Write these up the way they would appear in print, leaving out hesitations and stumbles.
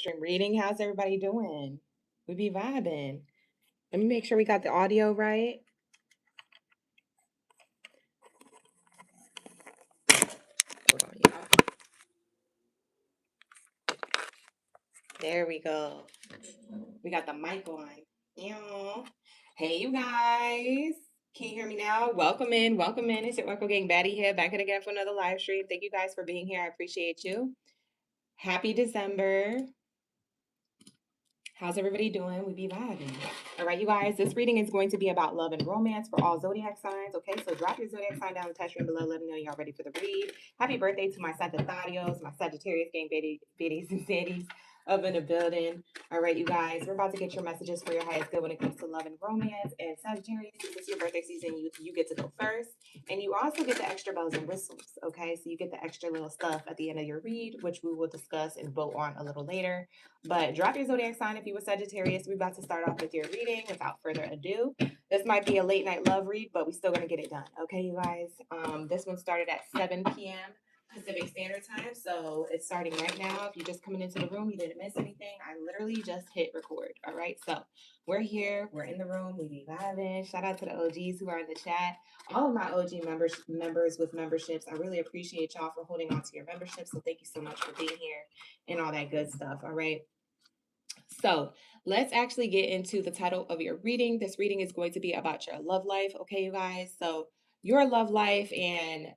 stream reading. How's everybody doing? We be vibing. Let me make sure we got the audio right. Hold on, y'all. There we go. We got the mic on. Yeah. Hey, you guys. Can you hear me now? Welcome in. Welcome in. It's your Oracle Gang Baddie here, back at again for another live stream. Thank you guys for being here. I appreciate you. Happy December. How's everybody doing? We be vibing. All right, you guys, this reading is going to be about love and romance for all zodiac signs. Okay, so drop your zodiac sign down in the text room below. Let me know y'all ready for the read. Happy birthday to my Sagittarios, my Sagittarius gang biddies and zaddies up in the building. All right, you guys, we're about to get your messages for your highest good when it comes to love and romance. And Sagittarius, since it's your birthday season, you get to go first. And you also get the extra bells and whistles. Okay, so you get the extra little stuff at the end of your read, which we will discuss and vote on a little later. But drop your zodiac sign if you were Sagittarius. We're about to start off with your reading without further ado. This might be a late night love read, but we're still going to get it done. Okay, you guys? This one started at 7 p.m. Pacific Standard Time, so it's starting right now. If you're just coming into the room, you didn't miss anything. I literally just hit record. All right, so we're here. We're in the room. We be vibing. Shout out to the OGs who are in the chat. All of my OG members with memberships. I really appreciate y'all for holding on to your memberships. So thank you so much for being here and all that good stuff. All right. So let's actually get into the title of your reading. This reading is going to be about your love life. Okay, you guys. So your love life, and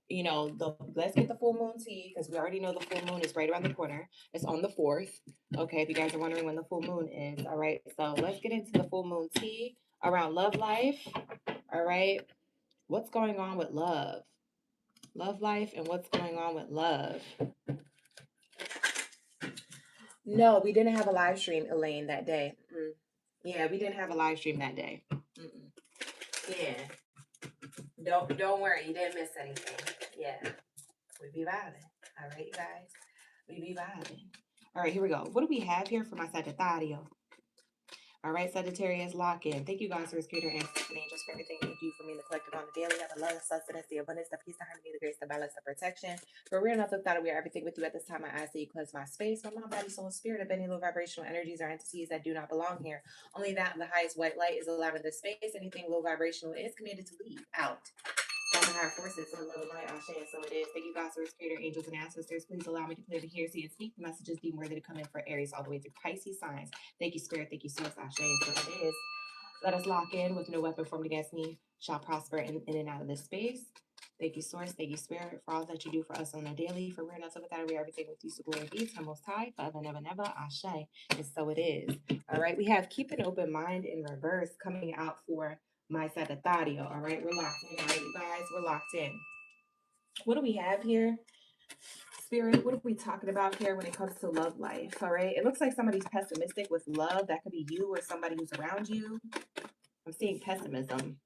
let's get the full moon tea, because we already know the full moon is right around the corner. It's on the 4th. Okay, if you guys are wondering when the full moon is. All right. So let's get into the full moon tea around love life. All right. What's going on with love? Love life and what's going on with love. No, we didn't have a live stream, Elaine, that day. Yeah, we didn't have a live stream that day. Yeah. Don't worry, you didn't miss anything. Yeah. We be vibing. All right, you guys. We be vibing. All right, here we go. What do we have here for my Sagittario? All right, Sagittarius, lock in. Thank you, God, for His creator and angels for everything you do for me in the collective on the daily. I love, the sustenance, the abundance, the peace, the harmony, the grace, the balance, the protection. For real, nothing thought we are everything with you at this time. I ask that you cleanse my space, my mind, body, soul, and spirit of any low vibrational energies or entities that do not belong here. Only that and the highest white light is allowed in this space. Anything low vibrational is commanded to leave out. From the higher forces, so love and light, Ashe, and so it is. Thank you, God, source, creator, angels, and ancestors. Please allow me to clearly hear, see, and speak the messages deemed worthy to come in for Aries all the way through Pisces signs. Thank you, Spirit. Thank you, source, Ashe, and so it is. Let us lock in with no weapon formed against me shall prosper in and out of this space. Thank you, Source. Thank you, Spirit, for all that you do for us on a daily. For we're not so without we are everything with you, so glory be to the Most High, forever, never, never, Ashe. And so it is. All right, we have keep an open mind in reverse coming out for my Sagittario. All right, we're locked in. All right, you guys, we're locked in. What do we have here? Spirit, what are we talking about here when it comes to love life? All right, it looks like somebody's pessimistic with love. That could be you or somebody who's around you. I'm seeing pessimism.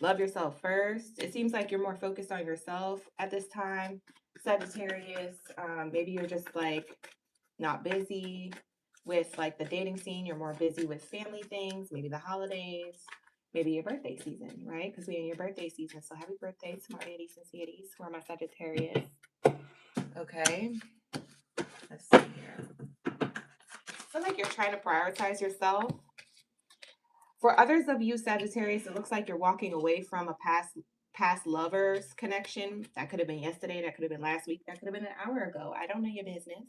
Love yourself first. It seems like you're more focused on yourself at this time, Sagittarius. Maybe you're just like not busy with like the dating scene. You're more busy with family things, maybe the holidays, maybe your birthday season, right? Because we're in your birthday season. So happy birthday to my ladies and Sadie's who are my Sagittarius. Okay. Let's see here. I feel like you're trying to prioritize yourself. For others of you, Sagittarius, it looks like you're walking away from a past lovers connection. That could have been yesterday. That could have been last week. That could have been an hour ago. I don't know your business.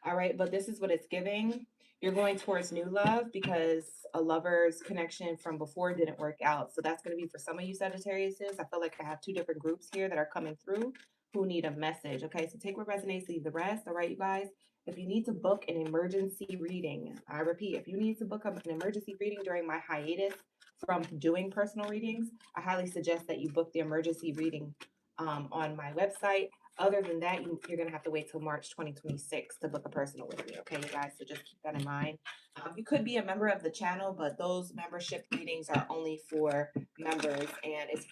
All right. But this is what it's giving. You're going towards new love because a lover's connection from before didn't work out. So that's going to be for some of you Sagittarius. I feel like I have two different groups here that are coming through who need a message. Okay. So take what resonates, leave the rest. All right, you guys. If you need to book an emergency reading, I repeat, if you need to book an emergency reading during my hiatus from doing personal readings, I highly suggest that you book the emergency reading on my website. Other than that, you're going to have to wait till March 2026 to book a personal with me. Okay, you guys? So just keep that in mind. You could be a member of the channel, but those membership readings are only for members, and it's $14.99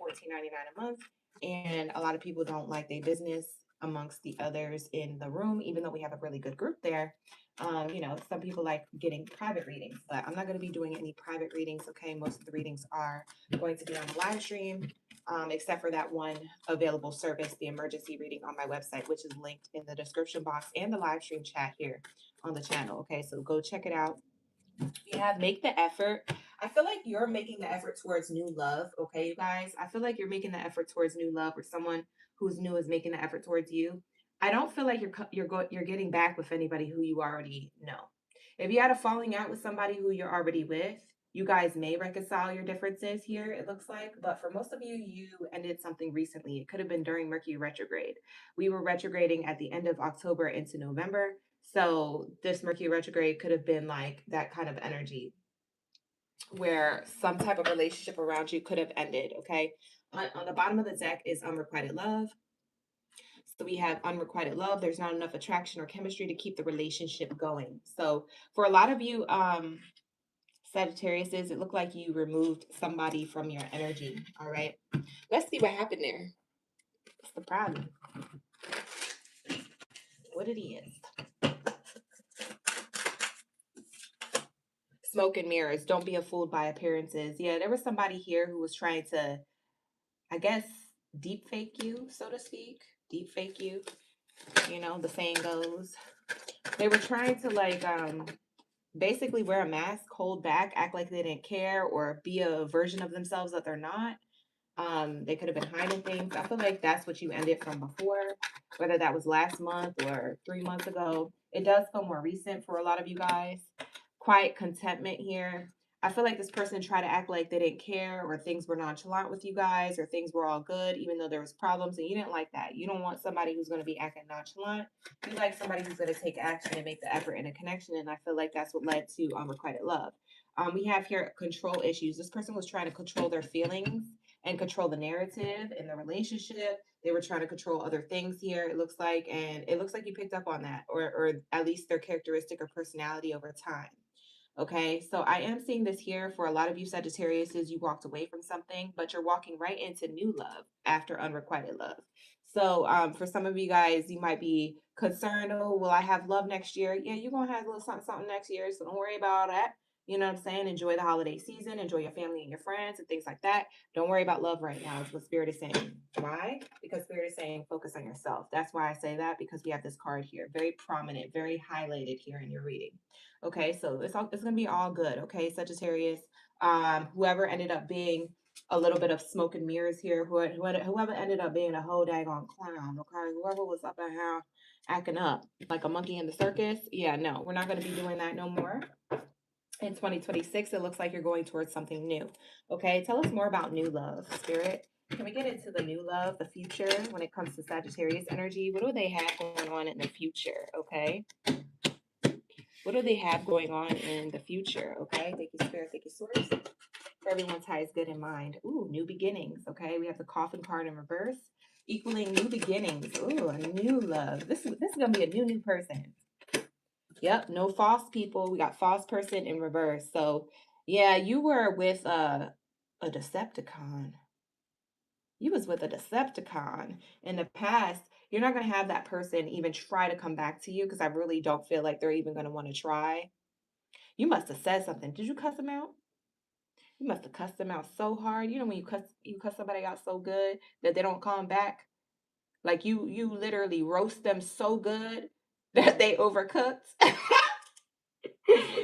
a month. And a lot of people don't like their business amongst the others in the room, even though we have a really good group there. Some people like getting private readings, but I'm not going to be doing any private readings. Okay, most of the readings are going to be on the live stream. except for that one available service, the emergency reading on my website, which is linked in the description box and the live stream chat here on the channel. Okay, so go check it out. You have make the effort. I feel like you're making the effort towards new love. Okay, you guys. I feel like you're making the effort towards new love, or someone who's new is making the effort towards you. I don't feel like you're getting back with anybody who you already know. If you had a falling out with somebody who you're already with, you guys may reconcile your differences here, it looks like. But for most of you, you ended something recently. It could have been during Mercury retrograde. We were retrograding at the end of October into November. So this Mercury retrograde could have been like that kind of energy where some type of relationship around you could have ended. Okay. On the bottom of the deck is unrequited love. So we have unrequited love. There's not enough attraction or chemistry to keep the relationship going. So for a lot of you, Sagittarius, it looked like you removed somebody from your energy. All right. Let's see what happened there. What's the problem? What it is? Smoke and mirrors. Don't be fooled by appearances. Yeah, there was somebody here who was trying to, I guess, deep fake you, so to speak. Deep fake you. You know, the saying goes. They were trying to basically wear a mask, hold back, act like they didn't care, or be a version of themselves that they're not. They could have been hiding things. I feel like that's what you ended from before, whether that was last month or 3 months ago. It does feel more recent for a lot of you guys. Quiet contentment here. I feel like this person tried to act like they didn't care, or things were nonchalant with you guys, or things were all good even though there was problems, and you didn't like that. You don't want somebody who's going to be acting nonchalant. You like somebody who's going to take action and make the effort in a connection, and I feel like that's what led to unrequited love. We have here control issues. This person was trying to control their feelings and control the narrative in the relationship. They were trying to control other things here, it looks like, and it looks like you picked up on that, or at least their characteristic or personality over time. Okay, so I am seeing this here for a lot of you Sagittarius. You walked away from something, but you're walking right into new love after unrequited love. So for some of you guys, you might be concerned, oh, will I have love next year? Yeah, you're going to have a little something, something next year, so don't worry about all that. You know what I'm saying? Enjoy the holiday season, enjoy your family and your friends and things like that. Don't worry about love right now, is what Spirit is saying. Why? Because Spirit is saying focus on yourself. That's why I say that, because we have this card here, very prominent, very highlighted here in your reading. Okay, so it's gonna be all good. Okay, Sagittarius. Whoever ended up being a little bit of smoke and mirrors here, whoever ended up being a whole daggone clown. Okay, whoever was up in here acting up like a monkey in the circus. Yeah, no, we're not gonna be doing that no more. In 2026, it looks like you're going towards something new. Okay, tell us more about new love, Spirit. Can we get into the new love, the future, when it comes to Sagittarius energy? What do they have going on in the future? Okay. What do they have going on in the future? Okay. Thank you, Spirit. Thank you, Source. For everyone's highest good in mind. Ooh, new beginnings. Okay. We have the coffin card in reverse, equaling new beginnings. Ooh, a new love. This is gonna be a new person. Yep, no false people. We got false person in reverse. So yeah, you were with a Decepticon. You was with a Decepticon in the past. You're not gonna have that person even try to come back to you, because I really don't feel like they're even gonna want to try. You must have said something. Did you cuss them out? You must have cussed them out so hard. You know when you cuss somebody out so good that they don't come back. Like you literally roast them so good that they overcooked.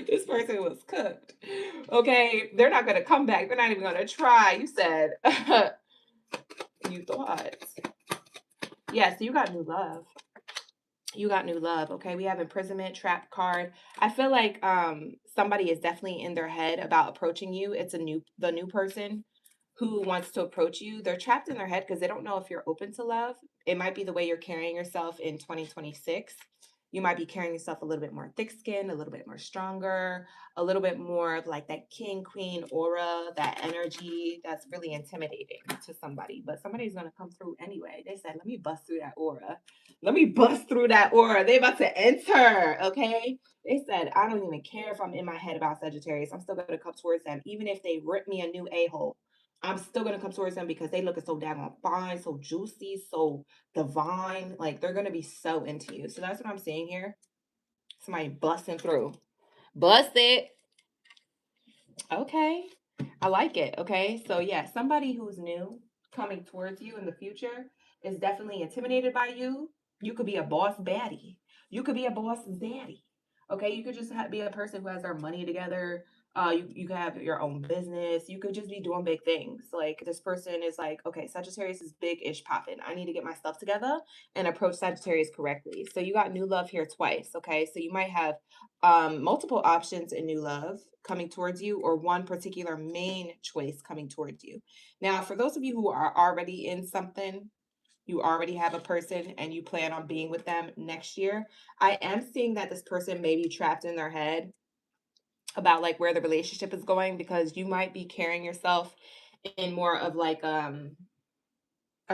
This person was cooked. Okay, they're not gonna come back. They're not even gonna try. You said you thought. Yeah, so you got new love. You got new love. Okay, we have imprisonment, trap card. I feel like somebody is definitely in their head about approaching you. It's the new person who wants to approach you. They're trapped in their head because they don't know if you're open to love. It might be the way you're carrying yourself in 2026. You might be carrying yourself a little bit more thick skinned, a little bit more stronger, a little bit more of like that king queen aura, that energy that's really intimidating to somebody. But somebody's gonna come through anyway. They said, let me bust through that aura. Let me bust through that aura. They about to enter. Okay. They said, I don't even care if I'm in my head about Sagittarius. I'm still gonna come towards them. Even if they rip me a new a-hole, I'm still gonna come towards them because they looking so daggone fine, so juicy, so divine. Like they're gonna be so into you. So that's what I'm seeing here. Somebody busting through. Bust it. Okay. I like it. Okay. So yeah, somebody who's new coming towards you in the future is definitely intimidated by you. You could be a boss baddie. You could be a boss daddy. Okay, you could just be a person who has their money together. You could have your own business. You could just be doing big things. Like this person is like, okay, Sagittarius is big ish popping. I need to get my stuff together and approach Sagittarius correctly. So you got new love here twice. Okay, so you might have multiple options in new love coming towards you, or one particular main choice coming towards you. Now, for those of you who are already in something, you already have a person and you plan on being with them next year, I am seeing that this person may be trapped in their head about like where the relationship is going, because you might be carrying yourself in more of like a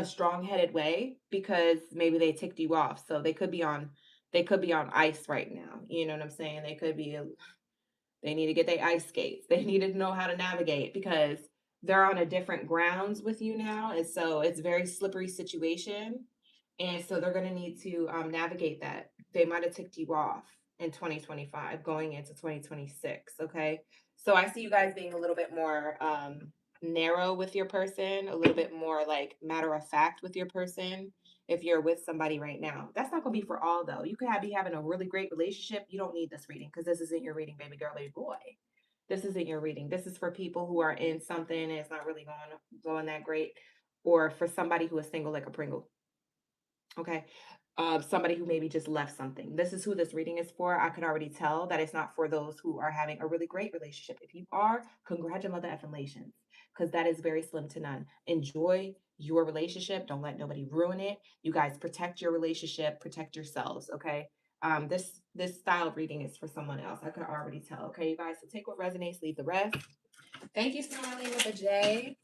strong-headed way, because maybe they ticked you off. So they could be on ice right now. You know what I'm saying? They need to get their ice skates. They need to know how to navigate, because they're on a different grounds with you now. And so it's very slippery situation. And so they're going to need to navigate that. They might have ticked you off in 2025 going into 2026. Okay. So I see you guys being a little bit more narrow with your person, a little bit more like matter of fact with your person. If you're with somebody right now, that's not going to be for all though. You could be having a really great relationship. You don't need this reading, because this isn't your reading, baby girl, baby boy. This isn't your reading. This is for people who are in something and it's not really going that great, or for somebody who is single like a Pringle. Okay. Somebody who maybe just left something. This is who this reading is for. I could already tell that it's not for those who are having a really great relationship. If you are, congratulations, because that is very slim to none. Enjoy your relationship. Don't let nobody ruin it. You guys protect your relationship, protect yourselves. Okay. This style of reading is for someone else. I could already tell. Okay, you guys. So take what resonates, leave the rest. Thank you, Smiling with a J.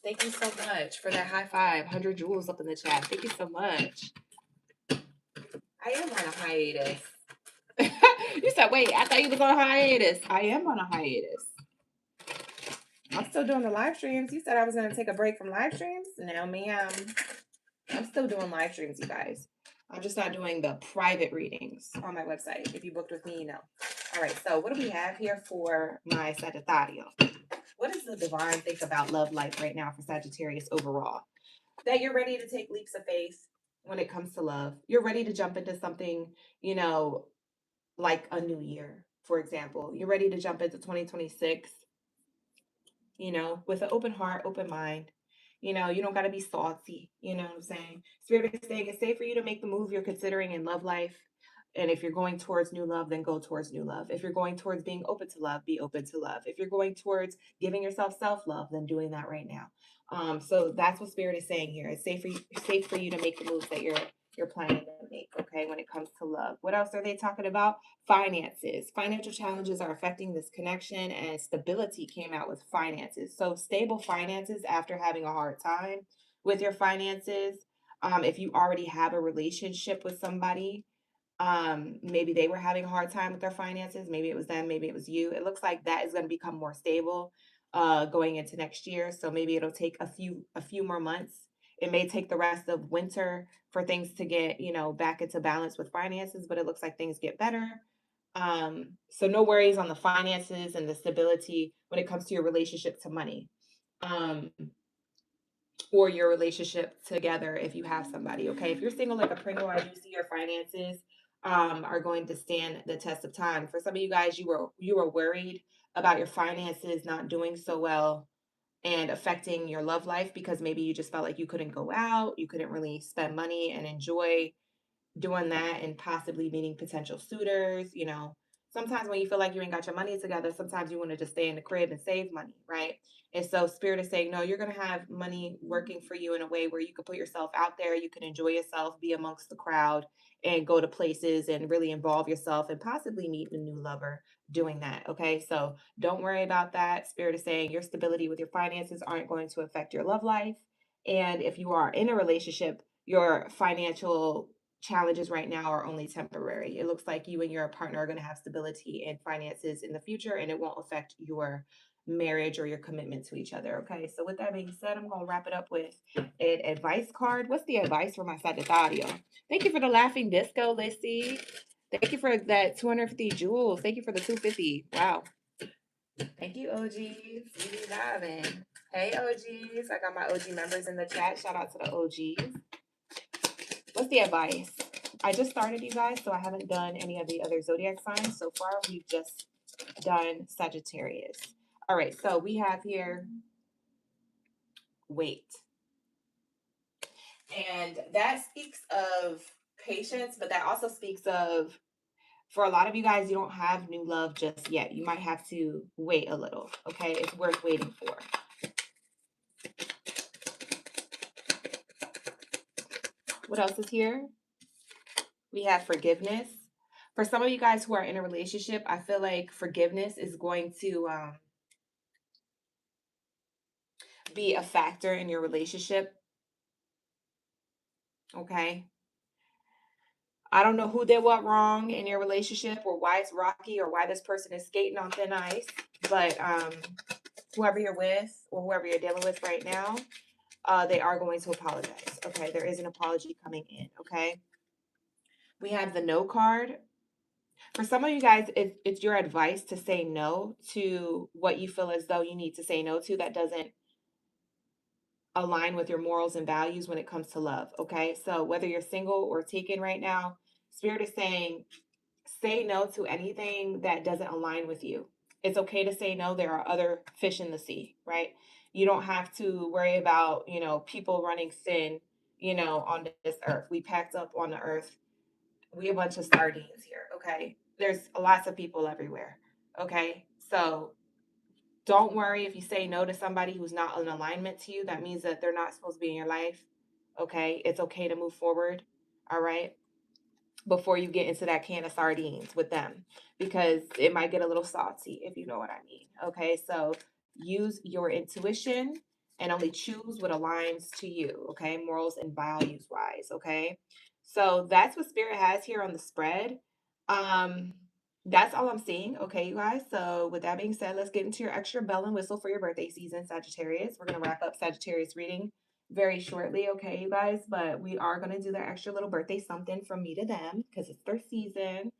Thank you so much for that high five. 100 jewels up in the chat. Thank you so much. I am on a hiatus. You said, wait, I thought you was on a hiatus. I am on a hiatus. I'm still doing the live streams. You said I was going to take a break from live streams. No, ma'am. I'm still doing live streams, you guys. I'm just not doing the private readings on my website. If you booked with me, you know. All right, so what do we have here for my Sagittario? What does the divine think about love life right now for Sagittarius overall? That you're ready to take leaps of faith when it comes to love. You're ready to jump into something, you know, like a new year, for example. You're ready to jump into 2026, you know, with an open heart, open mind. You know, you don't got to be salty. You know what I'm saying? Spirit is saying it's safe for you to make the move you're considering in love life. And if you're going towards new love, then go towards new love. If you're going towards being open to love, be open to love. If you're going towards giving yourself self-love, then doing that right now. So that's what Spirit is saying here. It's safe for you to make the moves that you're planning to make, okay, when it comes to love. What else are they talking about? Finances. Financial challenges are affecting this connection, and stability came out with finances. So stable finances after having a hard time with your finances. If you already have a relationship with somebody, maybe they were having a hard time with their finances, maybe it was them, maybe it was you. It looks like that is going to become more stable going into next year. So maybe it'll take a few more months. It may take the rest of winter for things to get, you know, back into balance with finances, but it looks like things get better. So no worries on the finances and the stability when it comes to your relationship to money. Um, or your relationship together if you have somebody. Okay, if you're single like a Pringle, I do see your finances are going to stand the test of time. For some of you guys, you were worried about your finances not doing so well and affecting your love life, because maybe you just felt like you couldn't go out, you couldn't really spend money and enjoy doing that, and possibly meeting potential suitors. You know, sometimes when you feel like you ain't got your money together, sometimes you want to just stay in the crib and save money, right? And so Spirit is saying, no, you're going to have money working for you in a way where you can put yourself out there, you can enjoy yourself, be amongst the crowd, and go to places and really involve yourself and possibly meet a new lover doing that. Okay, so don't worry about that. Spirit is saying your stability with your finances aren't going to affect your love life. And if you are in a relationship, your financial challenges right now are only temporary. It looks like you and your partner are going to have stability and finances in the future, and it won't affect your marriage or your commitment to each other. Okay, so with that being said, I'm going to wrap it up with an advice card. What's the advice for my Sagittario? Thank you for the laughing disco, Lissy. Thank you for that 250 jewels. Thank you for the 250. Wow. Thank you, OGs. You be vibing. Hey, OGs. I got my OG members in the chat. Shout out to the OGs. What's the advice? I just started, you guys, so I haven't done any of the other zodiac signs. So far, we've just done Sagittarius. All right, so we have here wait. And that speaks of patience, but that also speaks of, for a lot of you guys, you don't have new love just yet. You might have to wait a little, okay? It's worth waiting for. What else is here? We have forgiveness. For some of you guys who are in a relationship, I feel like forgiveness is going to be a factor in your relationship, okay? I don't know who did what wrong in your relationship or why it's rocky or why this person is skating on thin ice, but whoever you're with or whoever you're dealing with right now, they are going to apologize, okay? There is an apology coming in, okay? We have the no card. For some of you guys, it's your advice to say no to what you feel as though you need to say no to that doesn't align with your morals and values when it comes to love, okay? So whether you're single or taken right now, Spirit is saying, say no to anything that doesn't align with you. It's okay to say no. There are other fish in the sea, right? You don't have to worry about, people running thin, on this earth. We packed up on the earth. We a bunch of sardines here, okay? There's lots of people everywhere, okay? So don't worry if you say no to somebody who's not in alignment to you. That means that they're not supposed to be in your life, okay? It's okay to move forward, all right? Before you get into that can of sardines with them, because it might get a little salty, if you know what I mean. Okay, so use your intuition and only choose what aligns to you, okay, morals and values wise. Okay, so that's what Spirit has here on the spread. um that's all I'm seeing. Okay, you guys, so with that being said, let's get into your extra bell and whistle for your birthday season, Sagittarius. We're going to wrap up Sagittarius reading very shortly, okay, you guys? But we are going to do their extra little birthday something from me to them because it's their season.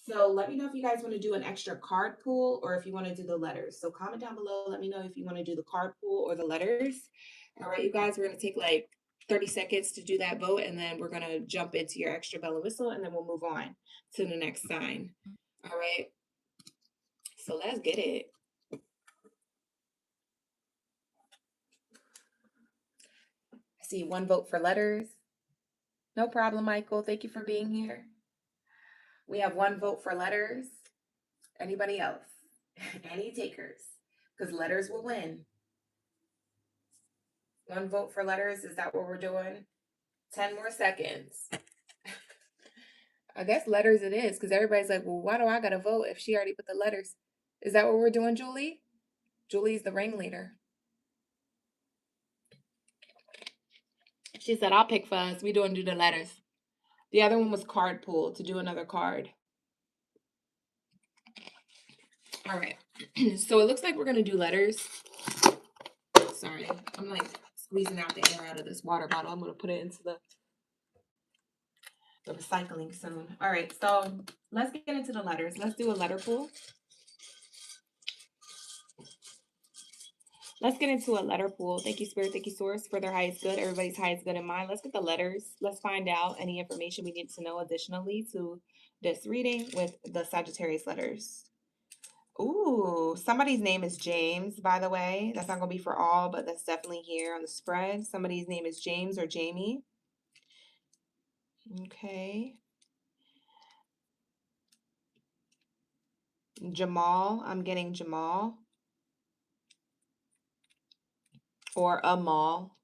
So let me know if you guys want to do an extra card pull or if you want to do the letters. So comment down below. Let me know if you want to do the card pull or the letters. All right, you guys, we're going to take like 30 seconds to do that vote, and then we're going to jump into your extra bell and whistle, and then we'll move on to the next sign. All right, so let's get it. I see one vote for letters. No problem, Michael. Thank you for being here. We have one vote for letters. Anybody else? Any takers? Because letters will win. One vote for letters. Is that what we're doing? 10 more seconds. I guess letters it is, because everybody's like, well, why do I got to vote if she already put the letters? Is that what we're doing, Julie? Julie's the ringleader. She said, I'll pick first. We do the letters. The other one was card pull, to do another card. All right. So it looks like we're going to do letters. Sorry. I'm like squeezing out the air out of this water bottle. I'm going to put it into the recycling soon. All right. So let's get into the letters. Let's do a letter pull. Let's get into a letter pool. Thank you, Spirit. Thank you, Source, for their highest good. Everybody's highest good in mind. Let's get the letters. Let's find out any information we need to know additionally to this reading with the Sagittarius letters. Ooh, somebody's name is James, by the way. That's not going to be for all, but that's definitely here on the spread. Somebody's name is James or Jamie. Okay. Jamal. I'm getting Jamal. Or Amal.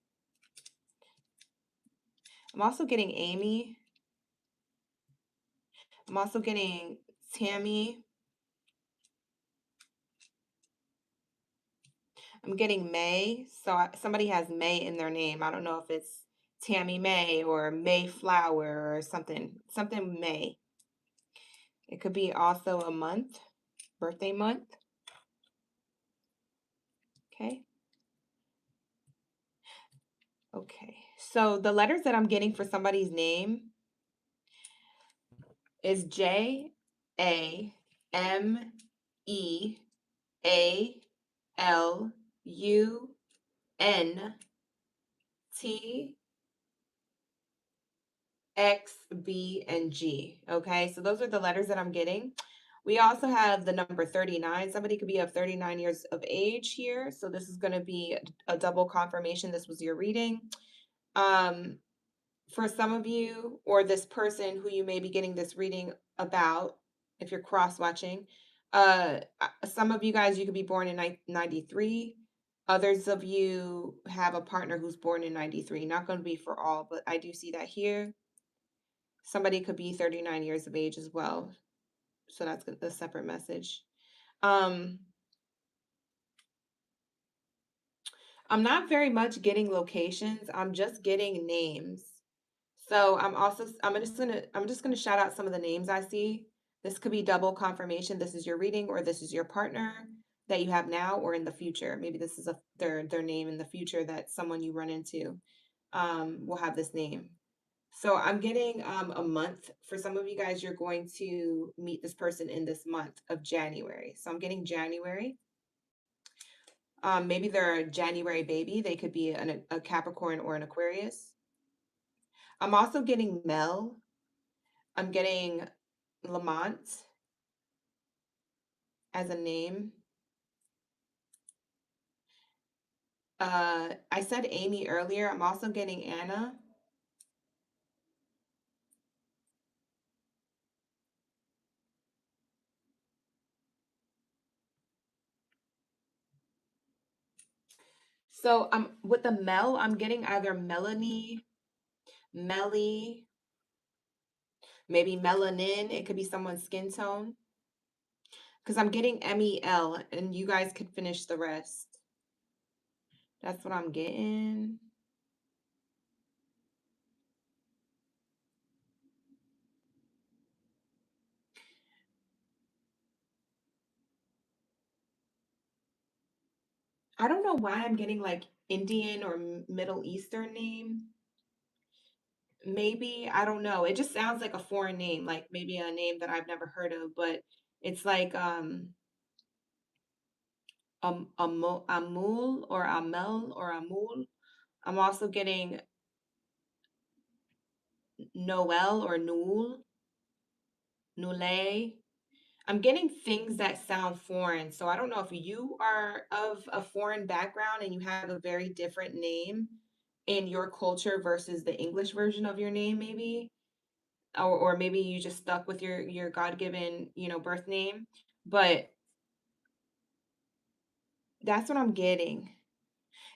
I'm also getting Amy. I'm also getting Tammy. I'm getting May. So somebody has May in their name. I don't know if it's Tammy May or Mayflower or something May. It could be also a month, birthday month. Okay. Okay. So the letters that I'm getting for somebody's name is J-A-M-E-A-L. X, B, and G. Okay, so those are the letters that I'm getting. We also have the number 39. Somebody could be of 39 years of age here. So this is going to be a double confirmation. This was your reading. For some of you, or this person who you may be getting this reading about, if you're cross watching, some of you guys, you could be born in 93. Others of you have a partner who's born in 93. Not going to be for all, but I do see that here. Somebody could be 39 years of age as well. So that's a separate message. I'm not very much getting locations. I'm just getting names. So I'm just gonna shout out some of the names I see. This could be double confirmation. This is your reading, or this is your partner that you have now or in the future. Maybe this is their name in the future that someone you run into will have this name. So I'm getting a month. For some of you guys, you're going to meet this person in this month of January. So I'm getting January. Maybe they're a January baby. They could be a Capricorn or an Aquarius. I'm also getting Mel. I'm getting Lamont as a name. I said Amy earlier. I'm also getting Anna. So with the Mel, I'm getting either Melanie, Melly, maybe melanin. It could be someone's skin tone. Because I'm getting MEL, and you guys could finish the rest. That's what I'm getting. I don't know why I'm getting like Indian or Middle Eastern name. Maybe, I don't know. It just sounds like a foreign name, like maybe a name that I've never heard of, but it's like Amul or Amel or Amul. I'm also getting Noel or Nul, Nule. I'm getting things that sound foreign. So I don't know if you are of a foreign background and you have a very different name in your culture versus the English version of your name, maybe. Or maybe you just stuck with your God-given, birth name. But that's what I'm getting.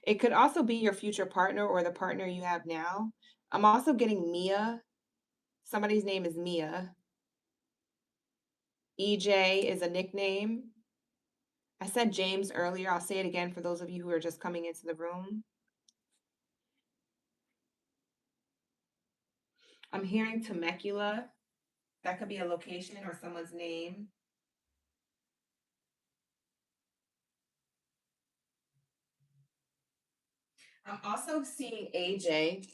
It could also be your future partner or the partner you have now. I'm also getting Mia. Somebody's name is Mia. EJ is a nickname. I said James earlier. I'll say it again for those of you who are just coming into the room. I'm hearing Temecula. That could be a location or someone's name. I'm also seeing AJ.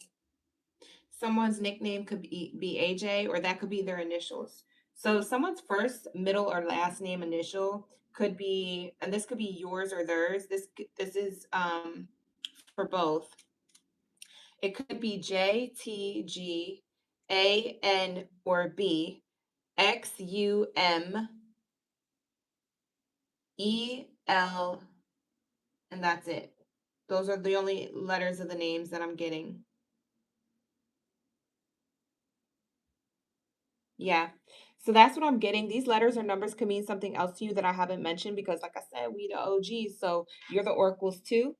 Someone's nickname could be AJ, or that could be their initials. So someone's first, middle, or last name initial could be, and this could be yours or theirs. This is for both. It could be J, T, G, A, N, or B, X, U, M, E, L, and that's it. Those are the only letters of the names that I'm getting. Yeah. So that's what I'm getting. These letters or numbers could mean something else to you that I haven't mentioned because, like I said, we the OGs. So you're the oracles too.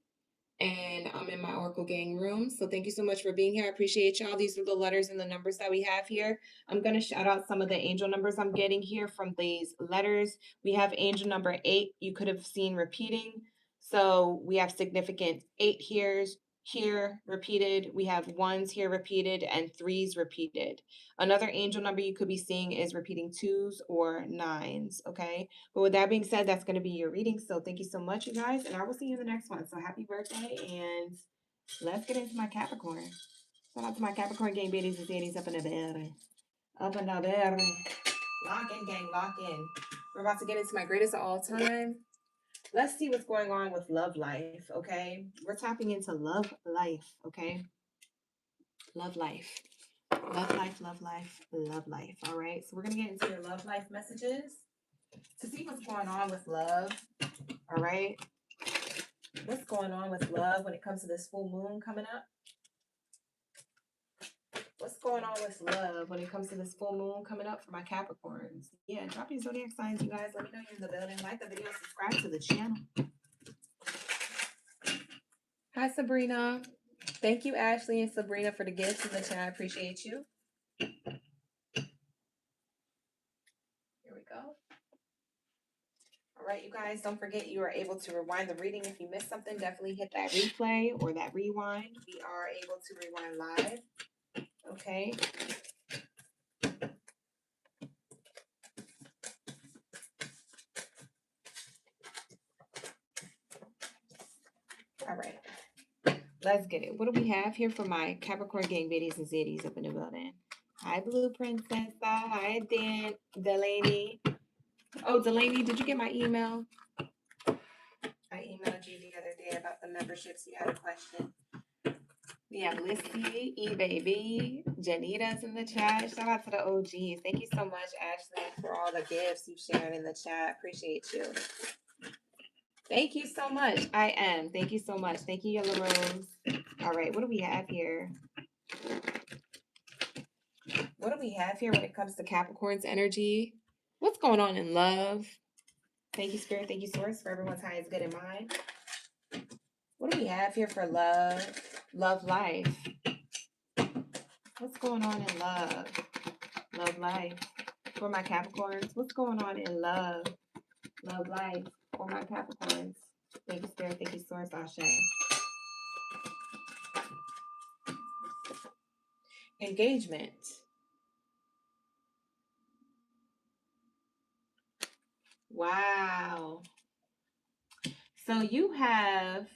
And I'm in my Oracle Gang room. So thank you so much for being here. I appreciate y'all. These are the letters and the numbers that we have here. I'm going to shout out some of the angel numbers I'm getting here from these letters. We have angel number 8. You could have seen repeating. So we have significant 8 here repeated. We have 1s here repeated and 3s repeated. Another angel number you could be seeing is repeating 2s or 9s. Okay. But with that being said, that's going to be your reading. So thank you so much, you guys, and I will see you in the next one. So happy birthday, and let's get into my Capricorn. Shout out to my Capricorn gang baddies and zaddies up in the building. Up in the building. Lock in, gang, lock in. We're about to get into my greatest of all time. Let's see what's going on with love life, okay? We're tapping into love life, okay? Love life. Love life, love life, love life. All right. So we're going to get into your love life messages to see what's going on with love. All right. What's going on with love when it comes to this full moon coming up? What's going on with love when it comes to this full moon coming up for my Capricorns? Yeah, drop your zodiac signs, you guys. Let me know you're in the building. Like the video, subscribe to the channel. Hi, Sabrina. Thank you, Ashley and Sabrina, for the gifts in the chat. I appreciate you. Here we go. All right, you guys, don't forget you are able to rewind the reading. If you missed something, definitely hit that replay or that rewind. We are able to rewind live. Okay. All right. Let's get it. What do we have here for my Capricorn gang Baddies and Zaddies up in the building? Hi, Blue Princess. Hi, Dan. Delaney. Oh, Delaney, did you get my email? I emailed you the other day about the memberships. You had a question. We have Lissy, E-Baby, Janita's in the chat. Shout out to the OGs. Thank you so much, Ashley, for all the gifts you shared in the chat. Appreciate you. Thank you so much. I am. Thank you so much. Thank you, Yellow Rose. All right, what do we have here? What do we have here when it comes to Capricorn's energy? What's going on in love? Thank you, Spirit. Thank you, Source, for everyone's highest good in mind. What do we have here for love? Love life. What's going on in love? Love life. For my Capricorns, what's going on in love? Love life. For my Capricorns. Thank you, Spirit. Thank you, Source. Ashe. Engagement. Wow. So you have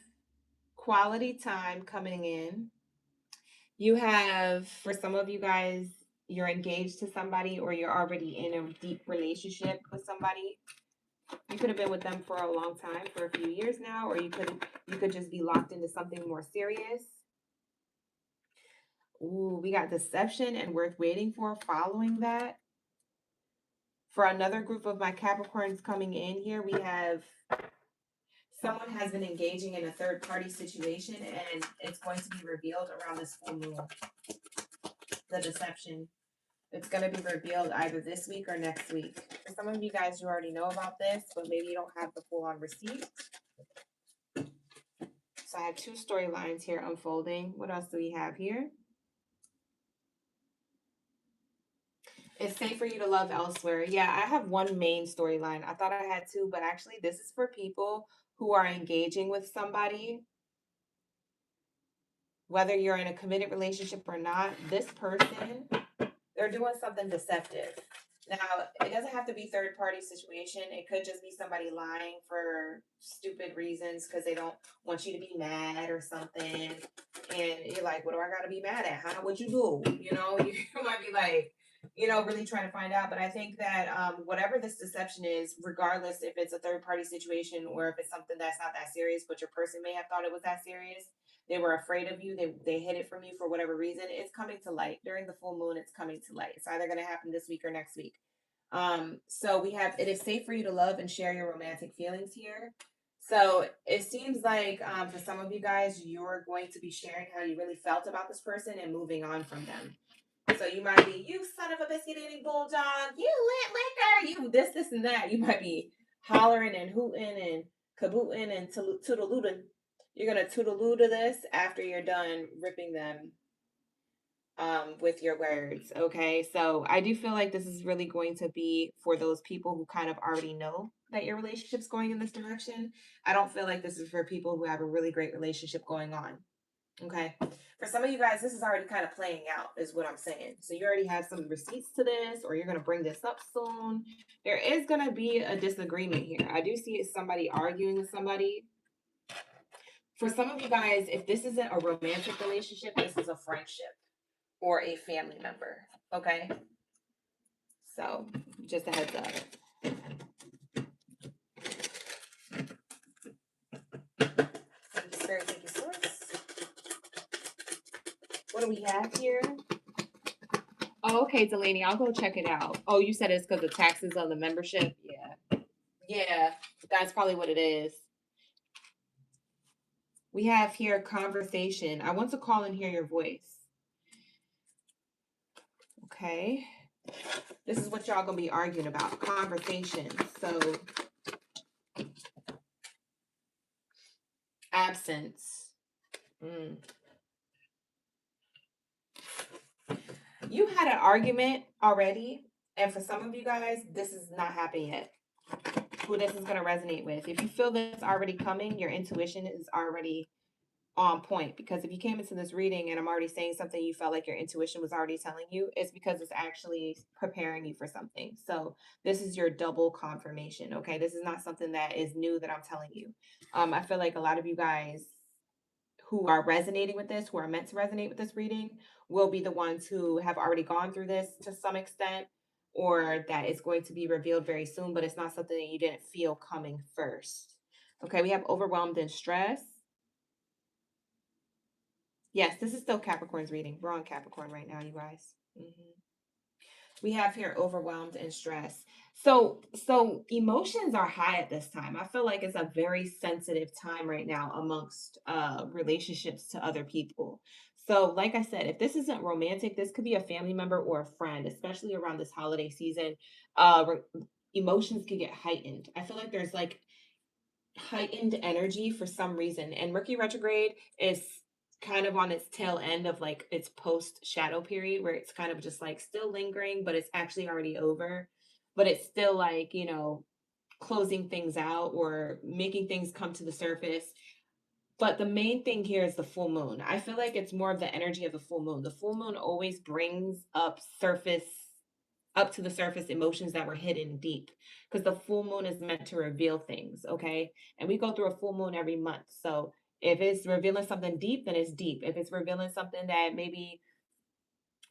quality time coming in. You have, for some of you guys, you're engaged to somebody or you're already in a deep relationship with somebody. You could have been with them for a long time, for a few years now, or you could just be locked into something more serious. Ooh, we got deception and worth waiting for following that. For another group of my Capricorns coming in here, we have someone has been engaging in a third party situation and it's going to be revealed around this full moon. The deception. It's going to be revealed either this week or next week. For some of you guys, you already know about this, but maybe you don't have the full on receipt. So I have two storylines here unfolding. What else do we have here? It's safe for you to love elsewhere. Yeah, I have one main storyline. I thought I had two, but actually this is for people who are engaging with somebody. Whether you're in a committed relationship or not, this person, they're doing something deceptive. Now, it doesn't have to be third party situation. It could just be somebody lying for stupid reasons because they don't want you to be mad or something. And you're like, what do I got to be mad at? How would you do? You know, you might be like, you know, really trying to find out. But I think that whatever this deception is, regardless if it's a third party situation or if it's something that's not that serious, but your person may have thought it was that serious, they were afraid of you, they hid it from you for whatever reason, it's coming to light. During the full moon, it's coming to light. It's either going to happen this week or next week. So we have, it is safe for you to love and share your romantic feelings here. So it seems like for some of you guys, you're going to be sharing how you really felt about this person and moving on from them. So you might be, you son of a biscuit eating bulldog, you lit liquor, you this, and that. You might be hollering and hooting and kabooting and toodalooting. You're going to toodaloo to this after you're done ripping them with your words. Okay. So I do feel like this is really going to be for those people who kind of already know that your relationship's going in this direction. I don't feel like this is for people who have a really great relationship going on. Okay. For some of you guys, this is already kind of playing out, is what I'm saying. So you already have some receipts to this, or you're going to bring this up soon. There is going to be a disagreement here. I do see somebody arguing with somebody. For some of you guys, if this isn't a romantic relationship, this is a friendship or a family member. Okay. So just a heads up. What do we have here? Oh, okay, Delaney, I'll go check it out. Oh, you said it's because of taxes on the membership? Yeah. Yeah, that's probably what it is. We have here conversation. I want to call and hear your voice. Okay. This is what y'all gonna be arguing about. Conversation. So absence. You had an argument already, and for some of you guys, this is not happening yet. Who this is gonna resonate with. If you feel this already coming, your intuition is already on point, because if you came into this reading and I'm already saying something you felt like your intuition was already telling you, it's because it's actually preparing you for something. So this is your double confirmation. Okay, this is not something that is new that I'm telling you. I feel like a lot of you guys who are resonating with this, who are meant to resonate with this reading, will be the ones who have already gone through this to some extent, or that is going to be revealed very soon, but it's not something that you didn't feel coming first. Okay, we have overwhelmed and stress. Yes, this is still Capricorn's reading. We're on Capricorn right now, you guys. We have here overwhelmed and stressed. So emotions are high at this time. I feel like it's a very sensitive time right now amongst relationships to other people. So like I said, if this isn't romantic, this could be a family member or a friend, especially around this holiday season. Emotions could get heightened. I feel like there's like heightened energy for some reason. And Mercury retrograde is kind of on its tail end of like its post shadow period, where it's kind of just like still lingering, but it's actually already over. But it's still like, you know, closing things out or making things come to the surface. But the main thing here is the full moon. I feel like it's more of the energy of the full moon. The full moon always brings up to the surface emotions that were hidden deep, because the full moon is meant to reveal things. Okay, and we go through a full moon every month. So if it's revealing something deep, then it's deep. If it's revealing something that maybe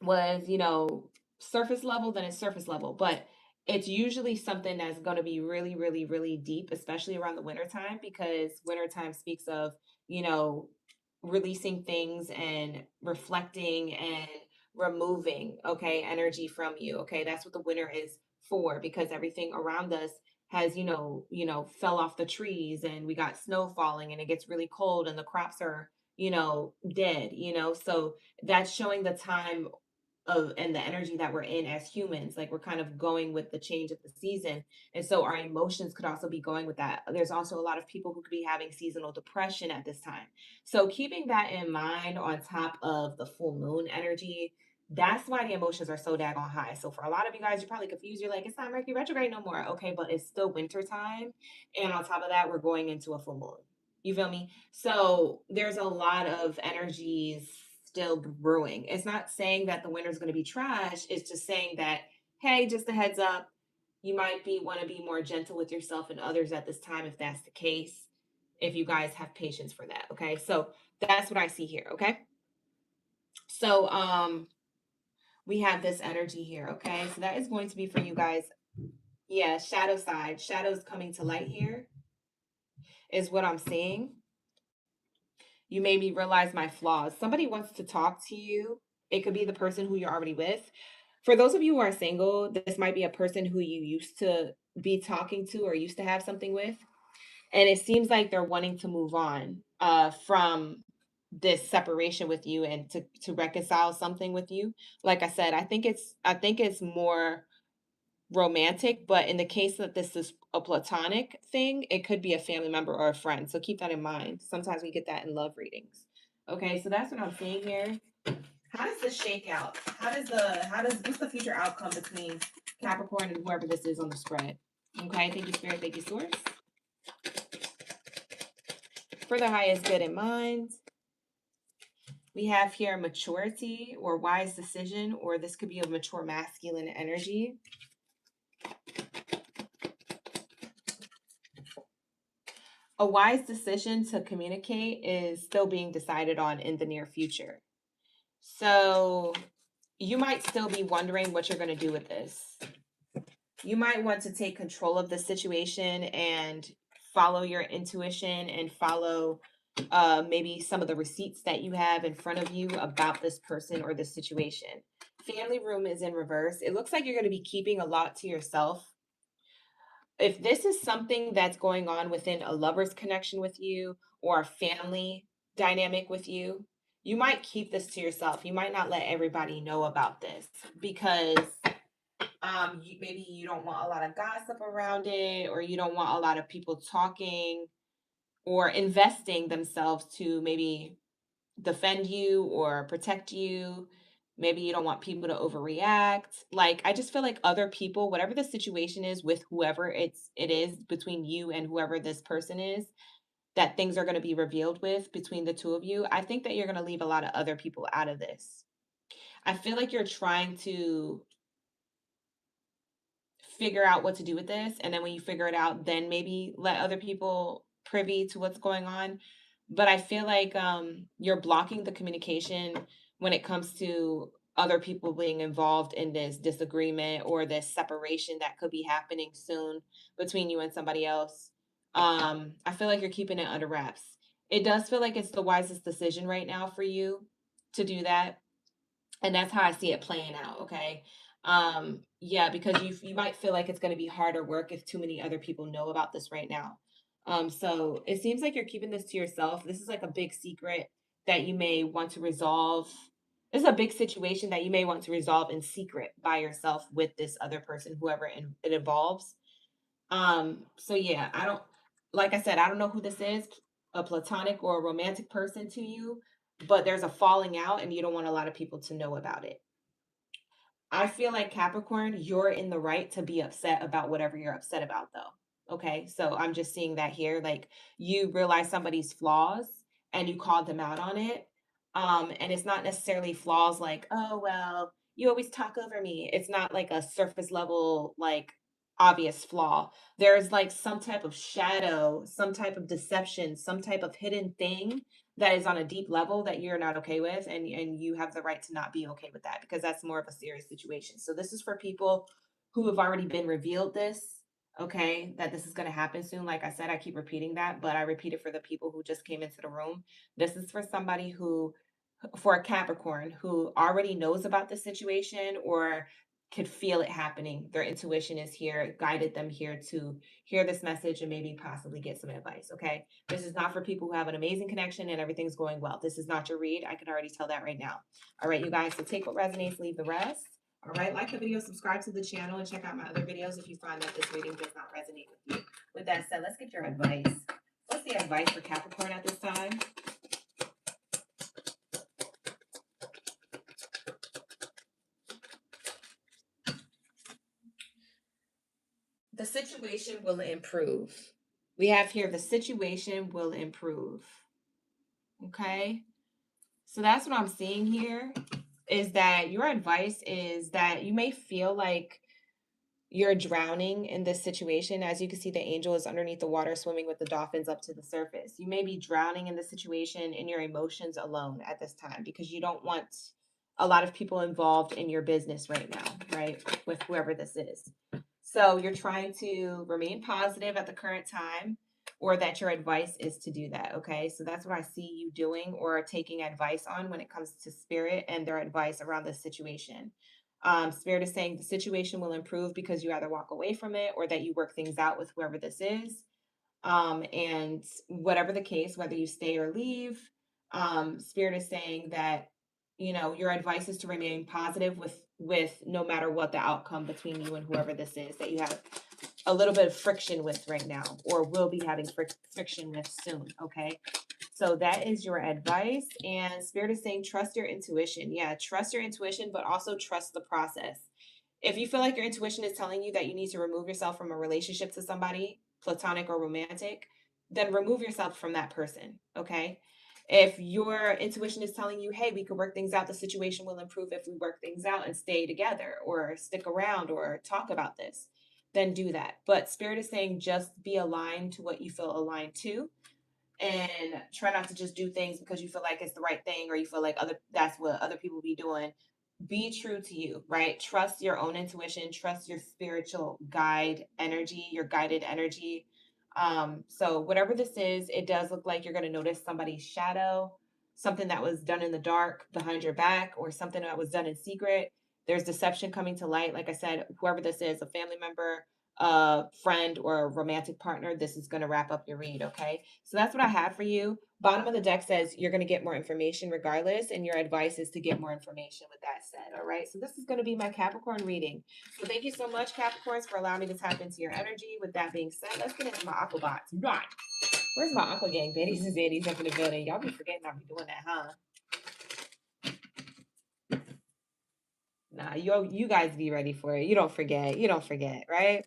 was, you know, surface level, then it's surface level. But it's usually something that's going to be really, really, really deep, especially around the wintertime, because wintertime speaks of, you know, releasing things and reflecting and removing, okay, energy from you. Okay, that's what the winter is for, because everything around us has, fell off the trees, and we got snow falling, and it gets really cold, and the crops are, dead, so that's showing the time of and the energy that we're in as humans. Like, we're kind of going with the change of the season, and so our emotions could also be going with that. There's also a lot of people who could be having seasonal depression at this time, so keeping that in mind on top of the full moon energy, that's why the emotions are so daggone high. So for a lot of you guys, you're probably confused. You're like, it's not Mercury retrograde no more. Okay, but it's still winter time, and on top of that, we're going into a full moon. You feel me? So there's a lot of energies still brewing. It's not saying that the winter's going to be trash. It's just saying that, hey, just a heads up, you might want to be more gentle with yourself and others at this time, if that's the case, if you guys have patience for that. Okay. So that's what I see here. Okay. So we have this energy here. Okay. So that is going to be for you guys. Yeah, shadow side. Shadows coming to light here is what I'm seeing. You made me realize my flaws. Somebody wants to talk to you. It could be the person who you're already with. For those of you who are single, this might be a person who you used to be talking to or used to have something with. And it seems like they're wanting to move on from this separation with you, and to reconcile something with you. Like I said, I think it's more romantic, but in the case that this is a platonic thing, it could be a family member or a friend. So keep that in mind. Sometimes we get that in love readings. Okay, so that's what I'm seeing here. How does this shake out? What's the future outcome between Capricorn and whoever this is on the spread? Okay, thank you, Spirit, thank you, Source. For the highest good in mind. We have here maturity or wise decision, or this could be a mature masculine energy. A wise decision to communicate is still being decided on in the near future. So you might still be wondering what you're going to do with this. You might want to take control of the situation and follow your intuition and follow maybe some of the receipts that you have in front of you about this person or this situation. Family room is in reverse. It looks like you're going to be keeping a lot to yourself. If this is something that's going on within a lover's connection with you or a family dynamic with you, you might keep this to yourself. You might not let everybody know about this because maybe you don't want a lot of gossip around it, or you don't want a lot of people talking or investing themselves to maybe defend you or protect you. Maybe you don't want people to overreact. Like, I just feel like other people, whatever the situation is with whoever it is between you and whoever this person is, that things are going to be revealed with between the two of you. I think that you're going to leave a lot of other people out of this. I feel like you're trying to figure out what to do with this, and then when you figure it out, then maybe let other people privy to what's going on. But I feel like you're blocking the communication when it comes to other people being involved in this disagreement or this separation that could be happening soon between you and somebody else. I feel like you're keeping it under wraps. It does feel like it's the wisest decision right now for you to do that, and that's how I see it playing out. Okay. Yeah, because you might feel like it's going to be harder work if too many other people know about this right now. So it seems like you're keeping this to yourself. This is like a big secret that you may want to resolve. This is a big situation that you may want to resolve in secret by yourself with this other person, whoever it involves. So yeah, I don't, like I said, I don't know who this is, a platonic or a romantic person to you, but there's a falling out and you don't want a lot of people to know about it. I feel like Capricorn, you're in the right to be upset about whatever you're upset about, though. Okay. So I'm just seeing that here. Like, you realize somebody's flaws and you called them out on it. And it's not necessarily flaws like, oh, well, you always talk over me. It's not like a surface level, like obvious flaw. There's like some type of shadow, some type of deception, some type of hidden thing that is on a deep level that you're not okay with, and you have the right to not be okay with that because that's more of a serious situation. So this is for people who have already been revealed this, okay, that this is going to happen soon. Like I said, I keep repeating that, but I repeat it for the people who just came into the room. This is for somebody who, for a Capricorn who already knows about the situation or could feel it happening. Their intuition is here, guided them here to hear this message and maybe possibly get some advice. Okay. This is not for people who have an amazing connection and everything's going well. This is not your read. I can already tell that right now. All right, you guys. So take what resonates, leave the rest. All right. Like the video, subscribe to the channel, and check out my other videos if you find that this reading does not resonate with you. With that said, let's get your advice. What's the advice for Capricorn at this time? The situation will improve. We have here the situation will improve. Okay. So that's what I'm seeing here, is that your advice is that you may feel like you're drowning in this situation. As you can see, the angel is underneath the water swimming with the dolphins up to the surface. You may be drowning in the situation in your emotions alone at this time because you don't want a lot of people involved in your business right now, right? With whoever this is. So you're trying to remain positive at the current time, or that your advice is to do that. Okay. So that's what I see you doing or taking advice on when it comes to spirit and their advice around this situation. Spirit is saying the situation will improve because you either walk away from it or that you work things out with whoever this is. And whatever the case, whether you stay or leave, Spirit is saying that, you know, your advice is to remain positive with no matter what the outcome between you and whoever this is that you have a little bit of friction with right now, or will be having friction with soon. Okay. So that is your advice. And Spirit is saying, trust your intuition. Yeah, trust your intuition, but also trust the process. If you feel like your intuition is telling you that you need to remove yourself from a relationship to somebody, platonic or romantic, then remove yourself from that person. Okay. If your intuition is telling you, hey, we could work things out, the situation will improve if we work things out and stay together or stick around or talk about this, then do that. But Spirit is saying just be aligned to what you feel aligned to, and try not to just do things because you feel like it's the right thing or you feel like that's what other people be doing. Be true to you, right? Trust your own intuition, trust your spiritual guide energy, your guided energy. So whatever this is, it does look like you're going to notice somebody's shadow, something that was done in the dark behind your back, or something that was done in secret. There's deception coming to light. Like I said, whoever this is, a family member, a friend, or a romantic partner, this is going to wrap up your read. Okay. So that's what I have for you. Bottom of the deck says you're going to get more information regardless, and your advice is to get more information with that said. All right. So this is going to be my Capricorn reading. So thank you so much, Capricorns, for allowing me to tap into your energy. With that being said, let's get into my aqua bots. Right. Where's my aqua gang? Baddies and Zaddies up in the building. Y'all be forgetting I be doing that, huh? Nah, you guys be ready for it. You don't forget. You don't forget, right?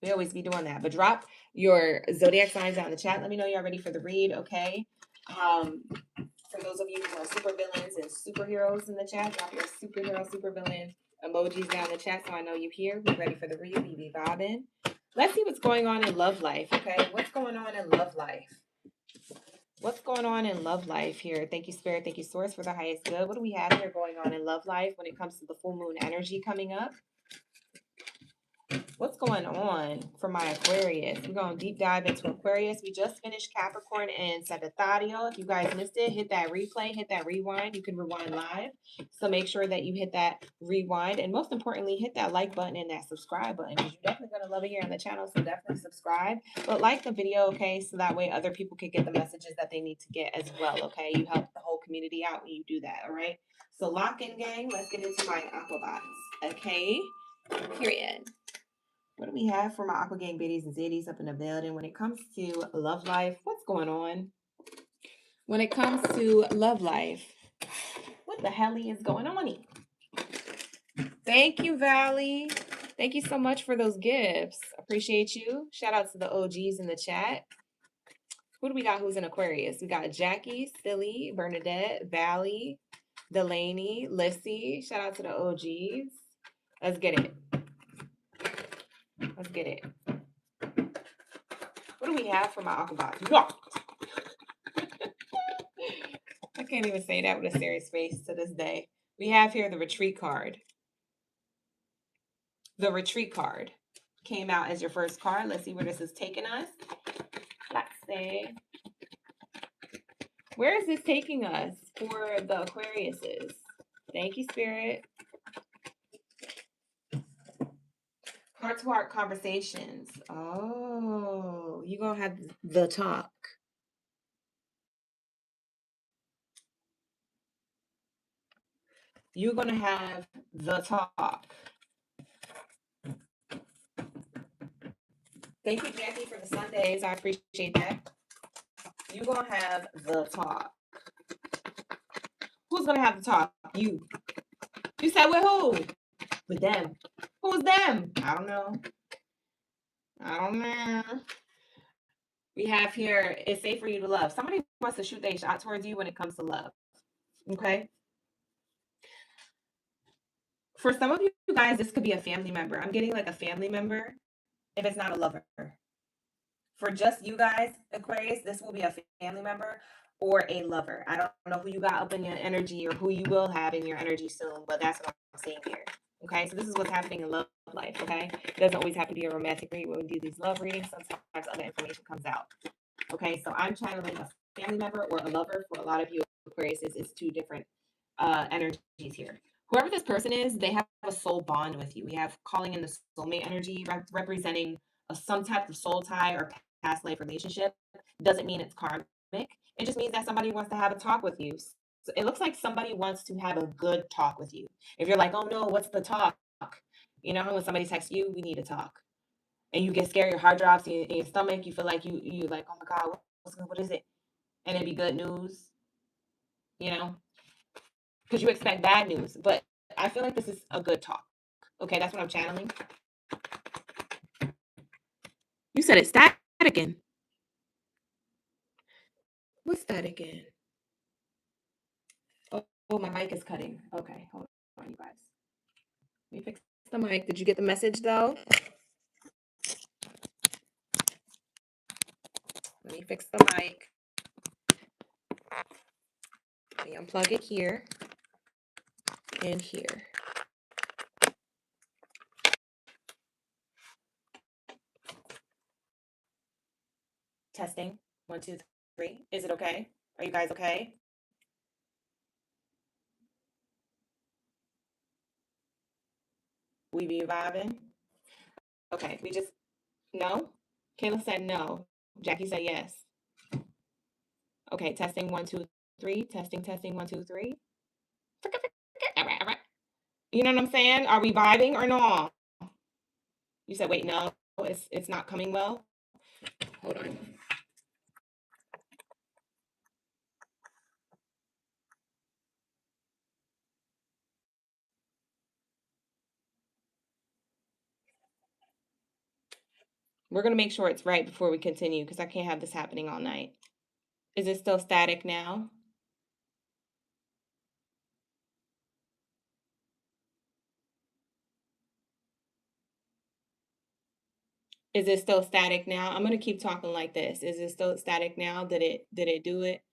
We always be doing that. But drop your zodiac signs out in the chat. Let me know y'all ready for the read, okay? For those of you who are super villains and superheroes in the chat, drop your superhero, supervillain emojis down in the chat so I know you here. We're ready for the read. We be vibing. Let's see what's going on in love life, okay? What's going on in love life? What's going on in love life here? Thank you, Spirit. Thank you, Source, for the highest good. What do we have here going on in love life when it comes to the full moon energy coming up? What's going on for my Aquarius? We're going to deep dive into Aquarius. We just finished Capricorn and Sagittario. If you guys missed it, hit that replay, hit that rewind. You can rewind live. So make sure that you hit that rewind. And most importantly, hit that like button and that subscribe button, because you're definitely going to love it here on the channel. So definitely subscribe. But like the video, okay? So that way other people can get the messages that they need to get as well, okay? You help the whole community out when you do that, all right? So lock in, gang. Let's get into my Aquabots, okay? Period. What do we have for my Aqua Gang Baddies and Zaddies up in the building? When it comes to love life, what's going on? When it comes to love life, what the hell is going on? Thank you, Valley. Thank you so much for those gifts. Appreciate you. Shout out to the OGs in the chat. Who do we got who's in Aquarius? We got Jackie, Silly, Bernadette, Valley, Delaney, Lissy. Shout out to the OGs. Let's get it. Let's get it. What do we have for my Aquabots? No. I can't even say that with a serious face to this day. We have here the retreat card. The retreat card came out as your first card. Let's see where this is taking us. Let's see. Where is this taking us for the Aquariuses? Thank you, Spirit. Heart-to-heart conversations. Oh, you're going to have the talk. You're going to have the talk. Thank you, Jackie, for the Sundays. I appreciate that. You're going to have the talk. Who's going to have the talk? You. You said with who? With them. Who's them? I don't know. I don't know. We have here, it's safe for you to love. Somebody wants to shoot their shot towards you when it comes to love. Okay? For some of you guys, this could be a family member. I'm getting like a family member if it's not a lover. For just you guys, Aquarius, this will be a family member or a lover. I don't know who you got up in your energy or who you will have in your energy soon, but that's what I'm saying here. Okay, so this is what's happening in love life, okay? It doesn't always have to be a romantic read when we do these love readings. Sometimes other information comes out. Okay, so I'm channeling a family member or a lover. For a lot of you Aquarius, it's two different energies here. Whoever this person is, they have a soul bond with you. We have calling in the soulmate energy, representing some type of soul tie or past life relationship. Doesn't mean it's karmic. It just means that somebody wants to have a talk with you. So it looks like somebody wants to have a good talk with you. If you're like, oh no, what's the talk? You know, when somebody texts you, we need to talk. And you get scared, your heart drops in your stomach, you feel like you like, oh my God, what is it? And it'd be good news, you know, because you expect bad news. But I feel like this is a good talk. Okay, that's what I'm channeling. You said it's static again. What's that again? Oh, my mic is cutting. Okay, hold on, you guys. Let me fix the mic. Did you get the message though? Let me fix the mic. Let me unplug it here and here. Testing. 1, 2, 3. Is it okay? Are you guys okay? We be vibing? Okay, we just no. Kayla said no. Jackie said yes. Okay, testing 1, 2, 3. Testing 1, 2, 3. All right, all right. You know what I'm saying? Are we vibing or no? You said wait, no, it's not coming well. Hold on. We're gonna make sure it's right before we continue because I can't have this happening all night. Is it still static now? Is it still static now? I'm gonna keep talking like this. Is it still static now? Did it do it?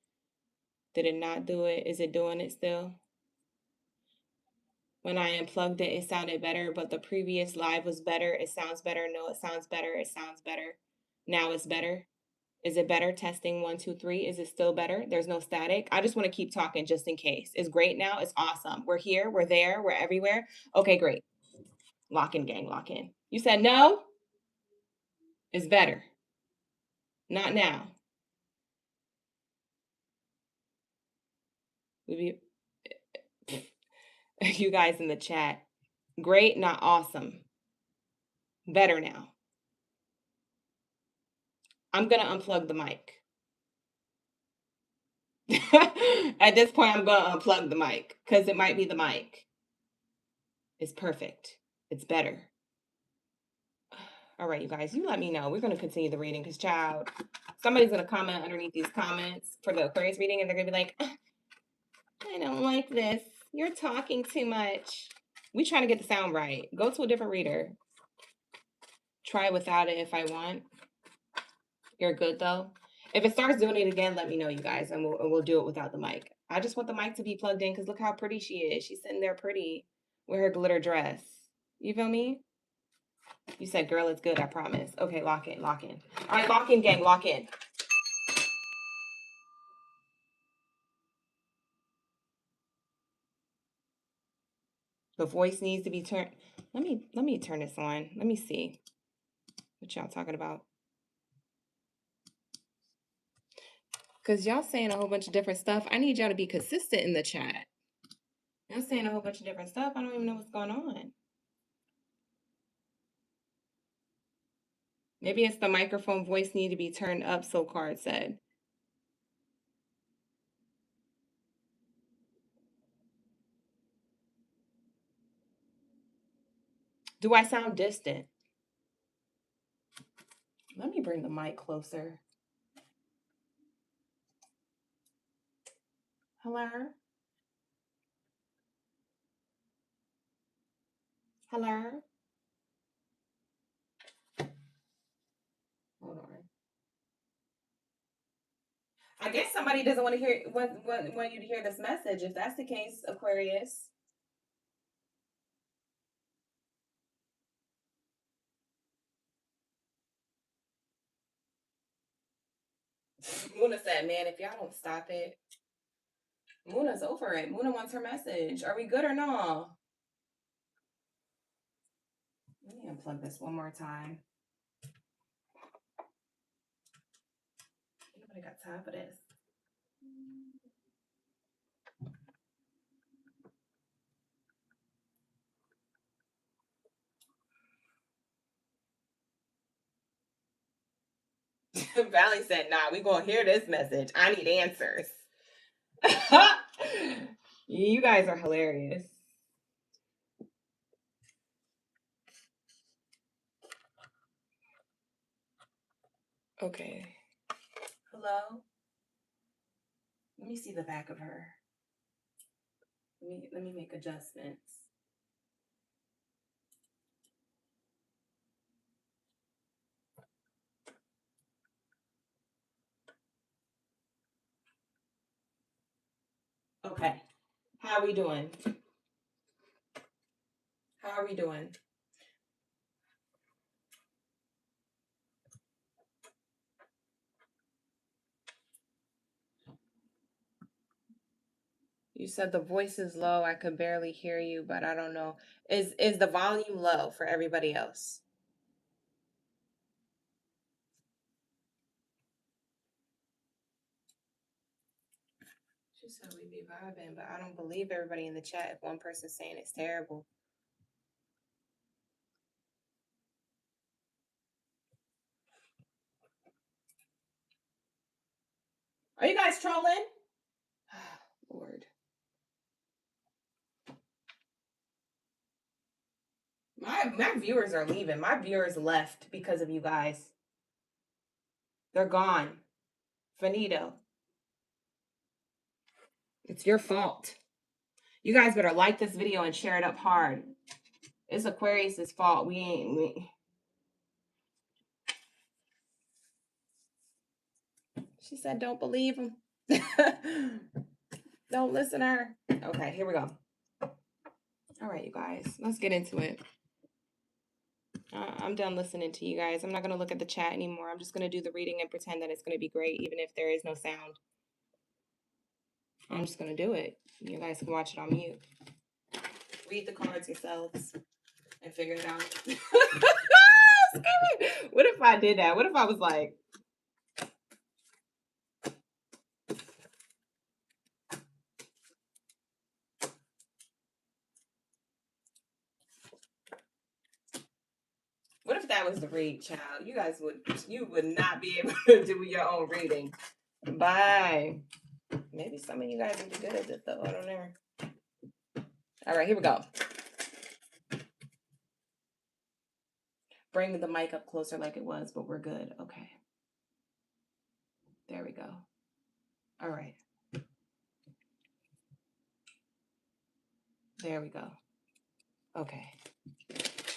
Did it not do it? Is it doing it still? When I unplugged it, it sounded better, but the previous live was better. It sounds better. No, it sounds better. It sounds better. Now it's better. Is it better? Testing 1, 2, 3. Is it still better? There's no static. I just want to keep talking just in case. It's great now. It's awesome. We're here. We're there. We're everywhere. Okay, great. Lock in, gang. Lock in. You said no? It's better. Not now. We you guys in the chat. Great, not awesome. Better now. I'm going to unplug the mic. At this point, I'm going to unplug the mic because it might be the mic. It's perfect. It's better. All right, you guys, you let me know. We're going to continue the reading because, child, somebody's going to comment underneath these comments for the Aquarius reading, and they're going to be like, I don't like this. You're talking too much. We trying to get the sound right. Go to a different reader. Try without it if I want. You're good, though. If it starts doing it again, let me know, you guys, and we'll do it without the mic. I just want the mic to be plugged in because look how pretty she is. She's sitting there pretty with her glitter dress. You feel me? You said, girl, it's good, I promise. Okay, lock in, lock in. All right, lock in, gang, lock in. The voice needs to be turned. Let me turn this on. Let me see what y'all talking about. Because y'all saying a whole bunch of different stuff. I need y'all to be consistent in the chat. Y'all saying a whole bunch of different stuff. I don't even know what's going on. Maybe it's the microphone voice need to be turned up, so Card said. Do I sound distant? Let me bring the mic closer. Hello? Hello? Hold on. I guess somebody doesn't want to hear want you to hear this message. If that's the case, Aquarius. Muna said, man, if y'all don't stop it. Muna's over it. Muna wants her message. Are we good or no? Let me unplug this one more time. Nobody got time for this. Valley said, nah, we gonna hear this message. I need answers. You guys are hilarious. Okay. Hello? Let me see the back of her. Let me make adjustments. Okay. How are we doing? How are we doing? You said the voice is low. I could barely hear you, but I don't know. Is the volume low for everybody else? She said we be vibing, but I don't believe everybody in the chat if one person's saying it's terrible. Are you guys trolling? Lord. My viewers are leaving. My viewers left because of you guys. They're gone. Finito. It's your fault. You guys better like this video and share it up hard. It's Aquarius's fault. She said, don't believe him. Don't listen to her. Okay, here we go. All right, you guys, let's get into it. I'm done listening to you guys. I'm not going to look at the chat anymore. I'm just going to do the reading and pretend that it's going to be great, even if there is no sound. I'm just going to do it. You guys can watch it on mute. Read the cards yourselves and figure it out. What if I did that? What if I was like, what if that was the read, child? You would not be able to do your own reading. Bye. Maybe some of you guys would be good at it though. I don't know. All right, here we go. Bring the mic up closer like it was, but we're good. Okay. There we go. All right. There we go. Okay.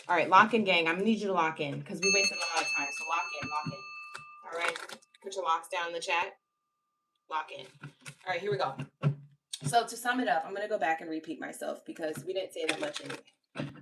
All right, lock in, gang. I'm gonna need you to lock in because we wasted a lot of time. So lock in. All right. Put your locks down in the chat. Lock in. All right, here we go. So to sum it up, I'm gonna go back and repeat myself because we didn't say that much anyway.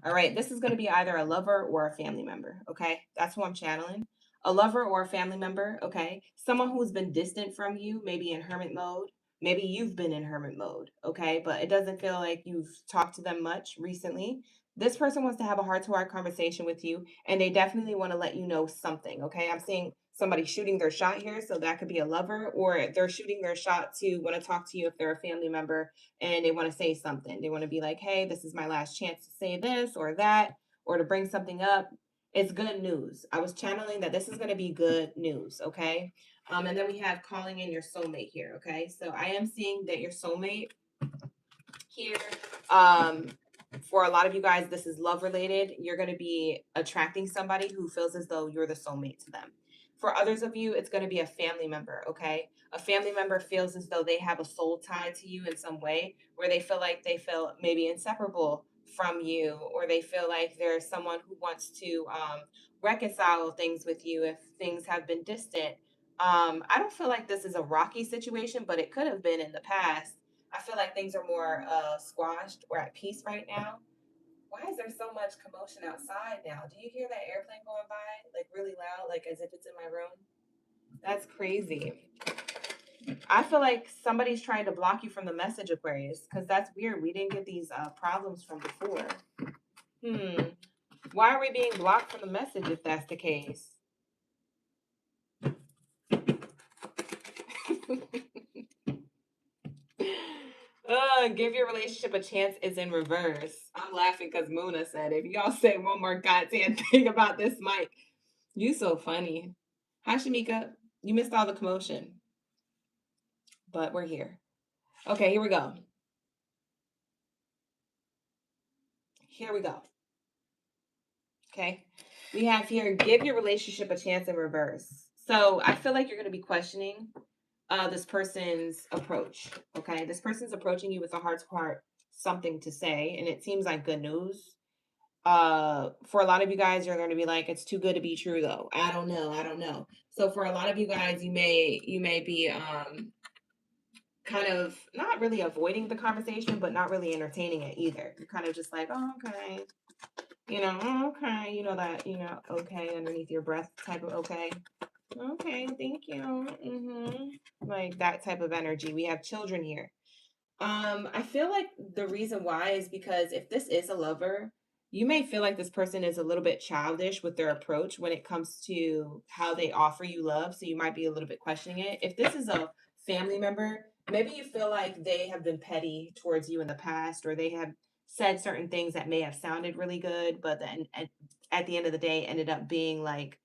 All right, this is gonna be either a lover or a family member. Okay, that's who I'm channeling. A lover or a family member. Okay, someone who's been distant from you, maybe in hermit mode. Maybe you've been in hermit mode. Okay, but it doesn't feel like you've talked to them much recently. This person wants to have a heart-to-heart conversation with you, and they definitely want to let you know something. Okay, I'm seeing somebody shooting their shot here, so that could be a lover, or they're shooting their shot to want to talk to you if they're a family member and they want to say something. They want to be like, hey, this is my last chance to say this or that, or to bring something up. It's good news. I was channeling that this is going to be good news. Okay. And then we have calling in your soulmate here. Okay. So I am seeing that your soulmate here, for a lot of you guys, this is love related. You're going to be attracting somebody who feels as though you're the soulmate to them. For others of you, it's going to be a family member. Okay. A family member feels as though they have a soul tie to you in some way, where they feel maybe inseparable from you, or they feel like there's someone who wants to reconcile things with you if things have been distant. I don't feel like this is a rocky situation, but it could have been in the past. I feel like things are more squashed or at peace right now. Why is there so much commotion outside now? Do you hear that airplane going by like really loud, like as if it's in my room? That's crazy. I feel like somebody's trying to block you from the message, Aquarius, because that's weird. We didn't get these problems from before. Why are we being blocked from the message if that's the case? Give your relationship a chance is in reverse. I'm laughing because Muna said, if y'all say one more goddamn thing about this mic, you so funny. Hi, Shamika. You missed all the commotion, but we're here. Okay, here we go. Here we go. Okay. We have here, give your relationship a chance in reverse. So I feel like you're going to be questioning this person's approach. Okay. This person's approaching you with a heart to heart, something to say, and it seems like good news. For a lot of you guys, you're going to be like, it's too good to be true though. I don't know. So for a lot of you guys, you may be kind of not really avoiding the conversation, but not really entertaining it either. You're kind of just like, oh, okay, okay, that, okay, underneath your breath type of okay, thank you, like that type of energy. We have children here. I feel like the reason why is because if this is a lover, you may feel like this person is a little bit childish with their approach when it comes to how they offer you love. So you might be a little bit questioning it. If this is a family member, maybe you feel like they have been petty towards you in the past, or they have said certain things that may have sounded really good, but then at the end of the day ended up being like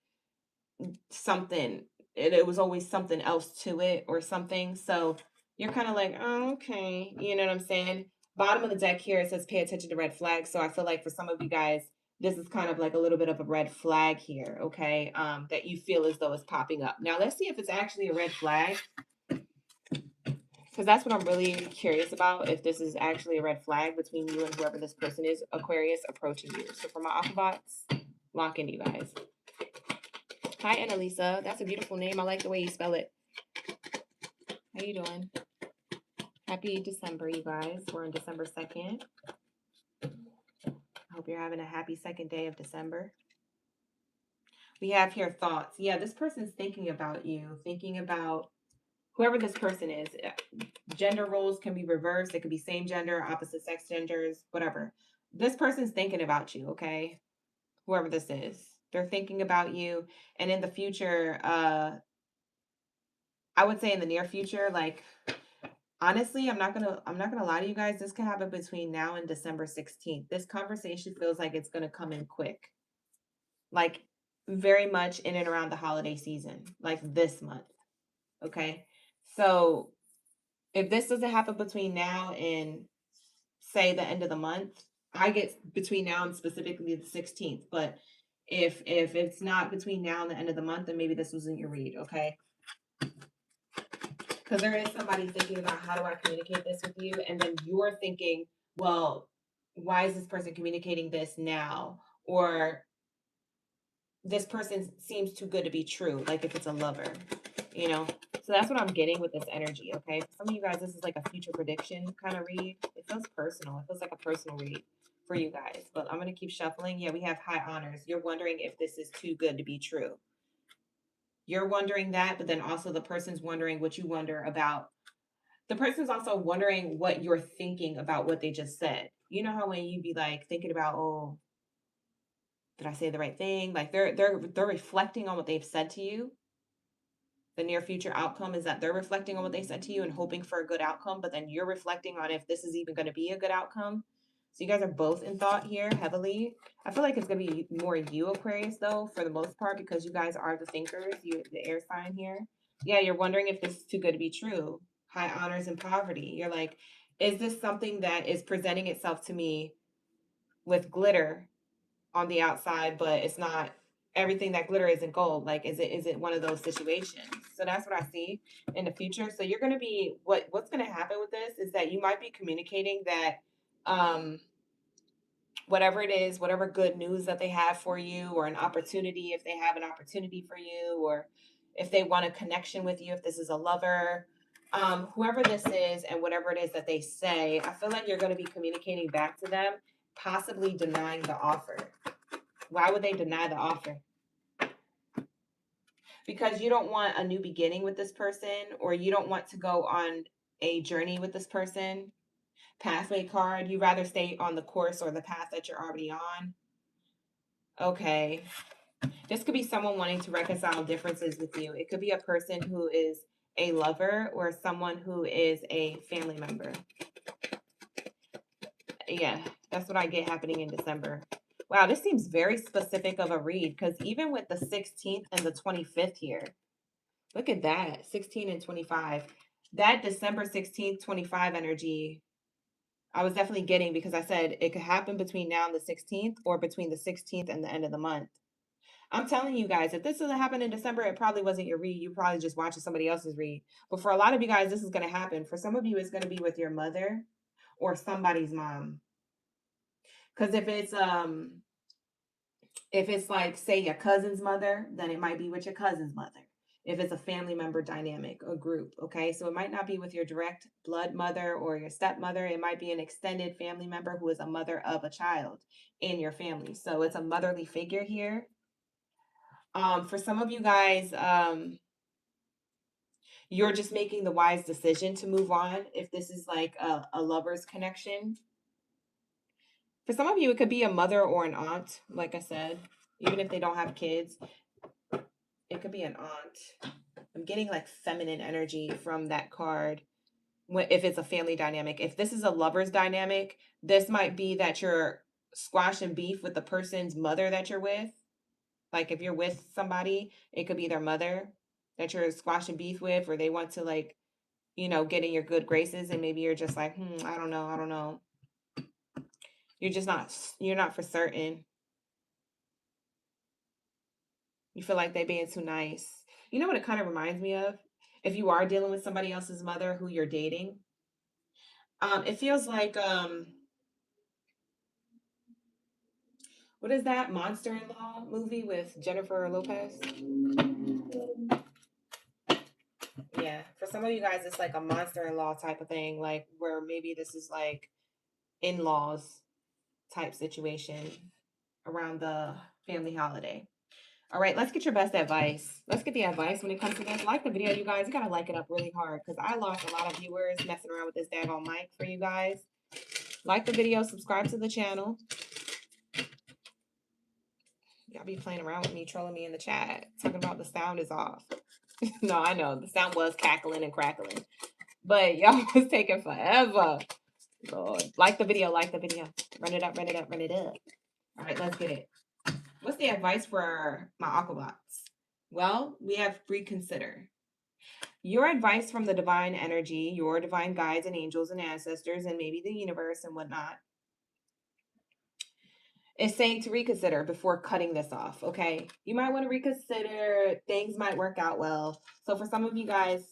something, it was always something else to it or something. So you're kind of like, oh, okay, you know what I'm saying? Bottom of the deck here, it says pay attention to red flags. So I feel like for some of you guys, this is kind of like a little bit of a red flag here, okay? That you feel as though it's popping up. Now let's see if it's actually a red flag, because that's what I'm really curious about. If this is actually a red flag between you and whoever this person is, Aquarius, approaching you. So for my Aquabots, lock in, you guys. Hi, Annalisa. That's a beautiful name. I like the way you spell it. How you doing? Happy December, you guys. We're on December 2nd. I hope you're having a happy second day of December. We have here thoughts. Yeah, this person's thinking about you, thinking about whoever this person is. Gender roles can be reversed. It could be same gender, opposite sex genders, whatever. This person's thinking about you, okay? Whoever this is. They're thinking about you. And in the future, I would say in the near future, like, honestly, I'm not gonna lie to you guys. This could happen between now and December 16th. This conversation feels like it's gonna come in quick. Like very much in and around the holiday season, like this month. Okay. So if this doesn't happen between now and say the end of the month, I get between now and specifically the 16th. But if it's not between now and the end of the month, then maybe this wasn't your read, okay? Because there is somebody thinking about how do I communicate this with you, and then you're thinking, well, why is this person communicating this now? Or this person seems too good to be true, like if it's a lover, you know? So that's what I'm getting with this energy, okay? For some of you guys, this is like a future prediction kind of read. It feels personal. It feels like a personal read for you guys. But I'm going to keep shuffling. Yeah, we have high honors. You're wondering if this is too good to be true. You're wondering that, but then also the person's wondering what you wonder about. The person's also wondering what you're thinking about what they just said. You know how when you be like thinking about, oh, did I say the right thing? Like they're reflecting on what they've said to you. The near future outcome is that they're reflecting on what they said to you and hoping for a good outcome, but then you're reflecting on if this is even going to be a good outcome. So you guys are both in thought here heavily. I feel like it's going to be more you, Aquarius, though, for the most part, because you guys are the thinkers, you, the air sign here. Yeah, you're wondering if this is too good to be true. High honors and poverty. You're like, is this something that is presenting itself to me with glitter on the outside, but it's not, everything that glitter isn't gold? Like, is it one of those situations? So that's what I see in the future. So you're going to be, what's going to happen with this is that you might be communicating that um whatever it is, whatever good news that they have for you, or an opportunity, if they have an opportunity for you, or if they want a connection with you, if this is a lover, whoever this is, and whatever it is that they say, I feel like you're going to be communicating back to them, possibly denying the offer. Why would they deny the offer? Because you don't want a new beginning with this person, or you don't want to go on a journey with this person. Pathway card, you rather stay on the course or the path that you're already on. Okay. This could be someone wanting to reconcile differences with you. It could be a person who is a lover or someone who is a family member. Yeah, that's what I get happening in December. Wow, this seems very specific of a read, because even with the 16th and the 25th here, look at that, 16 and 25. That December 16th, 25 energy, I was definitely getting, because I said it could happen between now and the 16th, or between the 16th and the end of the month. I'm telling you guys, if this doesn't happen in December, it probably wasn't your read. You probably just watching somebody else's read. But for a lot of you guys, this is going to happen. For some of you, it's going to be with your mother or somebody's mom. Because if it's like, say, your cousin's mother, then it might be with your cousin's mother. If it's a family member dynamic or group, okay? So it might not be with your direct blood mother or your stepmother. It might be an extended family member who is a mother of a child in your family. So it's a motherly figure here. For some of you guys, You're just making the wise decision to move on if this is like a lover's connection. For some of you, it could be a mother or an aunt, like I said, even if they don't have kids, it could be an aunt. I'm getting like feminine energy from that card. If it's a family dynamic, if this is a lover's dynamic, this might be that you're squashing beef with the person's mother that you're with. Like if you're with somebody, it could be their mother that you're squashing beef with, or they want to like, get in your good graces, and maybe you're just like, I don't know. You're not for certain. You feel like they being too nice. You know what it kind of reminds me of? If you are dealing with somebody else's mother who you're dating, it feels like what is that Monster-in-Law movie with Jennifer Lopez? Yeah, for some of you guys, it's like a Monster-in-Law type of thing, like where maybe this is like in-laws type situation around the family holiday. All right, let's get your best advice. Let's get the advice when it comes to this. Like the video, you guys. You gotta like it up really hard because I lost a lot of viewers messing around with this daggone mic for you guys. Like the video, subscribe to the channel. Y'all be playing around with me, trolling me in the chat, talking about the sound is off. No, I know the sound was cackling and crackling, but y'all was taking forever. Lord, like the video, like the video. Run it up, run it up, run it up. All right, let's get it. What's the advice for my Aquabots? Well, we have reconsider. Your advice from the divine energy, your divine guides and angels and ancestors, and maybe the universe and whatnot, is saying to reconsider before cutting this off. Okay. You might want to reconsider. Things might work out well. So for some of you guys,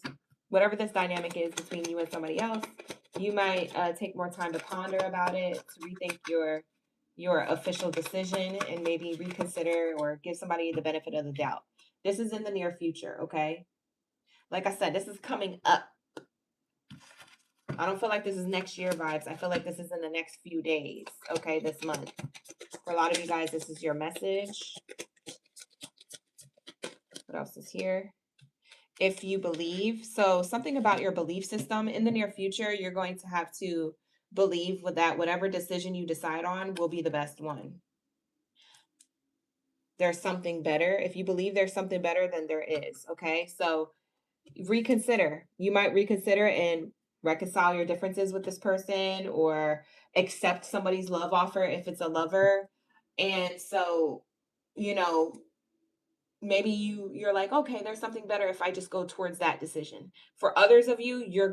whatever this dynamic is between you and somebody else, you might take more time to ponder about it, to rethink your official decision, and maybe reconsider or give somebody the benefit of the doubt. This is in the near future. Okay. Like I said, this is coming up. I don't feel like this is next year vibes. I feel like this is in the next few days. Okay. This month. For a lot of you guys, this is your message. What else is here? If you believe, so something about your belief system in the near future, you're going to have to believe with that whatever decision you decide on will be the best one. There's something better. If you believe there's something better, then there is. Okay. So reconsider. You might reconsider and reconcile your differences with this person or accept somebody's love offer if it's a lover. And so, you know, maybe you're like, okay, there's something better if I just go towards that decision. For others of you, your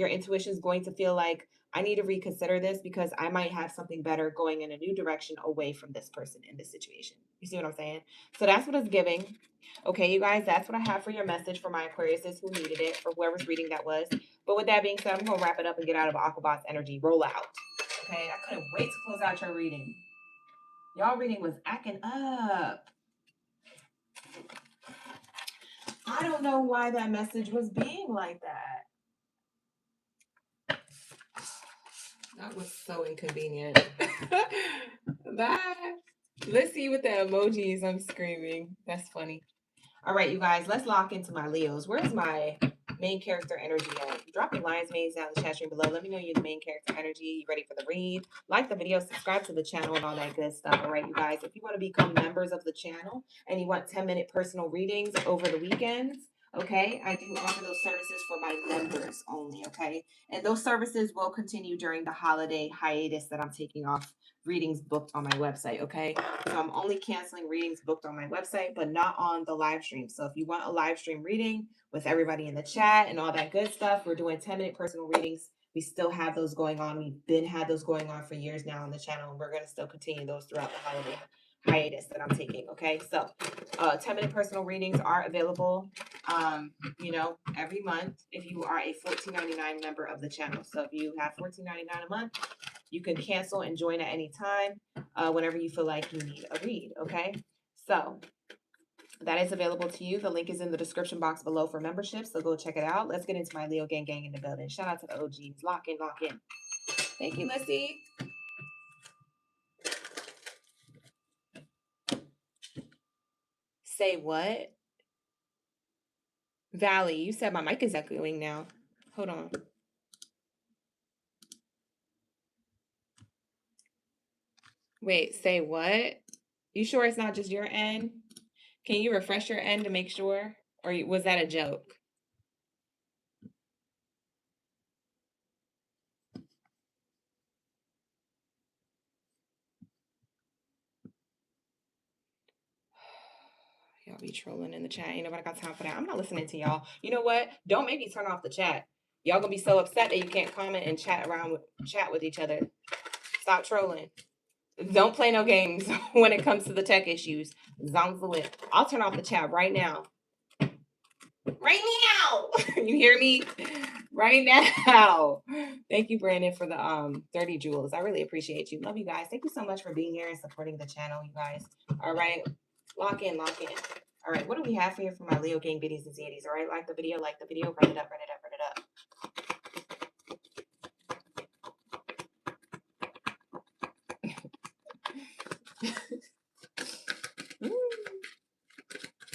intuition is going to feel like I need to reconsider this because I might have something better going in a new direction away from this person in this situation. You see what I'm saying? So that's what it's giving. Okay, you guys, that's what I have for your message for my Aquariuses who needed it, for whoever's reading that was. But with that being said, I'm going to wrap it up and get out of Aquabot's energy. Roll out. Okay, I couldn't wait to close out your reading. Y'all reading was acting up. I don't know why that message was being like that. That was so inconvenient. Bye. Let's see what the emojis I'm screaming. That's funny. All right, you guys, let's lock into my Leos. Where's my main character energy at? Drop your lion's manes down in the chat stream below. Let me know you're the main character energy. You ready for the read? Like the video, subscribe to the channel, and all that good stuff. All right, you guys, if you want to become members of the channel and you want 10-minute personal readings over the weekends, okay, I do offer those services for my members only, okay? And those services will continue during the holiday hiatus that I'm taking off readings booked on my website, okay? So I'm only canceling readings booked on my website, but not on the live stream. So if you want a live stream reading with everybody in the chat and all that good stuff, we're doing 10-minute personal readings. We still have those going on. We've had those going on for years now on the channel, and we're going to still continue those throughout the holiday hiatus that I'm taking, okay? So 10-minute personal readings are available, every month if you are a $14.99 member of the channel. So if you have $14.99 a month, you can cancel and join at any time whenever you feel like you need a read, okay? So that is available to you. The link is in the description box below for membership, so go check it out. Let's get into my Leo gang in the building. Shout out to the OGs. Lock in, lock in. Thank you, Missy. Say what? Valley, you said my mic is echoing now. Hold on. Wait, say what? You sure it's not just your end? Can you refresh your end to make sure? Or was that a joke? Y'all be trolling in the chat. Ain't nobody got time for that. I'm not listening to y'all. You know what? Don't make me turn off the chat. Y'all gonna be so upset that you can't comment and chat with each other. Stop trolling. Don't play no games when it comes to the tech issues. I'll turn off the chat right now. Right now. You hear me? Right now. Thank you, Brandon, for the 30 jewels. I really appreciate you. Love you guys. Thank you so much for being here and supporting the channel, you guys. All right. Lock in, lock in. All right, what do we have here for my Leo gang biddies and zaddies? All right, like the video, run it up, run it up, run it up.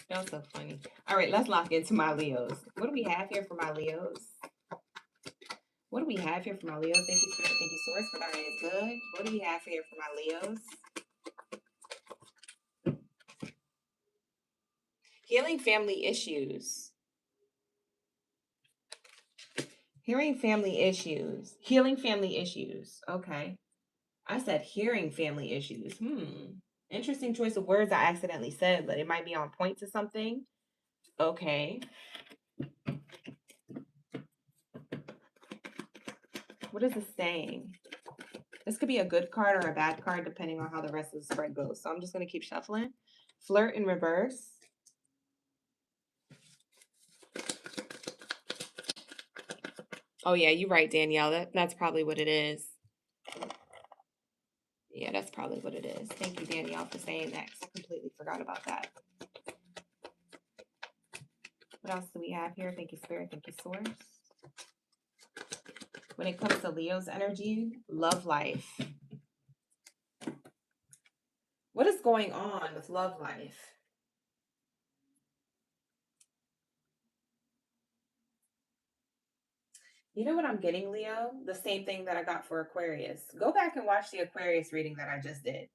That's so funny. All right, let's lock into my Leos. What do we have here for my Leos? What do we have here for my Leos? Thank you, Spirit. Thank you, Source, for that is good. What do we have here for my Leos? Healing family issues. Hearing family issues. Healing family issues. Okay. I said hearing family issues. Interesting choice of words I accidentally said, but it might be on point to something. Okay. What is this saying? This could be a good card or a bad card depending on how the rest of the spread goes. So I'm just going to keep shuffling. Flirt in reverse. Oh, yeah, you're right, Danielle. That's probably what it is. Yeah, that's probably what it is. Thank you, Danielle, for saying that, because I completely forgot about that. What else do we have here? Thank you, Spirit. Thank you, Source. When it comes to Leo's energy, love life. What is going on with love life? You know what I'm getting, Leo? The same thing that I got for Aquarius. Go back and watch the Aquarius reading that I just did.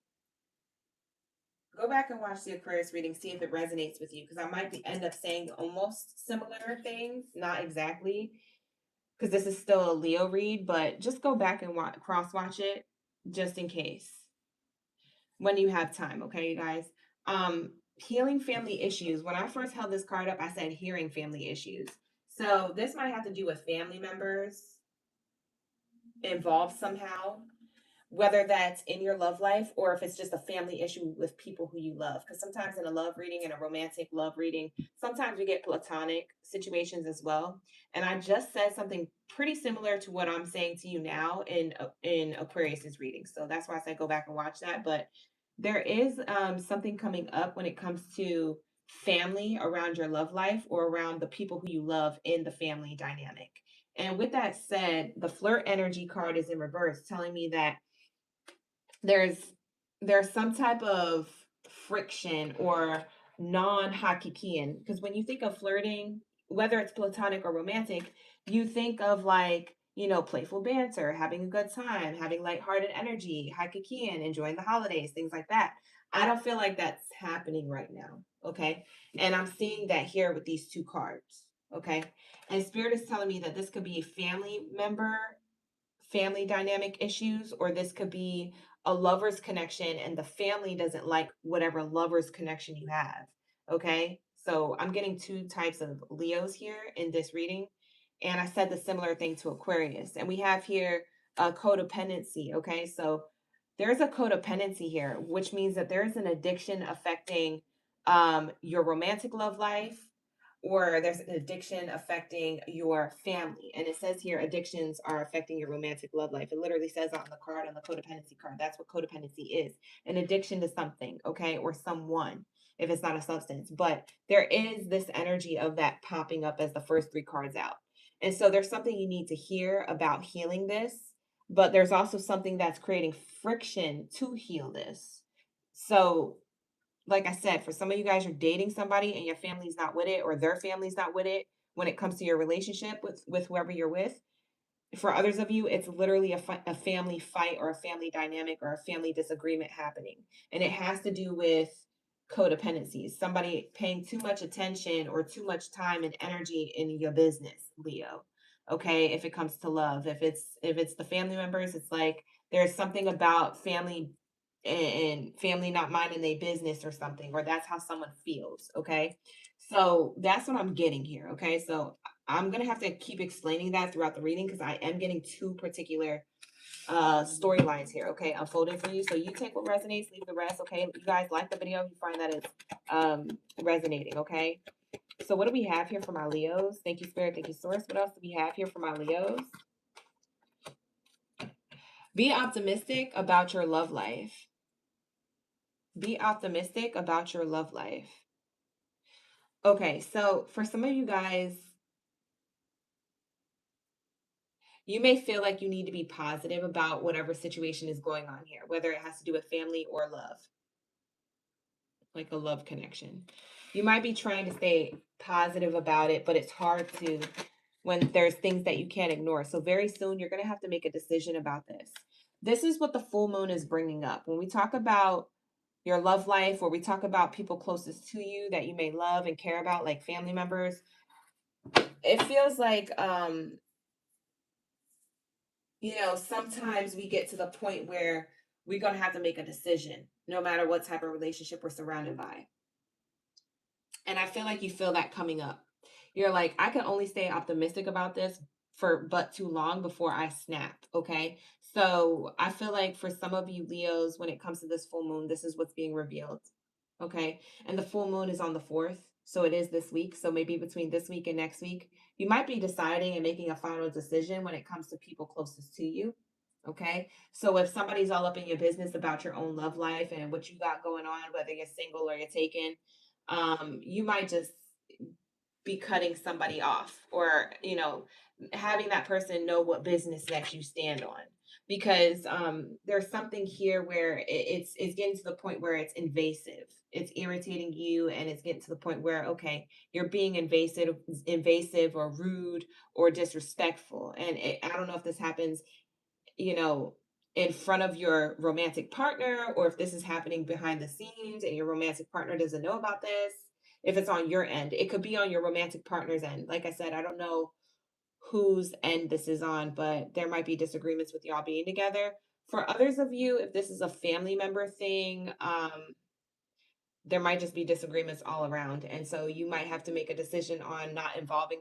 Go back and watch the Aquarius reading, see if it resonates with you, because I might end up saying almost similar things, not exactly, because this is still a Leo read, but just go back and cross watch it just in case when you have time, okay, you guys? Healing family issues. When I first held this card up, I said hearing family issues. So this might have to do with family members involved somehow, whether that's in your love life or if it's just a family issue with people who you love. Because sometimes in a love reading, in a romantic love reading, sometimes we get platonic situations as well. And I just said something pretty similar to what I'm saying to you now in Aquarius's reading. So that's why I said go back and watch that. But there is something coming up when it comes to family around your love life or around the people who you love in the family dynamic. And with that said, the flirt energy card is in reverse, telling me that there's some type of friction or non-hakikian, because when you think of flirting, whether it's platonic or romantic, you think of like, you know, playful banter, having a good time, having lighthearted energy, hakikian, enjoying the holidays, things like that. I don't feel like that's happening right now. Okay. And I'm seeing that here with these two cards. Okay. And Spirit is telling me that this could be a family member, family dynamic issues, or this could be a lover's connection and the family doesn't like whatever lover's connection you have. Okay. So I'm getting two types of Leos here in this reading. And I said the similar thing to Aquarius. And we have here a codependency. Okay. So there's a codependency here, which means that there's an addiction affecting your romantic love life, or there's an addiction affecting your family. And it says here addictions are affecting your romantic love life. It literally says on the card, on the codependency card. That's what codependency is, an addiction to something, okay, or someone, if it's not a substance. But there is this energy of that popping up as the first three cards out. And so there's something you need to hear about healing this, but there's also something that's creating friction to heal this. So like I said, for some of you guys, you're dating somebody and your family's not with it, or their family's not with it. when it comes to your relationship with whoever you're with. For others of you, it's literally a family fight or a family dynamic or a family disagreement happening. And it has to do with codependencies, somebody paying too much attention or too much time and energy in your business, Leo. Okay, if it comes to love, if it's the family members, it's like there's something about family and family not minding their business or something, or that's how someone feels. Okay, so that's what I'm getting here. Okay, so I'm gonna have to keep explaining that throughout the reading because I am getting two particular storylines here. Okay, unfolding for you. So you take what resonates, leave the rest. Okay, you guys like the video, you find that it's resonating. Okay, so what do we have here for my Leos? Thank you, Spirit. Thank you, Source. What else do we have here for my Leos? Be optimistic about your love life. Be optimistic about your love life. Okay, so for some of you guys, you may feel like you need to be positive about whatever situation is going on here, whether it has to do with family or love, like a love connection. You might be trying to stay positive about it, but it's hard to when there's things that you can't ignore. So very soon you're going to have to make a decision about this. This is what the full moon is bringing up. When we talk about your love life, or we talk about people closest to you that you may love and care about, like family members, it feels like sometimes we get to the point where we're going to have to make a decision no matter what type of relationship we're surrounded by. And I feel like you feel that coming up. You're like, I can only stay optimistic about this for but too long before I snap. Okay. So I feel like for some of you Leos, when it comes to this full moon, this is what's being revealed. Okay. And the full moon is on the 4th. So it is this week. So maybe between this week and next week, you might be deciding and making a final decision when it comes to people closest to you. Okay. So if somebody's all up in your business about your own love life and what you got going on, whether you're single or you're taken, you might just be cutting somebody off, or having that person know what business that you stand on, because there's something here where it's getting to the point where it's invasive, it's irritating you, and it's getting to the point where, okay, you're being invasive or rude or disrespectful. And I don't know if this happens you know, in front of your romantic partner, or if this is happening behind the scenes and your romantic partner doesn't know about this. If it's on your end, it could be on your romantic partner's end. Like I said, I don't know whose end this is on, but there might be disagreements with y'all being together. For others of you, if this is a family member thing, there might just be disagreements all around, and so you might have to make a decision on not involving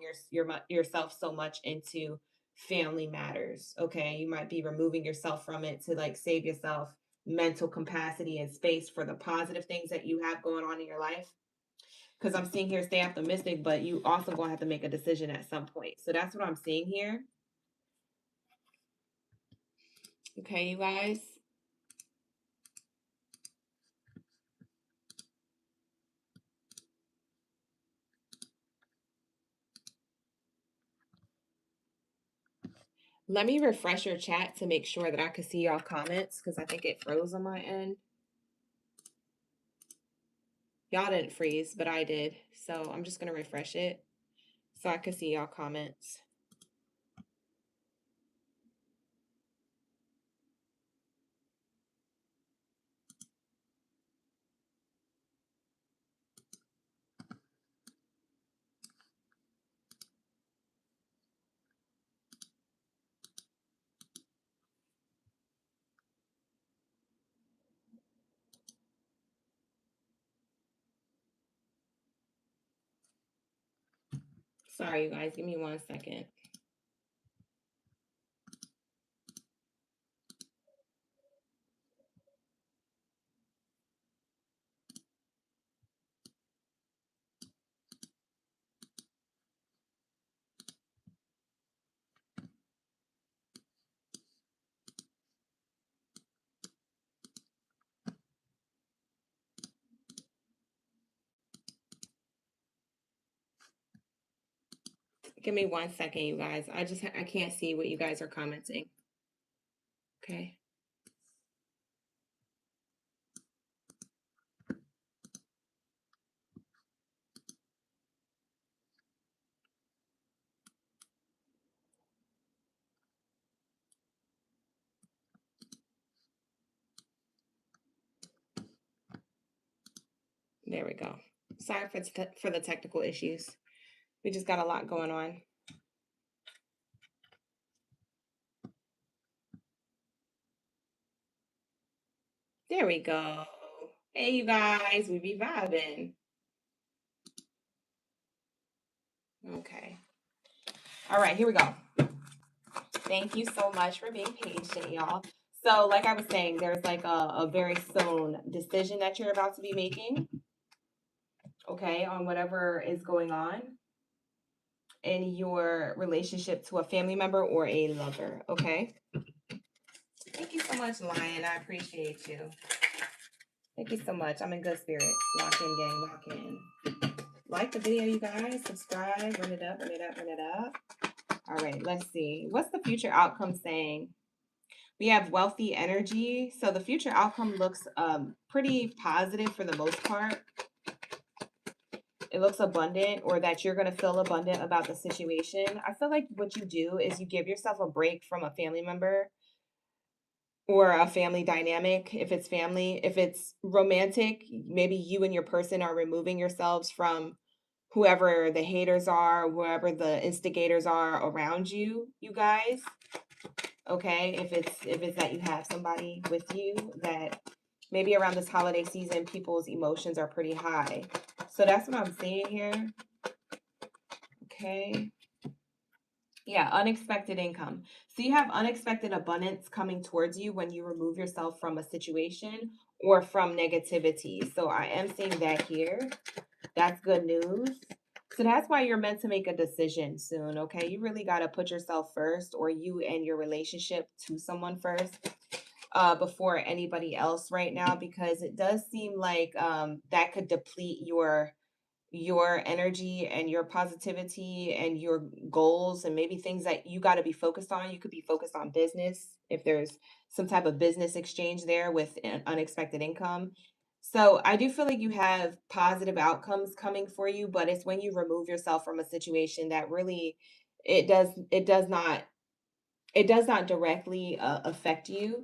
yourself so much into family matters. Okay, you might be removing yourself from it to like save yourself mental capacity and space for the positive things that you have going on in your life, because I'm seeing here stay optimistic, but you also going to have to make a decision at some point. So that's what I'm seeing here. Okay, you guys. Let me refresh your chat to make sure that I can see y'all comments, because I think it froze on my end. Y'all didn't freeze, but I did. So I'm just going to refresh it so I can see y'all comments. Sorry, you guys. Give me 1 second. Give me 1 second, you guys. I can't see what you guys are commenting. Okay. There we go. Sorry for the technical issues. We just got a lot going on. There we go. Hey, you guys, we be vibing. Okay. All right, here we go. Thank you so much for being patient, y'all. So, like I was saying, there's like a very soon decision that you're about to be making, okay, on whatever is going on in your relationship to a family member or a lover, okay? Thank you so much, Lion. I appreciate you. Thank you so much. I'm in good spirits. Lock in, gang. Lock in. Like the video, you guys. Subscribe. Run it up. Run it up. Run it up. All right. Let's see. What's the future outcome saying? We have wealthy energy. So the future outcome looks pretty positive for the most part. It looks abundant, or that you're going to feel abundant about the situation. I feel like what you do is you give yourself a break from a family member or a family dynamic. If it's family, if it's romantic, maybe you and your person are removing yourselves from whoever the haters are, whoever the instigators are around you, you guys. Okay, if it's that you have somebody with you that maybe around this holiday season people's emotions are pretty high. So that's what I'm seeing here. Okay. Yeah, unexpected income. So you have unexpected abundance coming towards you when you remove yourself from a situation or from negativity. So I am seeing that here. That's good news. So that's why you're meant to make a decision soon, okay? You really got to put yourself first, or you and your relationship to someone first, before anybody else right now, because it does seem like that could deplete your energy and your positivity and your goals, and maybe things that you got to be focused on. You could be focused on business if there's some type of business exchange there with an unexpected income. So I do feel like you have positive outcomes coming for you, but it's when you remove yourself from a situation that really it does not directly affect you.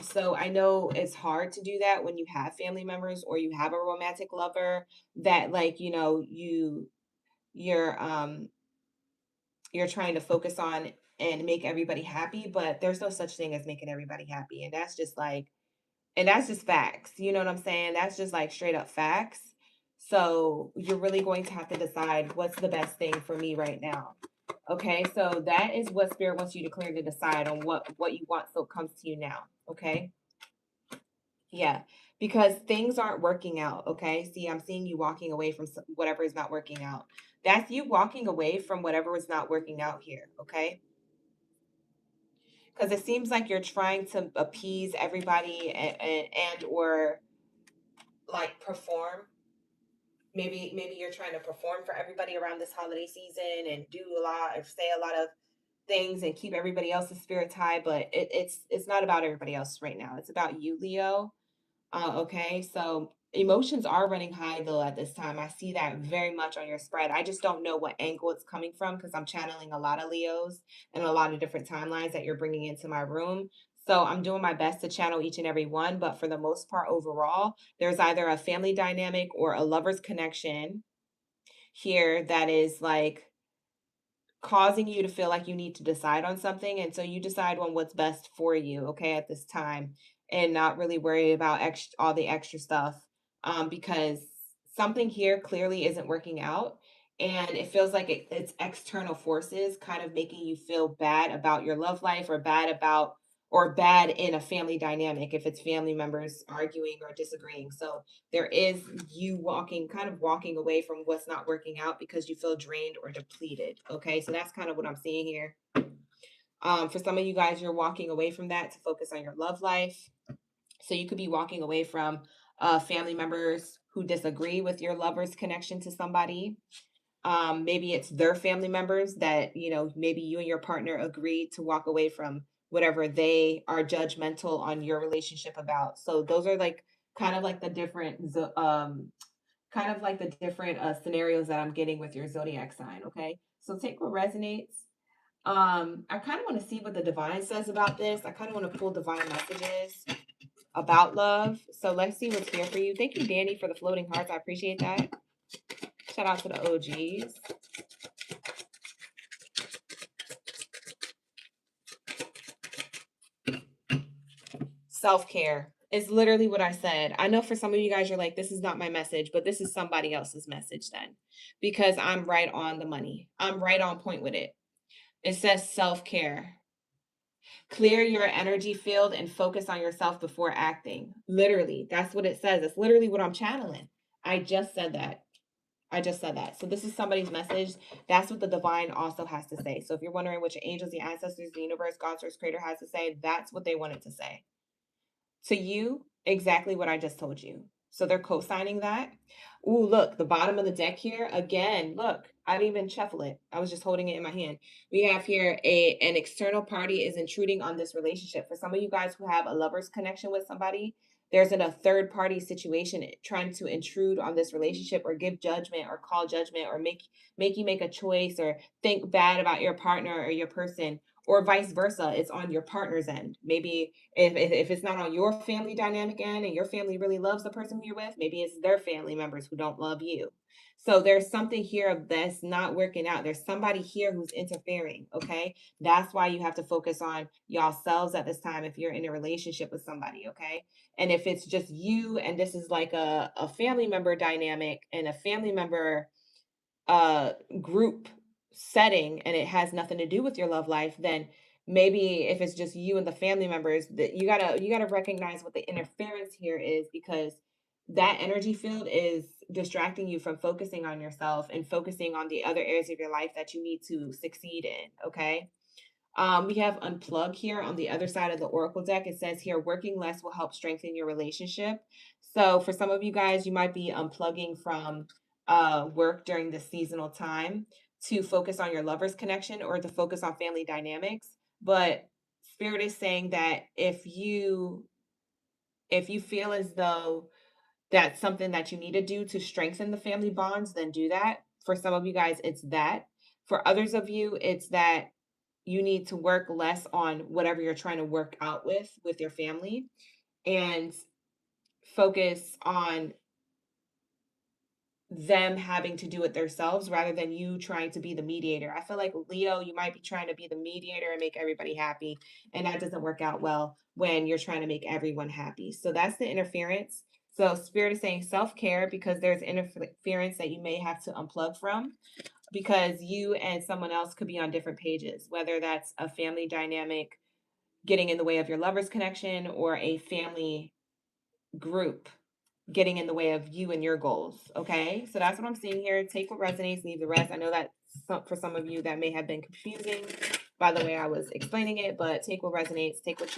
So I know it's hard to do that when you have family members or you have a romantic lover that, like, you're you're trying to focus on and make everybody happy, but there's no such thing as making everybody happy. And that's just facts. You know what I'm saying? That's just like straight up facts. So you're really going to have to decide what's the best thing for me right now. Okay, so that is what spirit wants you to clearly decide on what you want, so it comes to you now. Okay. Yeah, because things aren't working out, okay? See, I'm seeing you walking away from whatever is not working out. That's you walking away from whatever is not working out here, okay? Because it seems like you're trying to appease everybody and or like perform. Maybe you're trying to perform for everybody around this holiday season and do a lot or say a lot of things and keep everybody else's spirits high, but it's not about everybody else right now. It's about you, Leo. Okay, so emotions are running high though at this time. I see that very much on your spread. I just don't know what angle it's coming from because I'm channeling a lot of Leos and a lot of different timelines that you're bringing into my room. So I'm doing my best to channel each and every one, but for the most part, overall, there's either a family dynamic or a lover's connection here that is like causing you to feel like you need to decide on something, and so you decide on what's best for you, okay, at this time, and not really worry about all the extra stuff, because something here clearly isn't working out, and it feels like it's external forces kind of making you feel bad about your love life, or bad in a family dynamic if it's family members arguing or disagreeing. So there is you walking away from what's not working out because you feel drained or depleted. Okay, so that's kind of what I'm seeing here. For some of you guys, you're walking away from that to focus on your love life. So you could be walking away from family members who disagree with your lover's connection to somebody. Maybe it's their family members that, maybe you and your partner agreed to walk away from whatever they are judgmental on your relationship about. So those are like kind of like the different scenarios that I'm getting with your zodiac sign. Okay, so take what resonates. I kind of want to see what the divine says about this. I kind of want to pull divine messages. about love. So let's see what's here for you. Thank you, Danny, for the floating hearts. I appreciate that. Shout out to the OGs. Self-care is literally what I said. I know for some of you guys, you're like, this is not my message, but this is somebody else's message then, because I'm right on the money. I'm right on point with it. It says self-care. Clear your energy field and focus on yourself before acting. Literally, that's what it says. It's literally what I'm channeling. I just said that. I just said that. So this is somebody's message. That's what the divine also has to say. So if you're wondering what your angels, the ancestors, the universe, God, source, creator has to say, that's what they wanted to say to you, exactly what I just told you. So they're co-signing that. Ooh, look, the bottom of the deck here again. Look, I didn't even shuffle it. I was just holding it in my hand. We have here an external party is intruding on this relationship. For some of you guys who have a lover's connection with somebody, there's a third party situation trying to intrude on this relationship or give judgment or call judgment or make you make a choice or think bad about your partner or your person, or vice versa. It's on your partner's end. Maybe if it's not on your family dynamic end and your family really loves the person who you're with, maybe it's their family members who don't love you. So there's something here that's not working out. There's somebody here who's interfering. Okay. That's why you have to focus on y'all selves at this time if you're in a relationship with somebody. Okay. And if it's just you and this is like a family member dynamic and a family member group setting and it has nothing to do with your love life, then maybe if it's just you and the family members, that you gotta recognize what the interference here is, because that energy field is distracting you from focusing on yourself and focusing on the other areas of your life that you need to succeed in. Okay. We have unplug here on the other side of the oracle deck. It says here, working less will help strengthen your relationship. So for some of you guys, you might be unplugging from work during the seasonal time to focus on your lover's connection or to focus on family dynamics. But Spirit is saying that if you feel as though that's something that you need to do to strengthen the family bonds, then do that. For some of you guys, it's that. For others of you, it's that you need to work less on whatever you're trying to work out with your family and focus on them having to do it themselves rather than you trying to be the mediator. I feel like Leo, you might be trying to be the mediator and make everybody happy, and that doesn't work out well when you're trying to make everyone happy. So that's the interference. So Spirit is saying self-care, because there's interference that you may have to unplug from, because you and someone else could be on different pages, whether that's a family dynamic getting in the way of your lover's connection or a family group getting in the way of you and your goals. Okay. So that's what I'm seeing here. Take what resonates, leave the rest. I know that for some of you that may have been confusing by the way I was explaining it, but take what resonates, take what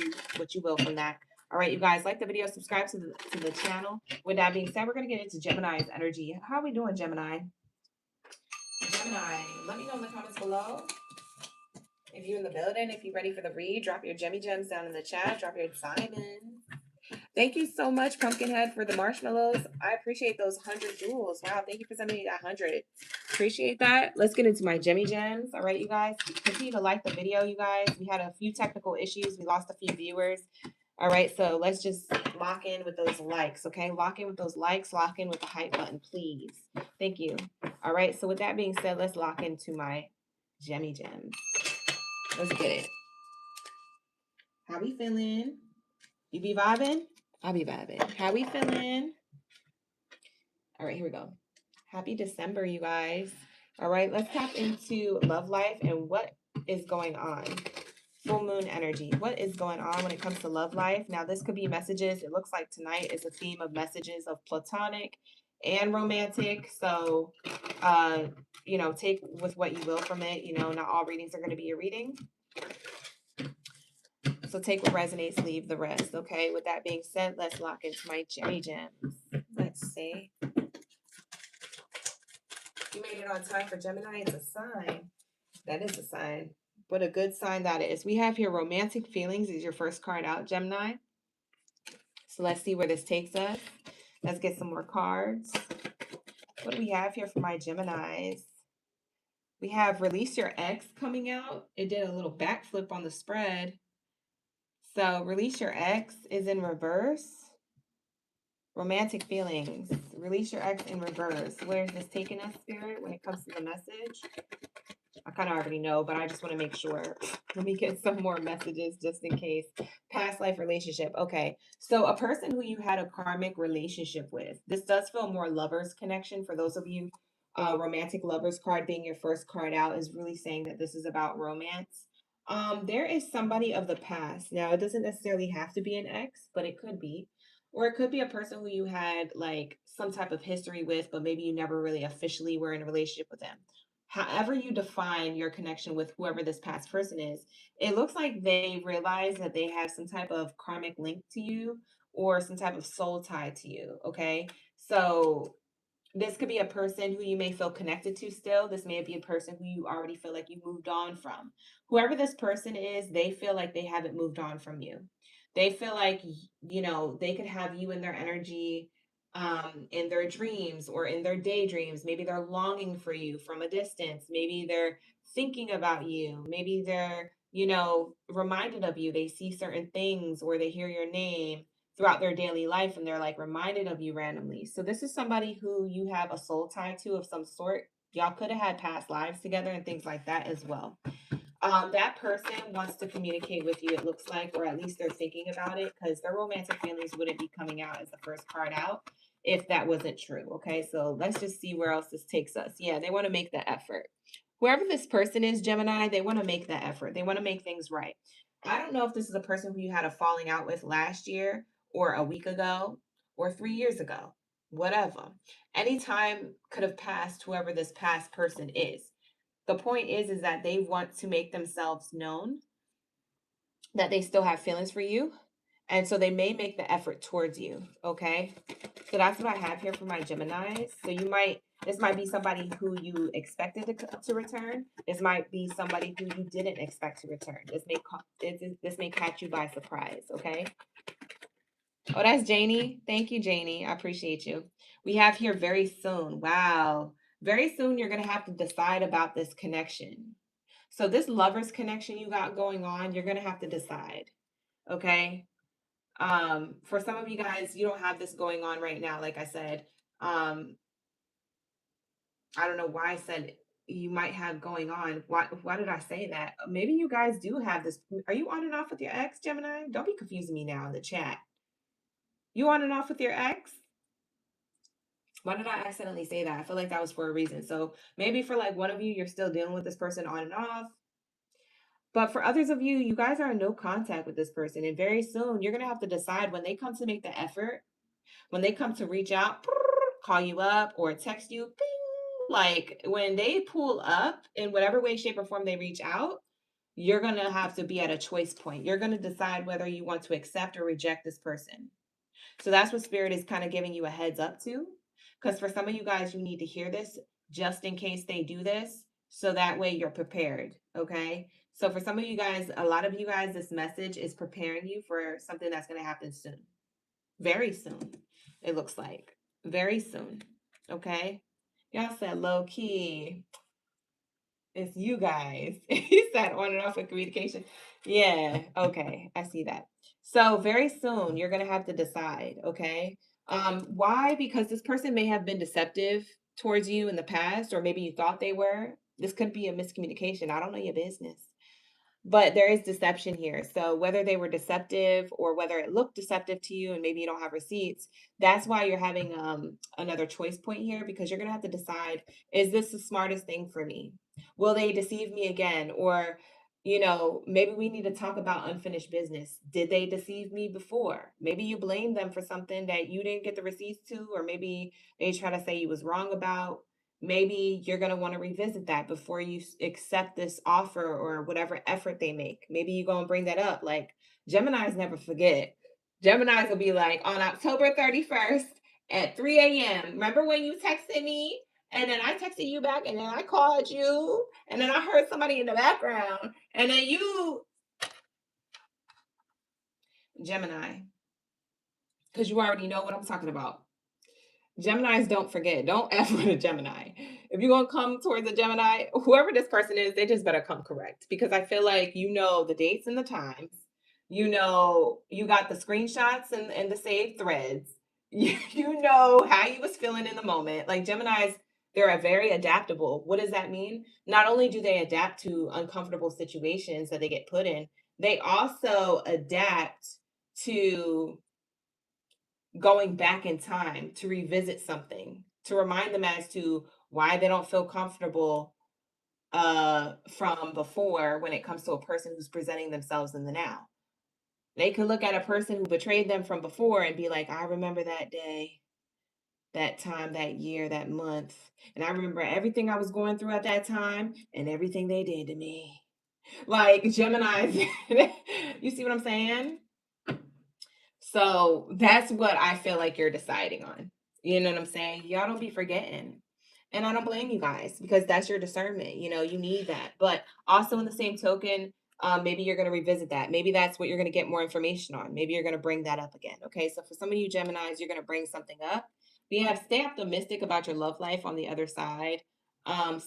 you will from that. All right, you guys, like the video, subscribe to the channel. With that being said, we're going to get into Gemini's energy. How are we doing, Gemini? Gemini, let me know in the comments below. If you're in the building, if you're ready for the read, drop your Gemmy Gems down in the chat. Drop your Simon. Thank you so much, Pumpkinhead, for the marshmallows. I appreciate those 100 jewels. Wow, thank you for sending me that 100. Appreciate that. Let's get into my Gemmy Gems. All right, you guys. Continue to like the video, you guys. We had a few technical issues. We lost a few viewers. All right, so let's just lock in with those likes, okay? Lock in with those likes. Lock in with the hype button, please. Thank you. All right, so with that being said, let's lock into my Gemmy Gems. Let's get it. How we feeling? You be vibing? I'll be vibing. How we feeling? All right, here we go. Happy December, you guys. All right, let's tap into love life and what is going on. Full moon energy. What is going on when it comes to love life? Now, this could be messages. It looks like tonight is a theme of messages of platonic and romantic. So, take with what you will from it. Not all readings are going to be a reading. So take what resonates, leave the rest. Okay. With that being said, let's lock into my Gemmy Gems. Let's see. You made it on time for Gemini. It's a sign. That is a sign. What a good sign that is. We have here romantic feelings is your first card out, Gemini. So let's see where this takes us. Let's get some more cards. What do we have here for my Geminis? We have Release Your Ex coming out. It did a little backflip on the spread. So release your ex is in reverse. Romantic feelings. Release your ex in reverse. Where is this taking us, Spirit, when it comes to the message? I kind of already know, but I just want to make sure. Let me get some more messages just in case. Past life relationship. Okay. So a person who you had a karmic relationship with. This does feel more lovers connection for those of you. Romantic lovers card being your first card out is really saying that this is about romance. There is somebody of the past. Now, it doesn't necessarily have to be an ex, but it could be. Or it could be a person who you had like some type of history with, but maybe you never really officially were in a relationship with them. However you define your connection with whoever this past person is, it looks like they realize that they have some type of karmic link to you or some type of soul tie to you. Okay. So this could be a person who you may feel connected to still. This may be a person who you already feel like you moved on from. Whoever this person is, they feel like they haven't moved on from you. They feel like, they could have you in their energy, in their dreams or in their daydreams. Maybe they're longing for you from a distance. Maybe they're thinking about you. Maybe they're, reminded of you. They see certain things or they hear your name throughout their daily life and they're like reminded of you randomly. So this is somebody who you have a soul tie to of some sort. Y'all could have had past lives together and things like that as well. That person wants to communicate with you, it looks like, or at least they're thinking about it because their romantic feelings wouldn't be coming out as the first card out if that wasn't true. Okay, so let's just see where else this takes us. Yeah, they want to make the effort. Whoever this person is, Gemini, they want to make the effort. They want to make things right. I don't know if this is a person who you had a falling out with last year or a week ago or 3 years ago, whatever. Any time could have passed whoever this past person is. The point is that they want to make themselves known that they still have feelings for you. And so they may make the effort towards you. Okay. So that's what I have here for my Geminis. So this might be somebody who you expected to return. This might be somebody who you didn't expect to return. This may catch you by surprise. Okay. Oh, that's Janie. Thank you, Janie. I appreciate you. We have here very soon. Wow. Very soon, you're going to have to decide about this connection. So, this lover's connection you got going on, you're going to have to decide. Okay. For some of you guys, you don't have this going on right now. Like I said, I don't know why I said you might have going on. Why did I say that? Maybe you guys do have this. Are you on and off with your ex, Gemini? Don't be confusing me now in the chat. You on and off with your ex? Why did I accidentally say that? I feel like that was for a reason. So maybe for like one of you, you're still dealing with this person on and off. But for others of you, you guys are in no contact with this person. And very soon, you're going to have to decide when they come to make the effort, when they come to reach out, call you up or text you, like when they pull up in whatever way, shape, or form they reach out, you're going to have to be at a choice point. You're going to decide whether you want to accept or reject this person. So that's what Spirit is kind of giving you a heads up to. Because for some of you guys, you need to hear this just in case they do this. So that way you're prepared. Okay. So for some of you guys, a lot of you guys, this message is preparing you for something that's going to happen soon. Very soon. It looks like. Very soon. Okay. Y'all said low key. It's you guys. He said on and off with communication. Yeah. Okay. I see that. So very soon you're gonna have to decide. Okay. Why? Because this person may have been deceptive towards you in the past, or maybe you thought they were. This could be a miscommunication. I don't know your business. But there is deception here. So whether they were deceptive or whether it looked deceptive to you and maybe you don't have receipts, that's why you're having another choice point here because you're going to have to decide, is this the smartest thing for me? Will they deceive me again? Or, maybe we need to talk about unfinished business. Did they deceive me before? Maybe you blame them for something that you didn't get the receipts to, or maybe they try to say you was wrong about. Maybe you're going to want to revisit that before you accept this offer or whatever effort they make. Maybe you're going to bring that up. Like Geminis never forget. Geminis will be like, on October 31st at 3 a.m. Remember when you texted me? And then I texted you back and then I called you. And then I heard somebody in the background. And then Gemini, because you already know what I'm talking about. Geminis don't forget. Don't F with a Gemini. If you're going to come towards a Gemini, whoever this person is, they just better come correct because I feel like you know the dates and the times. You know, you got the screenshots and the saved threads. You know how you was feeling in the moment. Like Geminis, they're a very adaptable. What does that mean? Not only do they adapt to uncomfortable situations that they get put in, they also adapt to going back in time to revisit something, to remind them as to why they don't feel comfortable from before when it comes to a person who's presenting themselves in the now. They could look at a person who betrayed them from before and be like, I remember that day, that time, that year, that month. And I remember everything I was going through at that time and everything they did to me. Like Gemini, you see what I'm saying? So that's what I feel like you're deciding on. You know what I'm saying? Y'all don't be forgetting. And I don't blame you guys because that's your discernment. You know, you need that. But also, in the same token, maybe you're going to revisit that. Maybe that's what you're going to get more information on. Maybe you're going to bring that up again. Okay. So, for some of you Geminis, you're going to bring something up. We have stay optimistic about your love life on the other side.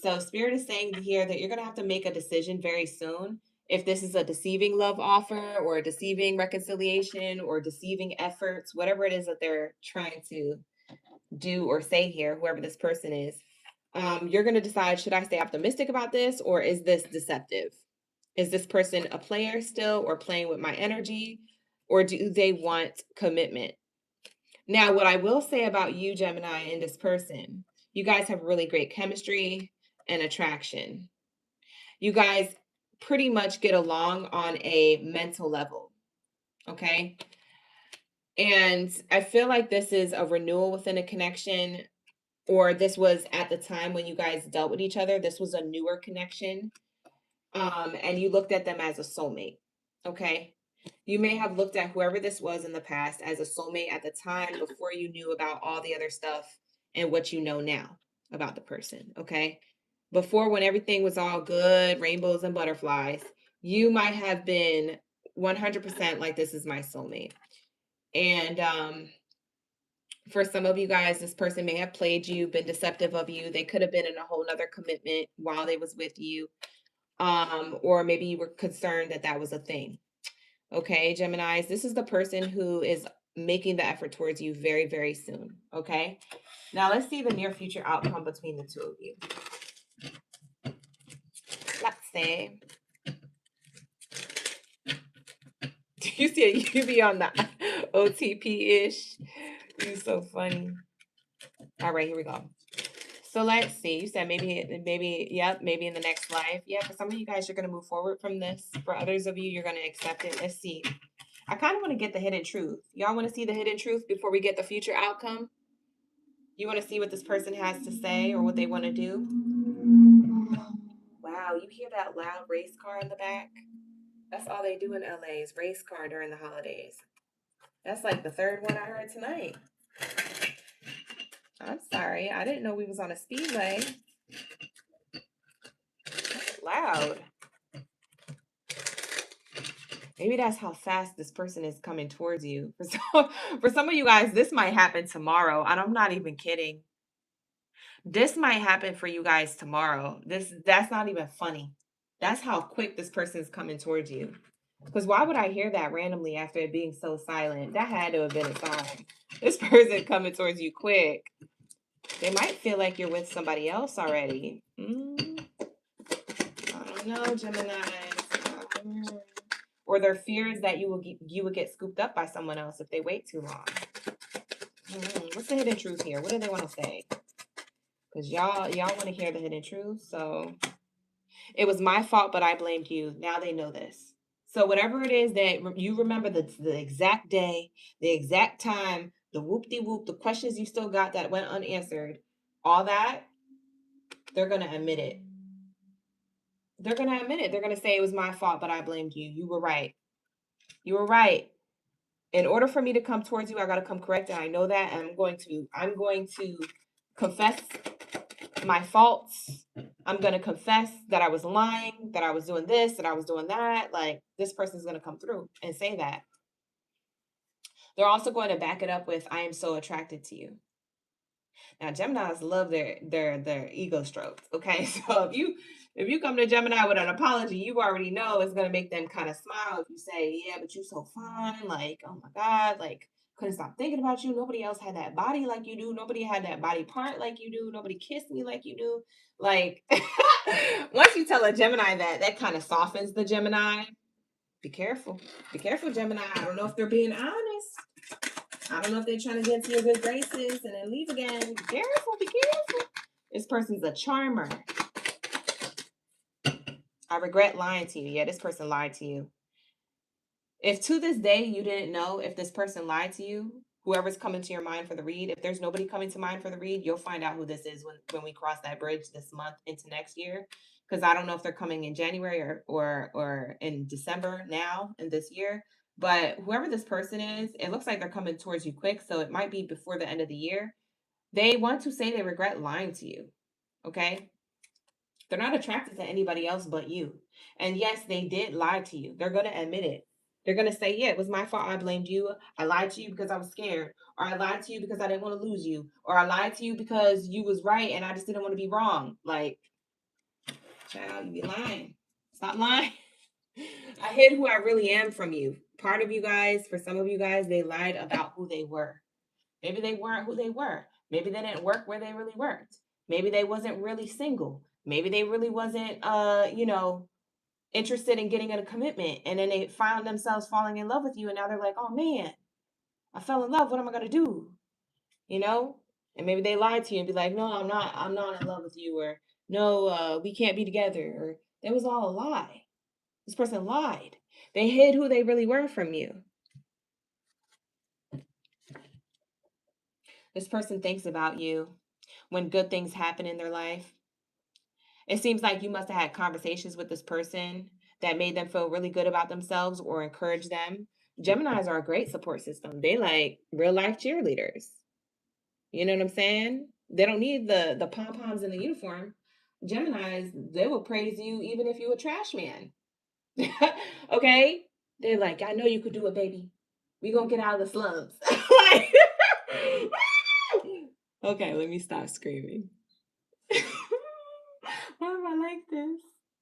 So, Spirit is saying here that you're going to have to make a decision very soon if this is a deceiving love offer or a deceiving reconciliation or deceiving efforts, whatever it is that they're trying to do or say here, whoever this person is, you're going to decide, should I stay optimistic about this or is this deceptive? Is this person a player still or playing with my energy, or do they want commitment? Now, what I will say about you, Gemini, and this person, you guys have really great chemistry and attraction. You guys pretty much get along on a mental level. Okay. And I feel like this is a renewal within a connection, or this was at the time when you guys dealt with each other. This was a newer connection. And you looked at them as a soulmate. Okay. You may have looked at whoever this was in the past as a soulmate at the time before you knew about all the other stuff and what you know now about the person. Okay. Before, when everything was all good, rainbows and butterflies, you might have been 100% like, this is my soulmate. And for some of you guys, this person may have played you, been deceptive of you. They could have been in a whole nother commitment while they was with you. Or maybe you were concerned that that was a thing. Okay, Geminis, this is the person who is making the effort towards you very, very soon. Okay, now let's see the near future outcome between the two of you. Let's see. Do you see it? You be on the OTP-ish. You're so funny. All right, here we go. So let's see. You said maybe, yep, maybe in the next life. Yeah, for some of you guys, you're going to move forward from this. For others of you, you're going to accept it. Let's see. I kind of want to get the hidden truth. Y'all want to see the hidden truth before we get the future outcome? You want to see what this person has to say or what they want to do? Wow, you hear that loud race car in the back? That's all they do in LA is race car during the holidays. That's like the third one I heard tonight. I'm sorry. I didn't know we was on a speedway. That's loud. Maybe that's how fast this person is coming towards you. For some of you guys, this might happen tomorrow. And I'm not even kidding. This might happen for you guys tomorrow. That's not even funny. That's how quick this person is coming towards you. Because why would I hear that randomly after it being so silent? That had to have been a sign. This person coming towards you quick. They might feel like you're with somebody else already. I don't know, Gemini. Or their fear is that you would get scooped up by someone else if they wait too long. What's the hidden truth here? What do they want to say? Because y'all want to hear the hidden truth. So it was my fault, but I blamed you. Now they know this. So whatever it is that you remember, the exact day, the exact time, the whoop-de-whoop, the questions you still got that went unanswered, all that, they're going to admit it. They're going to admit it. They're going to say it was my fault, but I blamed you. You were right. You were right. In order for me to come towards you, I got to come correct. And I know that. And I'm going to confess my faults. I'm going to confess that I was lying, that I was doing this, that I was doing that. Like, this person's going to come through and say that. They're also going to back it up with, I am so attracted to you. Now, Geminis love their ego strokes. Okay. So If you come to Gemini with an apology, you already know it's gonna make them kind of smile if you say, "Yeah, but you so fine." Like, "Oh my God, like couldn't stop thinking about you. Nobody else had that body like you do. Nobody had that body part like you do. Nobody kissed me like you do." Like, once you tell a Gemini that, that kind of softens the Gemini. Be careful. Be careful, Gemini. I don't know if they're being honest. I don't know if they're trying to get to your good graces and then leave again. Be careful. Be careful. This person's a charmer. I regret lying to you. Yeah, this person lied to you. If to this day you didn't know if this person lied to you, whoever's coming to your mind for the read, if there's nobody coming to mind for the read, you'll find out who this is when we cross that bridge this month into next year. Because I don't know if they're coming in January or in December now in this year. But whoever this person is, it looks like they're coming towards you quick. So it might be before the end of the year. They want to say they regret lying to you. Okay. They're not attracted to anybody else but you. And yes, they did lie to you. They're going to admit it. They're going to say, "Yeah, it was my fault. I blamed you. I lied to you because I was scared. Or I lied to you because I didn't want to lose you. Or I lied to you because you was right and I just didn't want to be wrong." Like, child, you be lying. Stop lying. I hid who I really am from you. Part of you guys, for some of you guys, they lied about who they were. Maybe they weren't who they were. Maybe they didn't work where they really worked. Maybe they wasn't really single. Maybe they really wasn't interested in getting in a commitment. And then they found themselves falling in love with you and now they're like, "Oh man, I fell in love. What am I gonna do?" You know? And maybe they lied to you and be like, "No, I'm not in love with you," or "No, we can't be together," or that was all a lie. This person lied. They hid who they really were from you. This person thinks about you when good things happen in their life. It seems like you must have had conversations with this person that made them feel really good about themselves or encourage them. Geminis are a great support system. They like real life cheerleaders. You know what I'm saying? They don't need the pom poms in the uniform. Geminis, they will praise you even if you're a trash man. Okay? They're like, "I know you could do it, baby. We gonna get out of the slums." Like, okay, let me stop screaming. Why am I like this?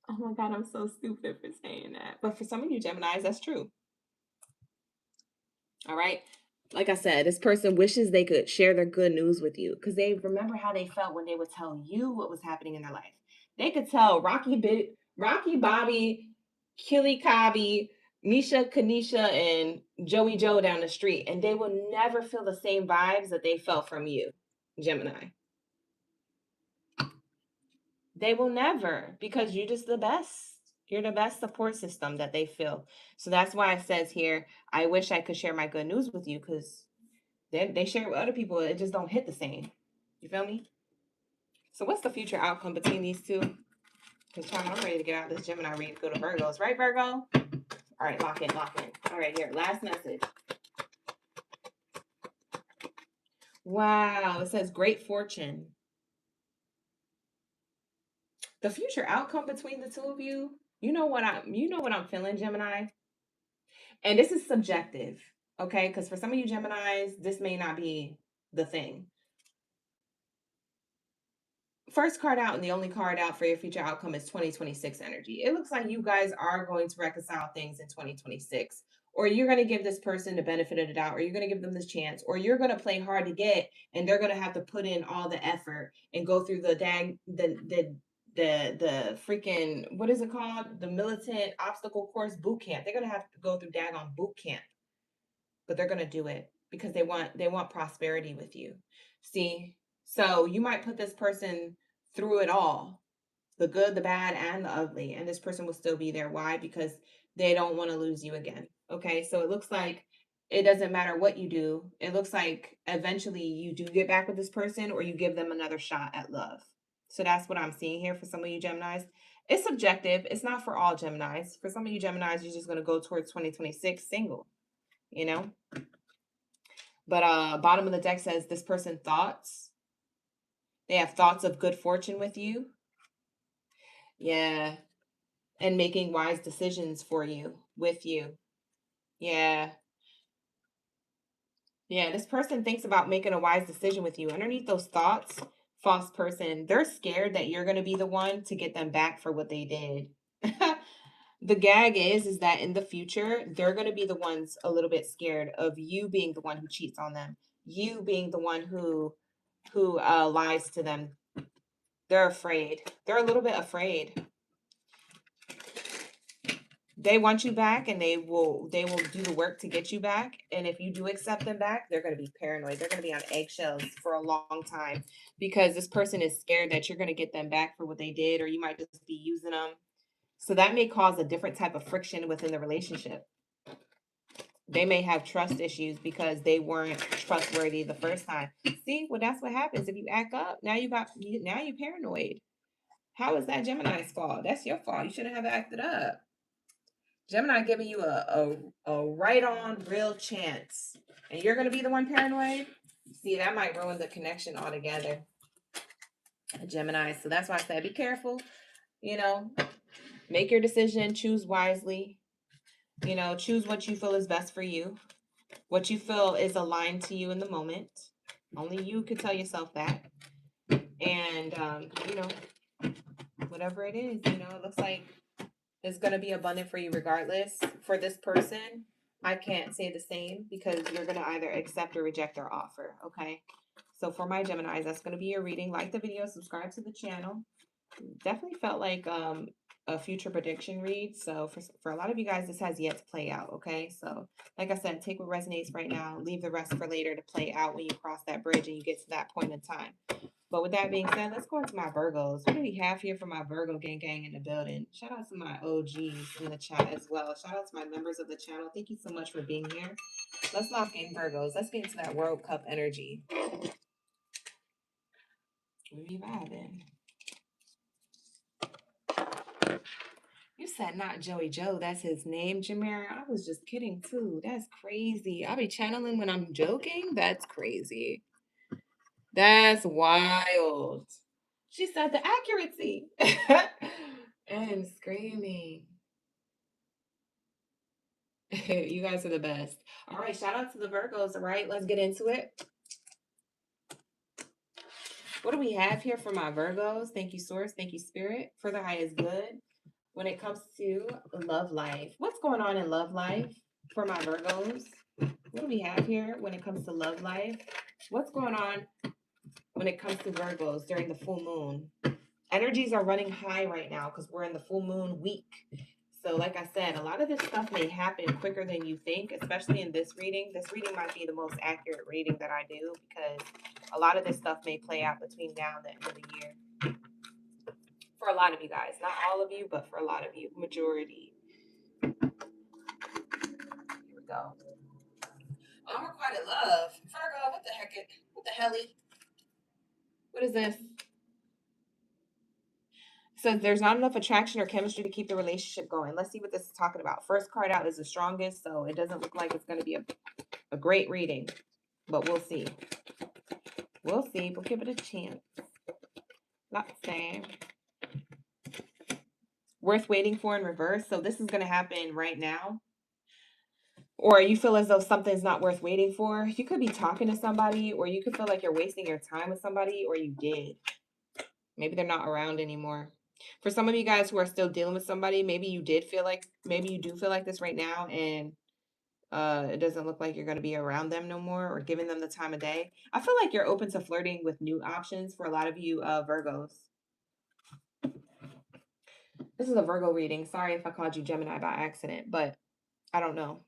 Oh my God, I'm so stupid for saying that. But for some of you Geminis, that's true. All right. Like I said, this person wishes they could share their good news with you because they remember how they felt when they would tell you what was happening in their life. They could tell Rocky Bobby, Killy Cobby, Nisha Kanisha, and Joey Joe down the street, and they will never feel the same vibes that they felt from you, Gemini. They will never, because you're just the best. You're the best support system that they feel. So that's why it says here, "I wish I could share my good news with you," because they share it with other people. It just don't hit the same. You feel me? So what's the future outcome between these two? Because I'm ready to get out of this Gemini read, go to Virgos. Right, Virgo? All right, lock in, lock in. All right, here, last message. Wow, it says great fortune. The future outcome between the two of you, you know what I'm feeling, Gemini? And this is subjective, okay? Because for some of you Geminis, this may not be the thing. First card out and the only card out for your future outcome is 2026 energy. It looks like you guys are going to reconcile things in 2026, or you're going to give this person the benefit of the doubt, or you're going to give them this chance, or you're going to play hard to get, and they're going to have to put in all the effort and go through the freaking, what is it called, the militant obstacle course boot camp. They're going to have to go through daggone boot camp, but they're going to do it because they want prosperity with you. See, so you might put this person through it all, the good, the bad, and the ugly, and this person will still be there. Why? Because they don't want to lose you again. Okay, so it looks like it doesn't matter what you do. It looks like eventually you do get back with this person, or you give them another shot at love. So that's what I'm seeing here for some of you Geminis. It's subjective. It's not for all Geminis. For some of you Geminis, you're just going to go towards 2026 single, you know? But bottom of the deck says this person thoughts. They have thoughts of good fortune with you. Yeah. And making wise decisions for you, with you. Yeah. Yeah, this person thinks about making a wise decision with you. Underneath those thoughts false person, they're scared that you're going to be the one to get them back for what they did. The gag is that in the future, they're going to be the ones a little bit scared of you being the one who cheats on them, you being the one who lies to them. They're afraid. They're a little bit afraid. They want you back, and they will do the work to get you back. And if you do accept them back, they're going to be paranoid. They're going to be on eggshells for a long time because this person is scared that you're going to get them back for what they did, or you might just be using them. So that may cause a different type of friction within the relationship. They may have trust issues because they weren't trustworthy the first time. See, well, that's what happens if you act up. Now you're paranoid. How is that Gemini's fault? That's your fault. You shouldn't have acted up. Gemini giving you a right on real chance, and you're gonna be the one paranoid. See, that might ruin the connection altogether. Gemini. So that's why I said be careful. You know, make your decision, choose wisely. You know, choose what you feel is best for you, what you feel is aligned to you in the moment. Only you could tell yourself that. And you know, whatever it is, you know, it looks like it's going to be abundant for you regardless. For this person, I can't say the same because you're going to either accept or reject their offer. Okay. So for my Geminis, that's going to be your reading. Like the video, subscribe to the channel. Definitely felt like a future prediction read. So for a lot of you guys, this has yet to play out. Okay. So like I said, take what resonates right now, leave the rest for later to play out when you cross that bridge and you get to that point in time. But with that being said, let's go into my Virgos. What do we have here for my Virgo gang in the building? Shout out to my OGs in the chat as well. Shout out to my members of the channel. Thank you so much for being here. Let's lock in Virgos. Let's get into that World Cup energy. We vibing. You said not Joey Joe. That's his name, Jameer. I was just kidding too. That's crazy. I'll be channeling when I'm joking. That's crazy. That's wild. She said the accuracy. And screaming. You guys are the best. All right, shout out to the Virgos. All right, let's get into it. What do we have here for my Virgos? Thank you, Source. Thank you, Spirit. For the highest good. When it comes to love life, what's going on in love life for my Virgos? What do we have here when it comes to love life? What's going on when it comes to Virgos during the full moon? Energies are running high right now because we're in the full moon week. So like I said, a lot of this stuff may happen quicker than you think, especially in this reading. This reading might be the most accurate reading that I do because a lot of this stuff may play out between now and the end of the year. For a lot of you guys, not all of you, but for a lot of you, majority. Here we go. Unrequited love. Virgo, what the heck? What the helly? What is this? So there's not enough attraction or chemistry to keep the relationship going. Let's see what this is talking about. First card out is the strongest, so it doesn't look like it's going to be a great reading, but we'll see. We'll see. We'll give it a chance. Not saying. Worth waiting for in reverse. So this is going to happen right now. Or you feel as though something's not worth waiting for. You could be talking to somebody, or you could feel like you're wasting your time with somebody, or you did. Maybe they're not around anymore. For some of you guys who are still dealing with somebody, maybe you do feel like this right now, and it doesn't look like you're going to be around them no more or giving them the time of day. I feel like you're open to flirting with new options for a lot of you Virgos. This is a Virgo reading. Sorry if I called you Gemini by accident, but I don't know.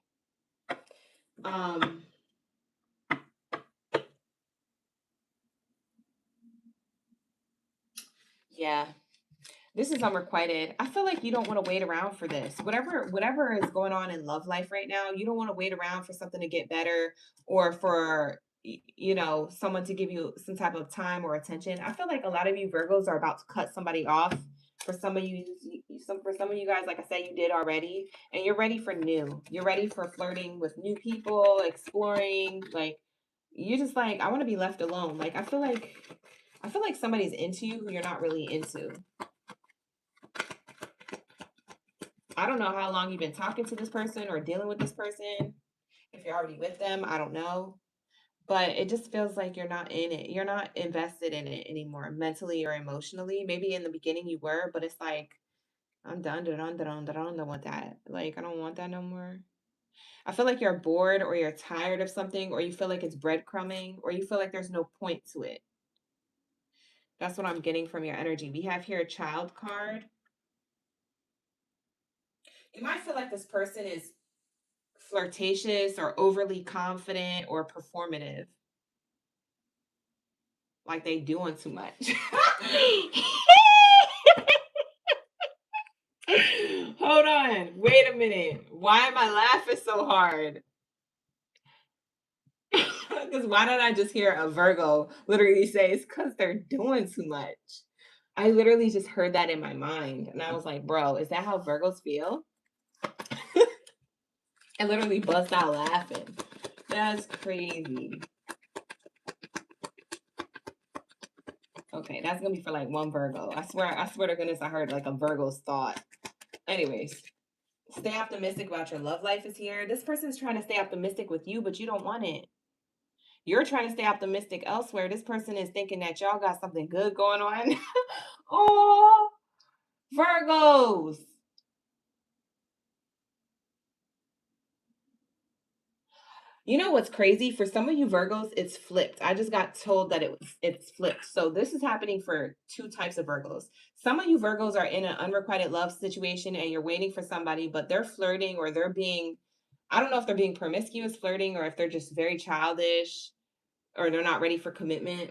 Yeah. This is unrequited. I feel like you don't want to wait around for this. Whatever is going on in love life right now, you don't want to wait around for something to get better or for someone to give you some type of time or attention. I feel like a lot of you Virgos are about to cut somebody off. For some of you guys, like I said, you did already, and you're ready for new. You're ready for flirting with new people, exploring. Like you're just like, I want to be left alone. Like I feel like somebody's into you who you're not really into. I don't know how long you've been talking to this person or dealing with this person. If you're already with them, I don't know. but it just feels like you're not in it. You're not invested in it anymore, mentally or emotionally. Maybe in the beginning you were, but it's like, I'm done, done, done, done, done with that. Like, I don't want that no more. I feel like you're bored or you're tired of something, or you feel like it's breadcrumbing, or you feel like there's no point to it. That's what I'm getting from your energy. We have here a child card. You might feel like this person is flirtatious or overly confident or performative, like they doing too much. Hold on. Wait a minute. Why am I laughing so hard? Because why did I just hear a Virgo literally say it's because they're doing too much? I literally just heard that in my mind. And I was like, bro, is that how Virgos feel? I literally bust out laughing. That's crazy. Okay, that's gonna be for like one Virgo. I swear to goodness, I heard like a Virgo's thought. Anyways, stay optimistic about your love life is here. This person's trying to stay optimistic with you, but you don't want it. You're trying to stay optimistic elsewhere. This person is thinking that y'all got something good going on. Oh, Virgos. You know what's crazy? For some of you Virgos, it's flipped. I just got told that it's flipped. So this is happening for two types of Virgos. Some of you Virgos are in an unrequited love situation and you're waiting for somebody, but they're flirting or they're being, I don't know if they're being promiscuous flirting or if they're just very childish or they're not ready for commitment.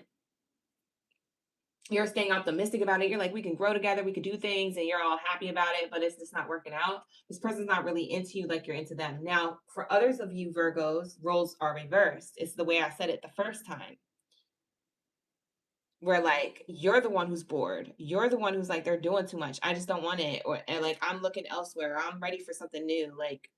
You're staying optimistic about it. You're like, we can grow together, we could do things, and you're all happy about it, but it's just not working out. This person's not really into you like you're into them. Now, for others of you Virgos, roles are reversed. It's the way I said it the first time. Where like you're the one who's bored. You're the one who's like, they're doing too much. I just don't want it. Or and like I'm looking elsewhere. I'm ready for something new. Like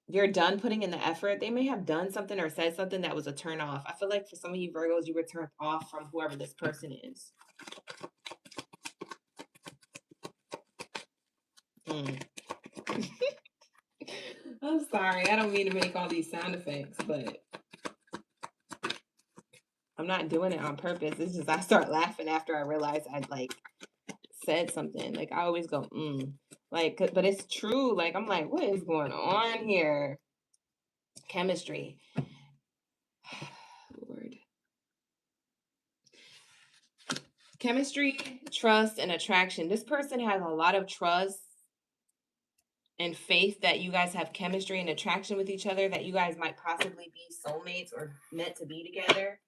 you're done putting in the effort. They may have done something or said something that was a turn off. I feel like for some of you Virgos, you were turned off from whoever this person is. Mm. I'm sorry. I don't mean to make all these sound effects, but I'm not doing it on purpose. It's just I start laughing after I realize I'd like said something. Like I always go, like, but it's true. Like I'm like, what is going on here? Chemistry. Lord. Chemistry, trust, and attraction. This person has a lot of trust and faith that you guys have chemistry and attraction with each other, that you guys might possibly be soulmates or meant to be together.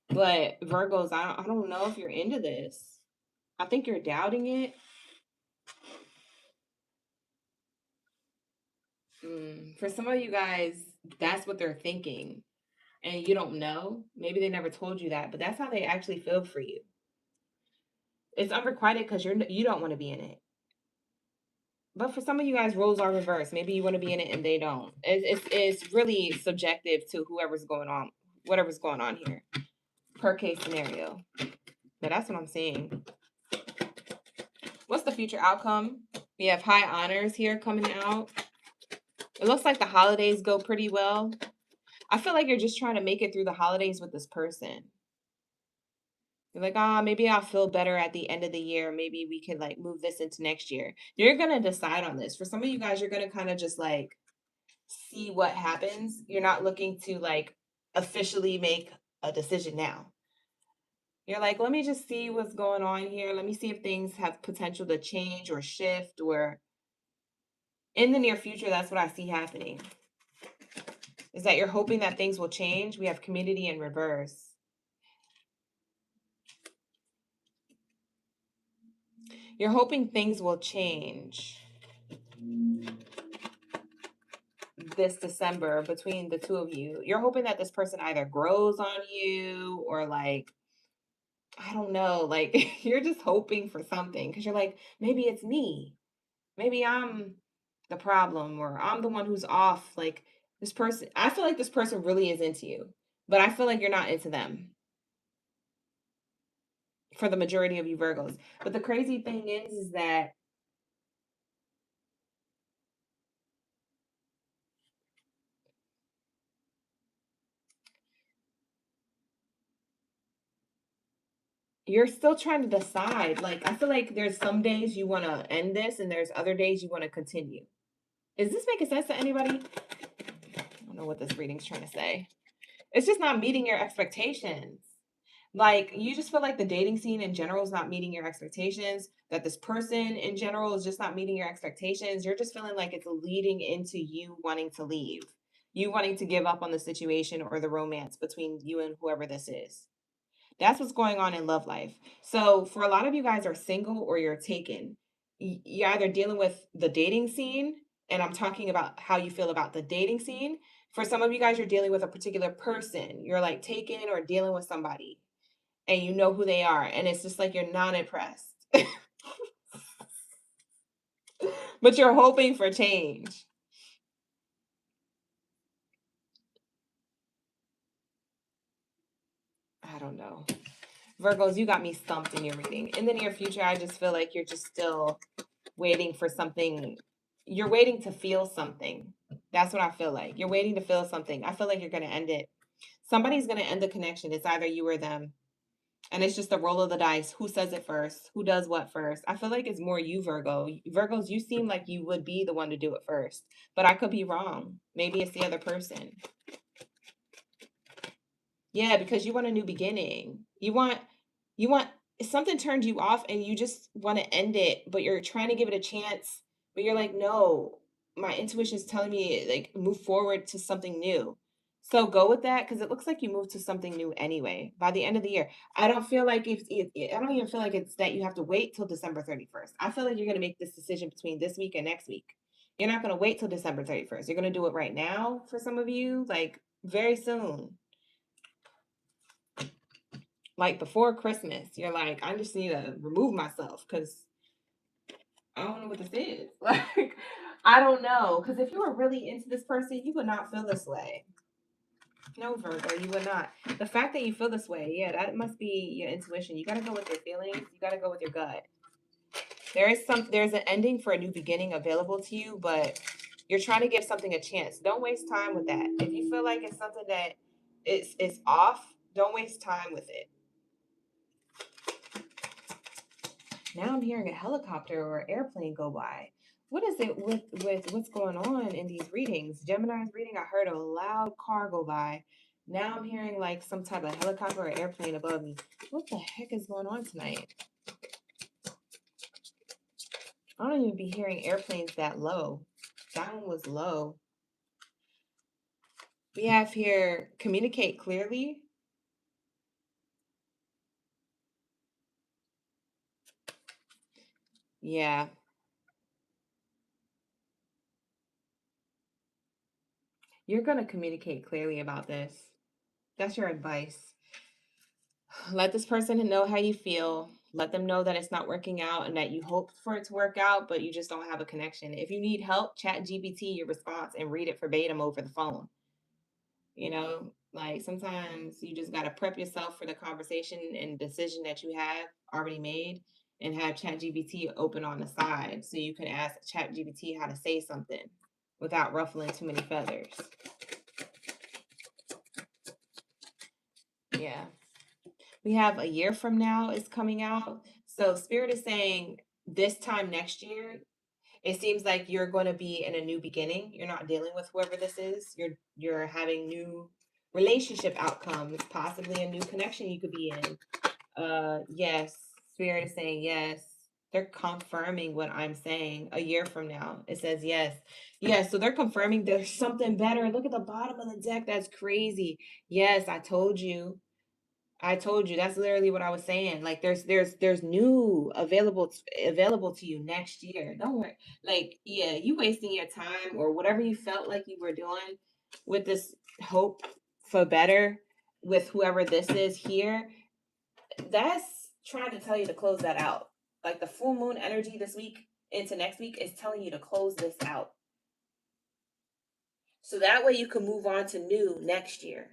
But Virgos, I don't know if you're into this. I think you're doubting it. For some of you guys, that's what they're thinking. And you don't know. Maybe they never told you that, but that's how they actually feel for you. It's unrequited because you don't want to be in it. But for some of you guys, roles are reversed. Maybe you want to be in it and they don't. It's really subjective to whoever's going on, whatever's going on here, per case scenario. But that's what I'm seeing. What's the future outcome? We have high honors here coming out. It looks like the holidays go pretty well. I feel like you're just trying to make it through the holidays with this person. You're like, maybe I'll feel better at the end of the year. Maybe we can like move this into next year. You're going to decide on this. For some of you guys, you're going to kind of just like see what happens. You're not looking to like officially make a decision now. You're like, let me just see what's going on here. Let me see if things have potential to change or shift, or in the near future. That's what I see happening. Is that you're hoping that things will change. We have community in reverse. You're hoping things will change this December between the two of you. You're hoping that this person either grows on you or like, I don't know, like you're just hoping for something because you're like, maybe it's me. Maybe I'm the problem or I'm the one who's off. Like this person, I feel like this person really is into you, but I feel like you're not into them for the majority of you Virgos. But the crazy thing is that You're still trying to decide. Like, I feel like there's some days you want to end this and there's other days you want to continue. Is this making sense to anybody? I don't know what this reading's trying to say. It's just not meeting your expectations. Like, you just feel like the dating scene in general is not meeting your expectations, that this person in general is just not meeting your expectations. You're just feeling like it's leading into you wanting to leave, you wanting to give up on the situation or the romance between you and whoever this is. That's what's going on in love life. So for a lot of you guys are single or you're taken. You're either dealing with the dating scene, and I'm talking about how you feel about the dating scene. For some of you guys, you're dealing with a particular person. You're like taken or dealing with somebody, and you know who they are, and it's just like you're not impressed. But you're hoping for change. I don't know. Virgos, you got me stumped in your reading. In the near future, I just feel like you're just still waiting for something. You're waiting to feel something. That's what I feel like. You're waiting to feel something. I feel like you're going to end it. Somebody's going to end the connection. It's either you or them. And it's just the roll of the dice. Who says it first? Who does what first? I feel like it's more you, Virgo. Virgos, you seem like you would be the one to do it first. But I could be wrong. Maybe it's the other person. Yeah, because you want a new beginning. You want something turned you off and you just want to end it, but you're trying to give it a chance, but you're like, no, my intuition is telling me like move forward to something new. So go with that because it looks like you moved to something new anyway by the end of the year. I don't feel like I don't even feel like it's that you have to wait till December 31st. I feel like you're going to make this decision between this week and next week. You're not going to wait till December 31st. You're going to do it right now for some of you, like very soon, like before Christmas. You're like, I just need to remove myself because I don't know what this is. Like, I don't know. Because if you were really into this person, you would not feel this way. No, Virgo, you would not. The fact that you feel this way, yeah, that must be your intuition. You got to go with your feelings. You got to go with your gut. There's an ending for a new beginning available to you, but you're trying to give something a chance. Don't waste time with that. If you feel like it's something that is off, don't waste time with it. Now I'm hearing a helicopter or airplane go by. What is it with what's going on in these readings? Gemini's reading, I heard a loud car go by. Now I'm hearing like some type of helicopter or airplane above me. What the heck is going on tonight? I don't even be hearing airplanes that low. That one was low. We have here communicate clearly. Yeah, you're going to communicate clearly about this. That's your advice. Let this person know how you feel. Let them know that it's not working out and that you hope for it to work out, but you just don't have a connection. If you need help, chat GPT your response and read it verbatim over the phone. You know, like sometimes you just got to prep yourself for the conversation and decision that you have already made and have chat GPT open on the side so you can ask chat GPT how to say something without ruffling too many feathers. Yeah. We have a year from now is coming out. So Spirit is saying this time next year, it seems like you're going to be in a new beginning. You're not dealing with whoever this is. You're having new relationship outcomes, possibly a new connection you could be in. Yes, Spirit is saying yes. They're confirming what I'm saying a year from now. It says yes. Yes, so they're confirming there's something better. Look at the bottom of the deck. That's crazy. Yes, I told you. I told you that's literally what I was saying. Like there's new available to you next year. Don't worry. Like yeah, you wasting your time or whatever you felt like you were doing with this hope for better with whoever this is here. That's trying to tell you to close that out. Like the full moon energy this week into next week is telling you to close this out. So that way you can move on to new next year.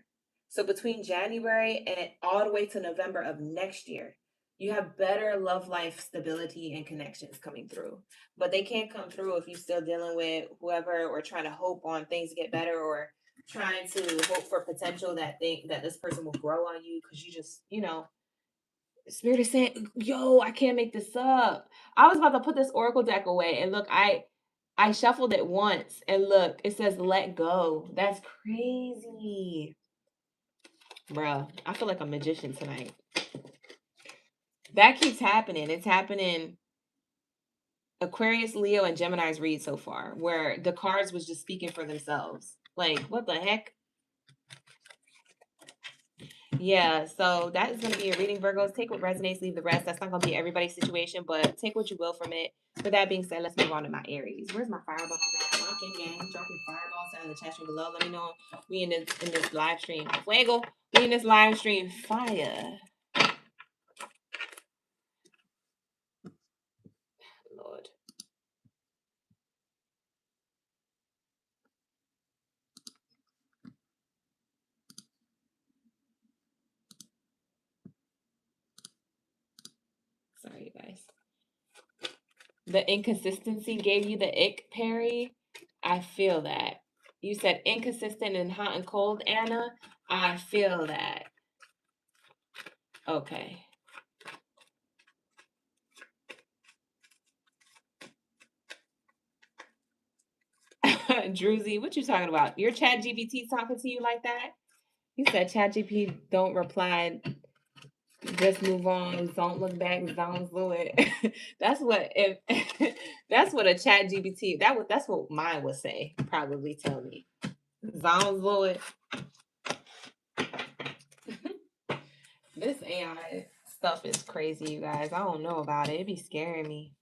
So between January and all the way to November of next year, you have better love life stability and connections coming through. But they can't come through if you're still dealing with whoever or trying to hope on things to get better or trying to hope for potential that this person will grow on you because you just, Spirit is saying, yo, I can't make this up. I was about to put this oracle deck away, and look, I shuffled it once, and look, it says let go. That's crazy. Bruh, I feel like a magician tonight. That keeps happening. It's happening. Aquarius, Leo, and Gemini's read so far, where the cards was just speaking for themselves. Like, what the heck? Yeah, so that is going to be a reading, Virgos. Take what resonates, leave the rest. That's not going to be everybody's situation, but take what you will from it. With that being said, let's move on to my Aries. Where's my fireballs at? Lock in, gang. Drop your fireballs down in the chat stream below. Let me know we in this live stream. Fuego, we in this live stream. Fire. Lord. Sorry, you guys. The inconsistency gave you the ick, Perry. I feel that. You said inconsistent and hot and cold, Anna. I feel that. Okay. Druzy, what you talking about? Your chat GPT talking to you like that? You said chat GPT don't reply, just move on, don't look back, don't do it. That's what if that's what a chat GPT that's what mine would say, probably tell me. Don't do it. This AI stuff is crazy, you guys. I don't know about it. It be scaring me.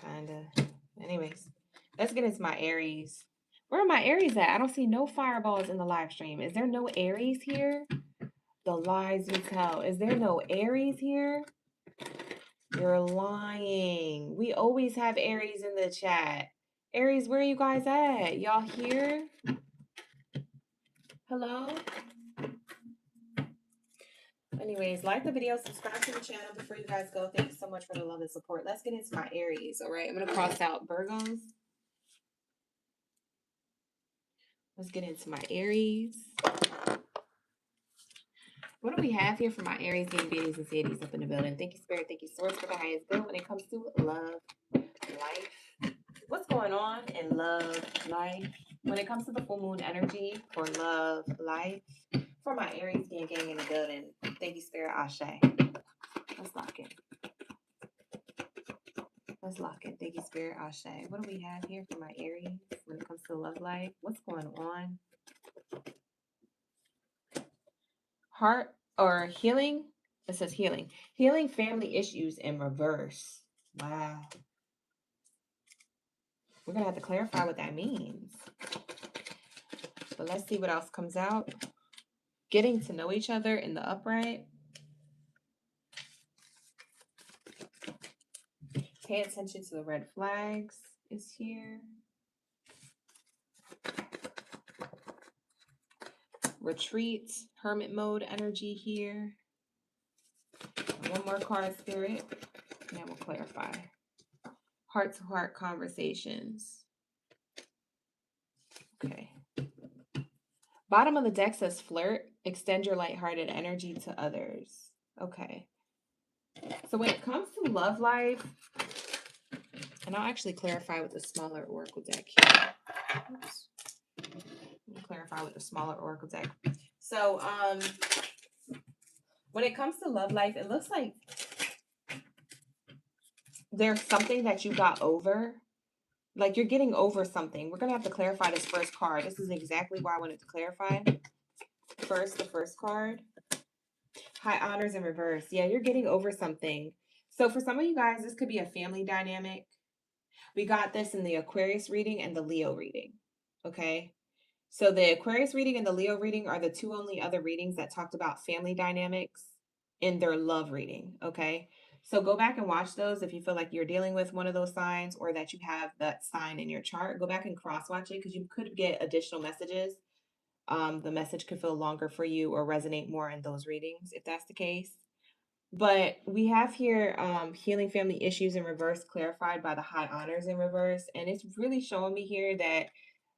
Kinda. Anyways, let's get into my Aries. Where are my Aries at? I don't see no fireballs in the live stream. Is there no Aries here? The lies you tell. Is there no Aries here? You're lying. We always have Aries in the chat. Aries, where are you guys at? Y'all here? Hello? Anyways, like the video, subscribe to the channel before you guys go. Thank you so much for the love and support. Let's get into my Aries, all right? I'm going to cross out Virgos. Let's get into my Aries. What do we have here for my Aries, getting Baddies and Sadies up in the building? Thank you, Spirit. Thank you, Source, for the highest good when it comes to love, life. What's going on in love, life? When it comes to the full moon energy for love, life, for my Aries gang in the building. Thank you, Spirit. Ashe. Let's lock in. Let's lock in. Thank you, Spirit. Ashe. What do we have here for my Aries when it comes to love life? What's going on? Heart or healing? It says healing. Healing family issues in reverse. Wow. We're going to have to clarify what that means. But let's see what else comes out. Getting to know each other in the upright. Pay attention to the red flags is here. Retreat, hermit mode energy here. One more card, Spirit, and then we'll clarify. Heart-to-heart conversations. Okay. Bottom of the deck says flirt. Extend your lighthearted energy to others. Okay. So when it comes to love life, and I'll actually clarify with the smaller oracle deck here. Oops. Let me clarify with the smaller oracle deck. So when it comes to love life, it looks like there's something that you got over. Like you're getting over something. We're going to have to clarify this first card. This is exactly why I wanted to clarify. First, the first card. High honors in reverse. Yeah, you're getting over something. So for some of you guys, this could be a family dynamic. We got this in the Aquarius reading and the Leo reading. Okay. So the Aquarius reading and the Leo reading are the two only other readings that talked about family dynamics in their love reading. Okay. So go back and watch those if you feel like you're dealing with one of those signs or that you have that sign in your chart. Go back and cross watch it because you could get additional messages. The message could feel longer for you or resonate more in those readings if that's the case. But we have here healing family issues in reverse clarified by the high honors in reverse. And it's really showing me here that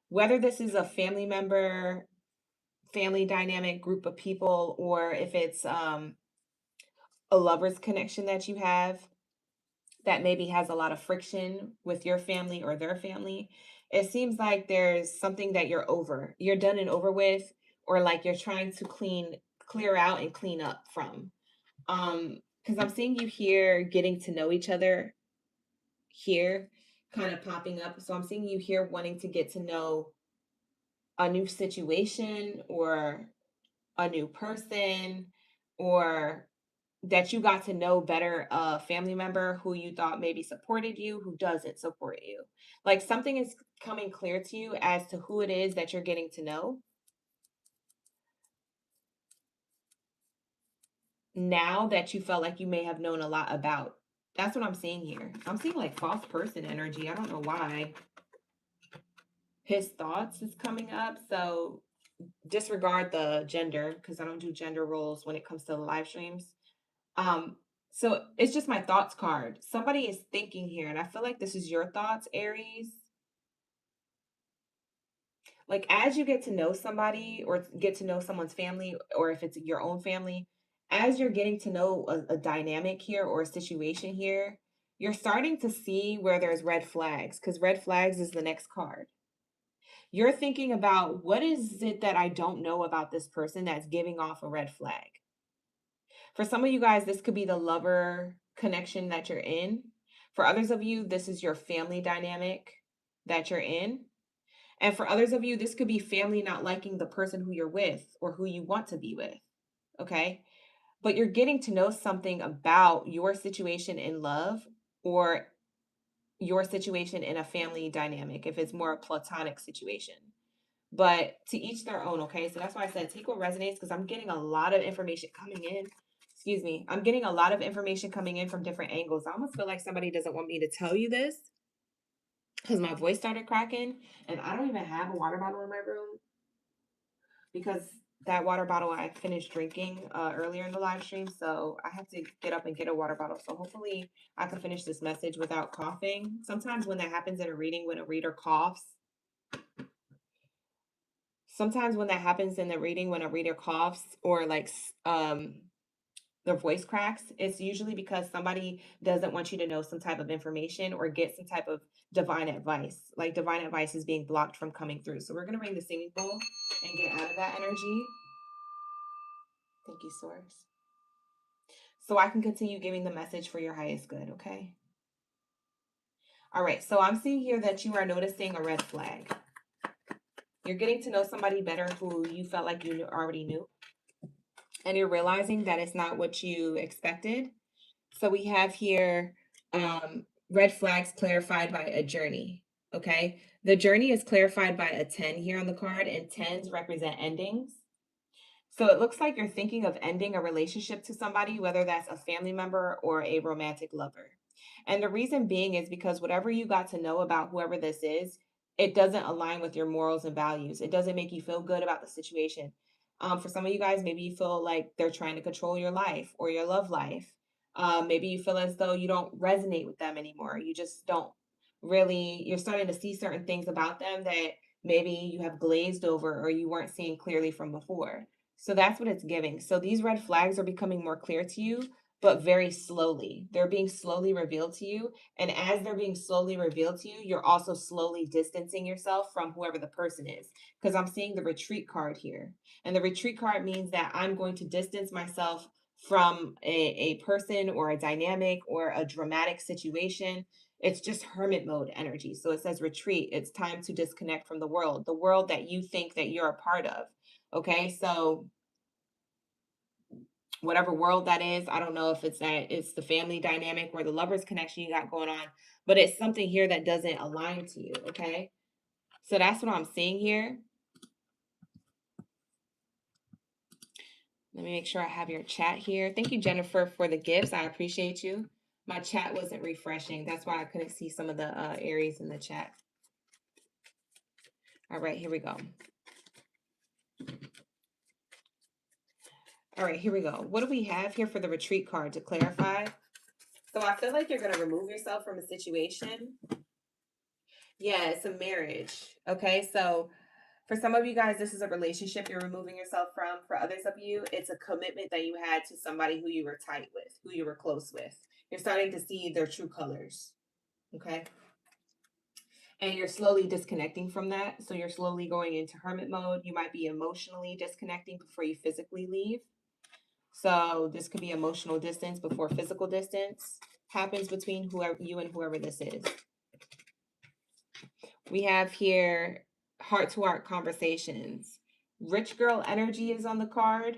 whether this is a family member, family dynamic, group of people, or if it's a lover's connection that you have that maybe has a lot of friction with your family or their family, it seems like there's something that you're over. You're done and over with, or like you're trying to clear out and clean up from. Because I'm seeing you here getting to know each other here, kind of popping up. So I'm seeing you here wanting to get to know a new situation or a new person, or that you got to know better a family member who you thought maybe supported you, who doesn't support you. Like something is coming clear to you as to who it is that you're getting to know now that you felt like you may have known a lot about. That's what I'm seeing here. I'm seeing like false person energy. I don't know why. His thoughts is coming up. So disregard the gender because I don't do gender roles when it comes to the live streams. Um, so it's just my thoughts card. Somebody is thinking here, and I feel like this is your thoughts, Aries. Like as you get to know somebody or get to know someone's family, or if it's your own family, as you're getting to know a dynamic here or a situation here, you're starting to see where there's red flags because red flags is the next card. You're thinking about what is it that I don't know about this person that's giving off a red flag. For some of you guys, this could be the lover connection that you're in. For others of you, this is your family dynamic that you're in. And for others of you, this could be family not liking the person who you're with or who you want to be with. Okay. But you're getting to know something about your situation in love or your situation in a family dynamic, if it's more a platonic situation. But to each their own, okay? So that's why I said take what resonates because I'm getting a lot of information coming in. Excuse me. I'm getting a lot of information coming in from different angles. I almost feel like somebody doesn't want me to tell you this because my voice started cracking and I don't even have a water bottle in my room because that water bottle I finished drinking earlier in the live stream. So I have to get up and get a water bottle. So hopefully I can finish this message without coughing. Sometimes when that happens in a reading, when a reader coughs, sometimes when that happens in the reading, when a reader coughs or like their voice cracks, it's usually because somebody doesn't want you to know some type of information or get some type of divine advice. Like divine advice is being blocked from coming through. So we're going to ring the singing bowl and get out of that energy. Thank you, Source. So I can continue giving the message for your highest good, okay? All right, so I'm seeing here that you are noticing a red flag. You're getting to know somebody better who you felt like you already knew. And you're realizing that it's not what you expected. So we have here red flags clarified by a journey. Okay. The journey is clarified by a 10 here on the card, and 10s represent endings. So it looks like you're thinking of ending a relationship to somebody, whether that's a family member or a romantic lover. And the reason being is because whatever you got to know about whoever this is, it doesn't align with your morals and values. It doesn't make you feel good about the situation. For some of you guys, maybe you feel like they're trying to control your life or your love life. Maybe you feel as though you don't resonate with them anymore. You just don't really, you're starting to see certain things about them that maybe you have glazed over or you weren't seeing clearly from before. So that's what it's giving. So these red flags are becoming more clear to you, but very slowly. They're being slowly revealed to you. And as they're being slowly revealed to you, you're also slowly distancing yourself from whoever the person is. Because I'm seeing the retreat card here. And the retreat card means that I'm going to distance myself from a person or a dynamic or a dramatic situation. It's just hermit mode energy. So it says retreat. It's time to disconnect from the world that you think that you're a part of. Okay, so whatever world that is, I don't know if it's the family dynamic or the lovers connection you got going on, but it's something here that doesn't align to you. Okay, so that's what I'm seeing here. Let me make sure I have your chat here. Thank you, Jennifer, for the gifts. I appreciate you. My chat wasn't refreshing. That's why I couldn't see some of the Aries in the chat. All right, here we go. All right, here we go. What do we have here for the retreat card to clarify? So I feel like you're going to remove yourself from a situation. Yeah, it's a marriage. Okay, so For some of you guys, this is a relationship you're removing yourself from. For others of you, it's a commitment that you had to somebody who you were tight with, who you were close with. You're starting to see their true colors. Okay. And you're slowly disconnecting from that. So you're slowly going into hermit mode. You might be emotionally disconnecting before you physically leave. So this could be emotional distance before physical distance happens between whoever you and whoever this is. We have here heart to heart conversations. Rich girl energy is on the card.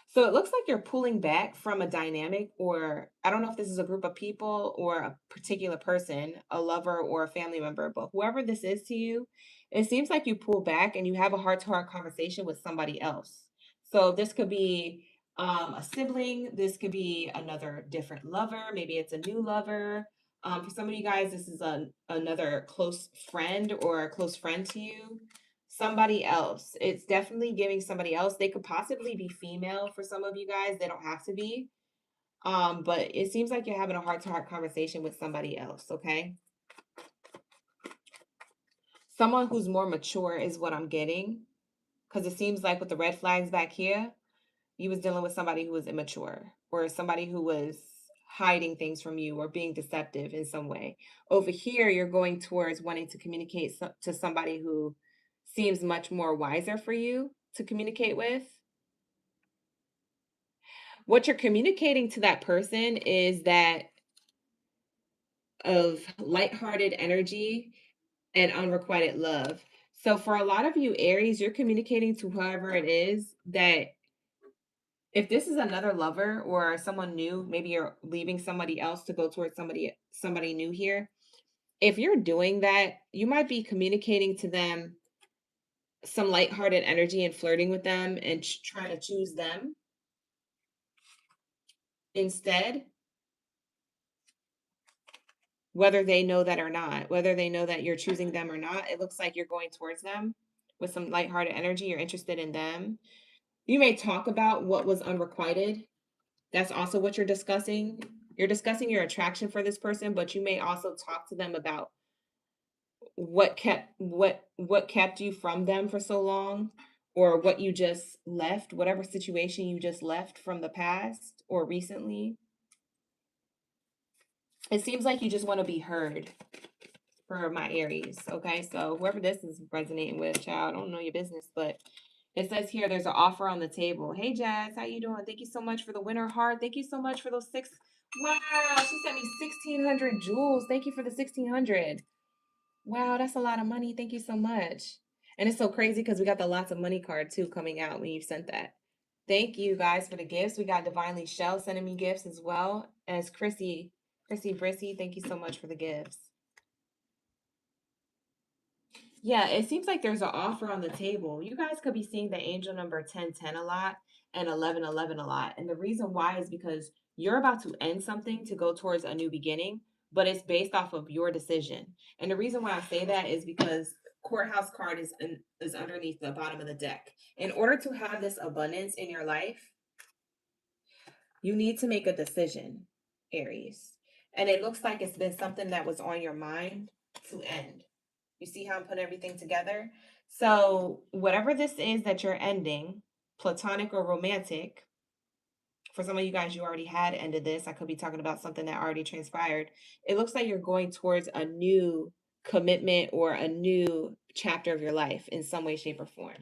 So it looks like you're pulling back from a dynamic, or I don't know if this is a group of people or a particular person, a lover or a family member, but whoever this is to you, it seems like you pull back and you have a heart to heart conversation with somebody else. So this could be a sibling, this could be another different lover, maybe it's a new lover. For some of you guys, this is another close friend or a close friend to you, somebody else. It's definitely giving somebody else. They could possibly be female for some of you guys. They don't have to be. But it seems like you're having a heart to heart conversation with somebody else, okay? Someone who's more mature is what I'm getting. Because it seems like with the red flags back here, you was dealing with somebody who was immature or somebody who was hiding things from you or being deceptive in some way. Over here, you're going towards wanting to communicate to somebody who seems much more wiser for you to communicate with. What you're communicating to that person is that of lighthearted energy and unrequited love. So for a lot of you Aries, you're communicating to whoever it is that if this is another lover or someone new, maybe you're leaving somebody else to go towards somebody new here. If you're doing that, you might be communicating to them some lighthearted energy and flirting with them and trying to choose them instead, whether they know that or not, whether they know that you're choosing them or not. It looks like you're going towards them with some lighthearted energy. You're interested in them. You may talk about what was unrequited. That's also what you're discussing. You're discussing your attraction for this person, but you may also talk to them about what kept you from them for so long, or what you just left, whatever situation you just left from the past or recently. It seems like you just want to be heard for my Aries. Okay, so whoever this is resonating with, child, I don't know your business, but it says here there's an offer on the table. Hey Jazz, how you doing? Thank you so much for the winter heart. Thank you so much for those six. Wow, she sent me 1,600 jewels. Thank you for the 1,600. Wow, that's a lot of money. Thank you so much. And it's so crazy because we got the lots of money card too coming out when you sent that. Thank you guys for the gifts. We got Divinely Shell sending me gifts as well as Chrissy Brissy. Thank you so much for the gifts. Yeah, it seems like there's an offer on the table. You guys could be seeing the angel number 1010 a lot and 1111 a lot. And the reason why is because you're about to end something to go towards a new beginning, but it's based off of your decision. And the reason why I say that is because courthouse card is underneath the bottom of the deck. In order to have this abundance in your life, you need to make a decision, Aries. And it looks like it's been something that was on your mind to end. You see how I'm putting everything together? So, whatever this is that you're ending, platonic or romantic, for some of you guys, you already had ended this. I could be talking about something that already transpired. It looks like you're going towards a new commitment or a new chapter of your life in some way, shape, or form.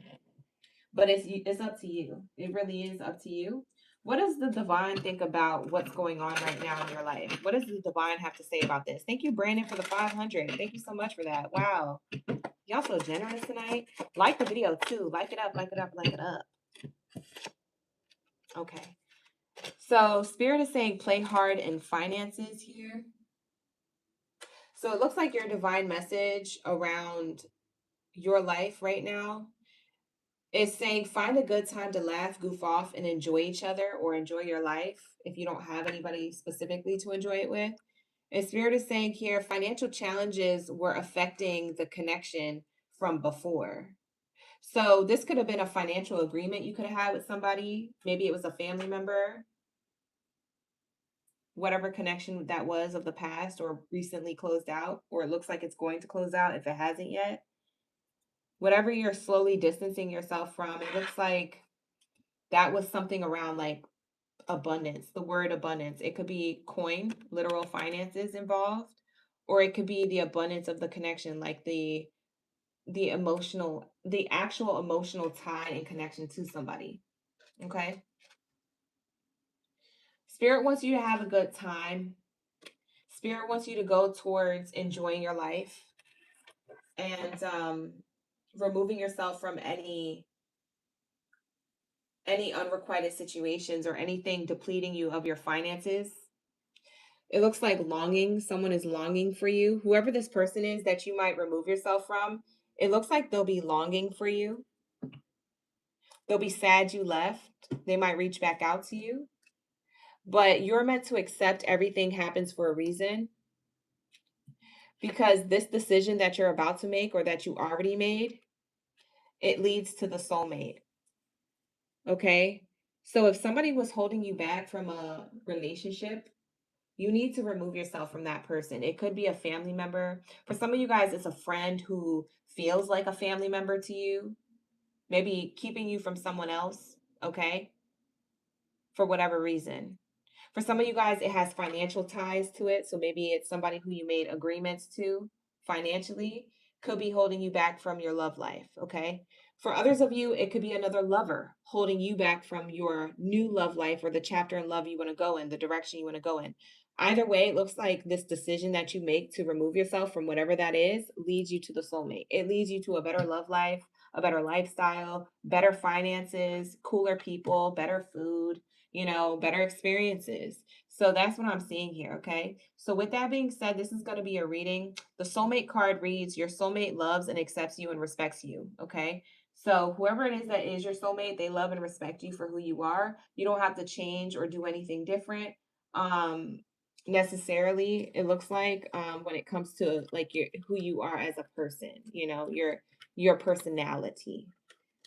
But it's up to you. It really is up to you. What does the divine think about what's going on right now in your life? What does the divine have to say about this? Thank you, Brandon, for the 500. Thank you so much for that. Wow. Y'all so generous tonight. Like the video too. Like it up, like it up, like it up. Okay. So Spirit is saying play hard in finances here. So it looks like your divine message around your life right now is saying find a good time to laugh, goof off, and enjoy each other or enjoy your life if you don't have anybody specifically to enjoy it with. And Spirit is saying here financial challenges were affecting the connection from before. So this could have been a financial agreement you could have had with somebody. Maybe it was a family member, whatever connection that was of the past or recently closed out, or it looks like it's going to close out if it hasn't yet. Whatever you're slowly distancing yourself from, it looks like that was something around like abundance, the word abundance. It could be coin, literal finances involved, or it could be the abundance of the connection, like the emotional, the actual emotional tie and connection to somebody. Okay. Spirit wants you to have a good time. Spirit wants you to go towards enjoying your life and removing yourself from any unrequited situations or anything depleting you of your finances. It looks like longing. Someone is longing for you. Whoever this person is that you might remove yourself from, it looks like they'll be longing for you. They'll be sad you left. They might reach back out to you. But you're meant to accept everything happens for a reason, because this decision that you're about to make or that you already made, it leads to the soulmate. Okay? So if somebody was holding you back from a relationship, you need to remove yourself from that person. It could be a family member. For some of you guys, it's a friend who feels like a family member to you, maybe keeping you from someone else, okay? For whatever reason. For some of you guys, it has financial ties to it. So maybe it's somebody who you made agreements to financially, could be holding you back from your love life. Okay. For others of you, it could be another lover holding you back from your new love life or the chapter in love you want to go in, the direction you want to go in. Either way, it looks like this decision that you make to remove yourself from whatever that is leads you to the soulmate. It leads you to a better love life, a better lifestyle, better finances, cooler people, better food, better experiences. So that's what I'm seeing here. Okay. So with that being said, this is going to be a reading. The soulmate card reads, your soulmate loves and accepts you and respects you. Okay. So whoever it is that is your soulmate, they love and respect you for who you are. You don't have to change or do anything different. Necessarily, it looks like when it comes to like who you are as a person, your personality.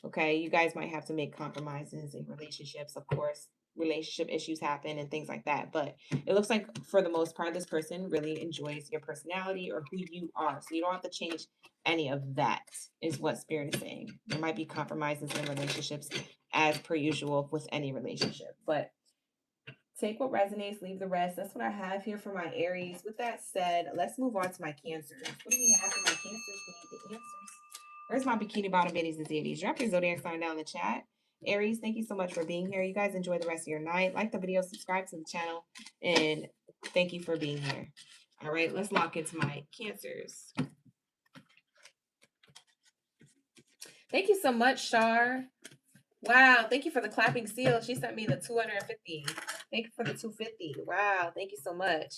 Okay, you guys might have to make compromises in relationships, of course. Relationship issues happen and things like that, but it looks like for the most part, this person really enjoys your personality or who you are. So you don't have to change any of that, is what Spirit is saying. There might be compromises in relationships as per usual with any relationship, but take what resonates, leave the rest. That's what I have here for my Aries. With that said, let's move on to my Cancers. What do we have for my Cancers? We need the answers. Where's my bikini bottom Baddies and Zadies? Drop your zodiac sign down in the chat. Aries, thank you so much for being here. You guys enjoy the rest of your night. Like the video, subscribe to the channel, and thank you for being here. All right, let's lock into my Cancers. Thank you so much, Shar. Wow, thank you for the clapping seal. She sent me the 250. Thank you for the 250. Wow, thank you so much.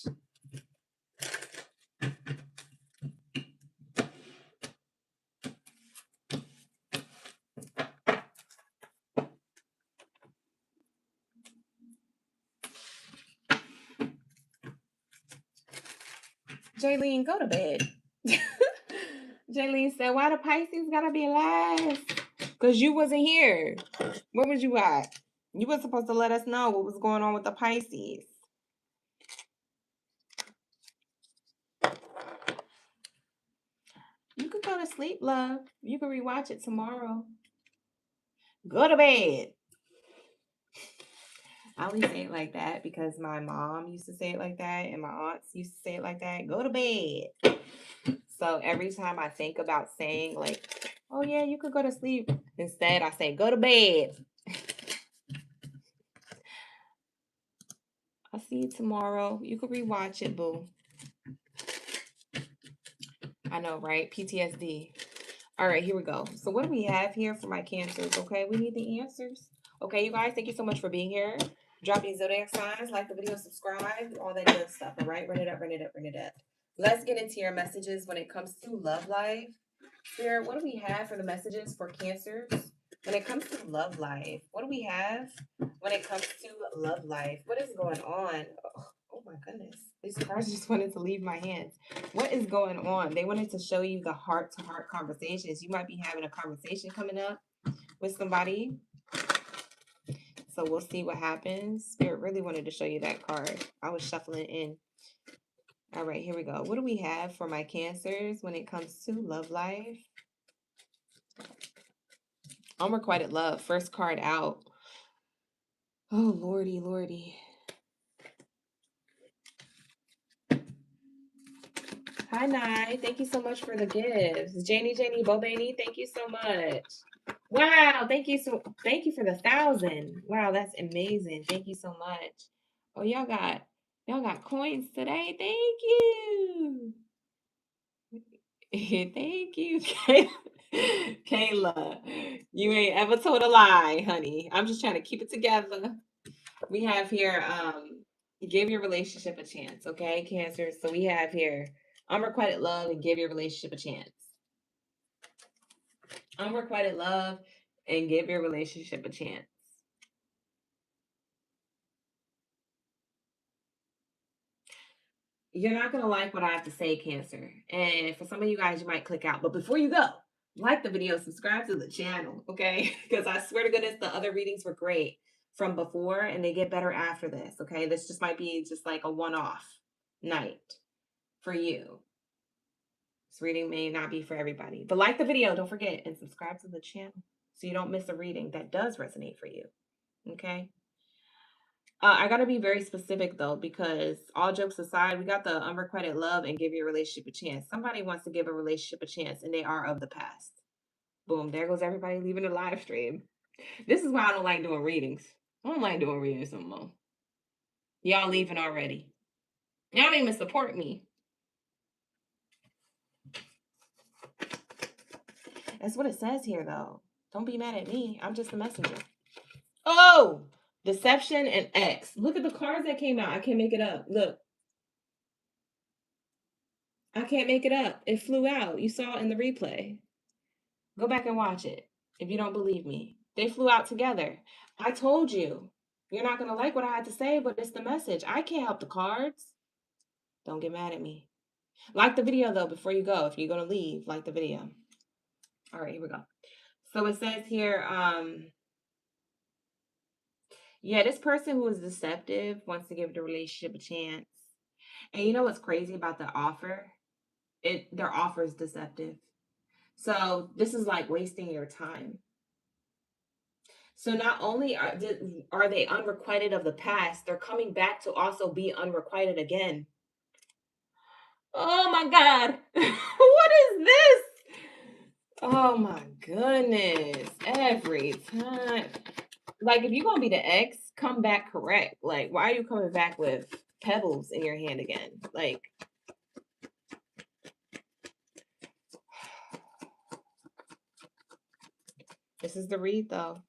Jaylene, go to bed. Jaylene said, why the Pisces gotta be last? Because you wasn't here. Where was you at? You were supposed to let us know what was going on with the Pisces. You could go to sleep, love. You can rewatch it tomorrow. Go to bed. I only say it like that because my mom used to say it like that and my aunts used to say it like that. Go to bed. So every time I think about saying like, oh yeah, you could go to sleep, instead I say go to bed. I'll see you tomorrow. You could rewatch it, boo. I know, right? PTSD. All right, here we go. So what do we have here for my Cancers? Okay, we need the answers. Okay, you guys, thank you so much for being here. Drop your zodiac signs, like the video, subscribe, all that good stuff. All right, run it up, run it up, run it up. Let's get into your messages when it comes to love life. Spirit, what do we have for the messages for Cancers? When it comes to love life, what do we have when it comes to love life? What is going on? Oh my goodness. These cards just wanted to leave my hands. What is going on? They wanted to show you the heart-to-heart conversations. You might be having a conversation coming up with somebody. So we'll see what happens. Spirit really wanted to show you that card. I was shuffling in. All right, here we go. What do we have for my Cancers when it comes to love life? Unrequited love. First card out. Oh, lordy, lordy. Hi, Nye. Thank you so much for the gifts. Janie, Bobani, thank you so much. Wow, thank you for the 1,000. Wow, that's amazing. Thank you so much. Oh, y'all got coins today. Thank you. Thank you, Kayla. You ain't ever told a lie, honey. I'm just trying to keep it together. We have here, give your relationship a chance, okay, Cancer? So we have here unrequited love and give your relationship a chance. Unrequited love and give your relationship a chance. You're not going to like what I have to say, Cancer. And for some of you guys, you might click out. But before you go, like the video, subscribe to the channel, okay? Because I swear to goodness, the other readings were great from before and they get better after this, okay? This just might be just like a one-off night for you. This reading may not be for everybody. But like the video, don't forget, and subscribe to the channel so you don't miss a reading that does resonate for you, okay? I got to be very specific, though, because all jokes aside, we got the unrequited love and give your relationship a chance. Somebody wants to give a relationship a chance, and they are of the past. Boom, there goes everybody leaving the live stream. This is why I don't like doing readings. I don't like doing readings no more. Y'all leaving already. Y'all don't even support me. That's what it says here, though. Don't be mad at me. I'm just the messenger. Oh! Deception and X. Look at the cards that came out. I can't make it up. Look. I can't make it up. It flew out. You saw it in the replay. Go back and watch it if you don't believe me. They flew out together. I told you. You're not going to like what I had to say, but it's the message. I can't help the cards. Don't get mad at me. Like the video, though, before you go. If you're going to leave, like the video. All right, here we go. So it says here, yeah, this person who is deceptive wants to give the relationship a chance. And you know what's crazy about the offer? Their offer is deceptive. So this is like wasting your time. So not only are they unrequited of the past, they're coming back to also be unrequited again. Oh my God. What is this? Oh my goodness. Every time. Like, if you're going to be the ex, come back correct. Like, why are you coming back with pebbles in your hand again? Like, this is the read, though.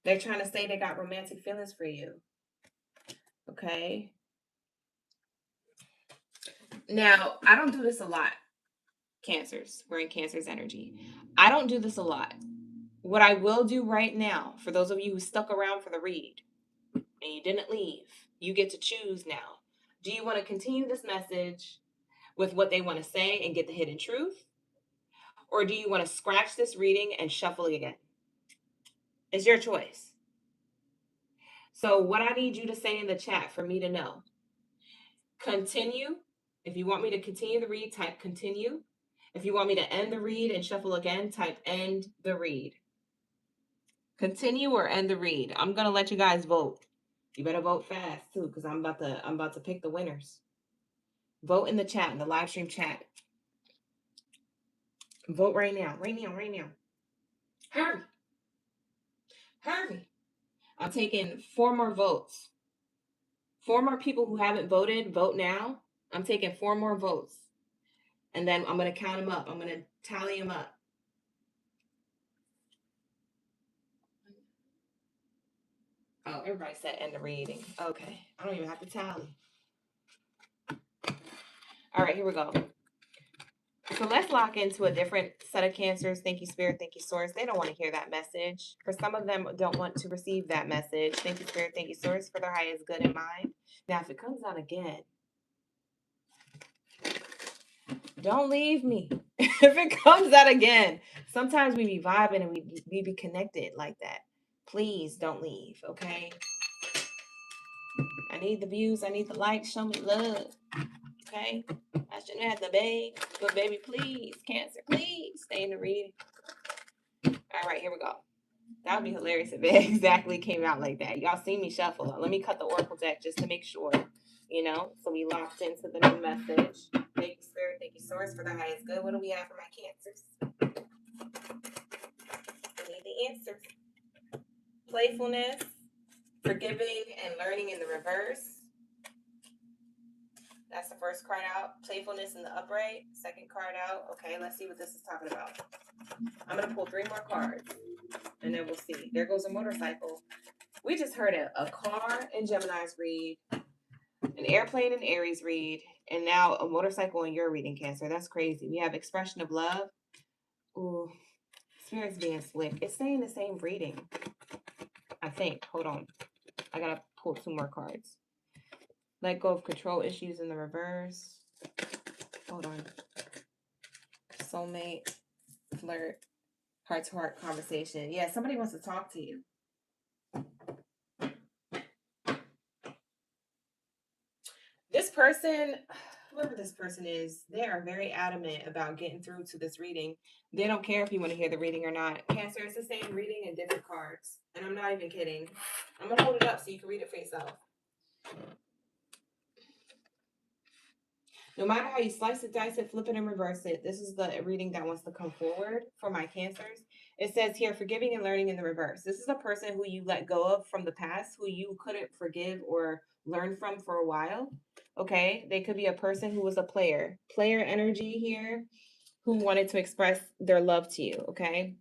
They're trying to say they got romantic feelings for you. Okay? Now, I don't do this a lot. Cancers. We're in Cancer's energy. I don't do this a lot. What I will do right now, for those of you who stuck around for the read and you didn't leave, you get to choose now. Do you want to continue this message with what they want to say and get the hidden truth? Or do you want to scratch this reading and shuffle it again? It's your choice. So what I need you to say in the chat for me to know. Continue. If you want me to continue the read, type continue. If you want me to end the read and shuffle again, type end the read. Continue or end the read. I'm gonna let you guys vote. You better vote fast too, because I'm about to pick the winners. Vote in the chat, in the live stream chat. Vote right now. Right now. Hurry. Hurry. I'm taking 4 more votes. 4 more people who haven't voted, vote now. I'm taking 4 more votes. And then I'm going to count them up. I'm going to tally them up. Oh, everybody said end the reading. Okay. I don't even have to tally. All right, here we go. So let's lock into a different set of Cancers. Thank you, Spirit. Thank you, Source. They don't want to hear that message. For some of them, don't want to receive that message. Thank you, Spirit. Thank you, Source, for their highest good in mind. Now, if it comes out again, don't leave me. If it comes out again, sometimes we be vibing and we be connected like that. Please don't leave, okay? I need the views. I need the likes. Show me love, okay? I shouldn't have to beg, but baby, please, Cancer, please stay in the reading. All right, here we go. That would be hilarious if it exactly came out like that. Y'all see me shuffle. Let me cut the oracle deck just to make sure, so we locked into the new message. Thank you, Spirit. Thank you, Source, for the highest good. What do we have for my Cancers? I need the answers. Playfulness, forgiving, and learning in the reverse. That's the first card out. Playfulness in the upright. Second card out. Okay, let's see what this is talking about. I'm going to pull 3 more cards, and then we'll see. There goes a motorcycle. We just heard a car in Gemini's read, an airplane in Aries read, and now a motorcycle in your reading, Cancer. That's crazy. We have expression of love. Ooh, Spirit's being slick. It's saying the same reading, I think. Hold on. I got to pull 2 more cards. Let go of control issues in the reverse. Hold on. Soulmate, flirt, heart-to-heart conversation. Yeah, somebody wants to talk to you. This person, whoever this person is, they are very adamant about getting through to this reading. They don't care if you want to hear the reading or not. Cancer, it's the same reading in different cards. And I'm not even kidding. I'm going to hold it up so you can read it for yourself. No matter how you slice it, dice it, flip it, and reverse it, this is the reading that wants to come forward for my Cancers. It says here, forgiving and learning in the reverse. This is a person who you let go of from the past, who you couldn't forgive or learn from for a while. Okay? They could be a person who was a player. Player energy here, who wanted to express their love to you. Okay?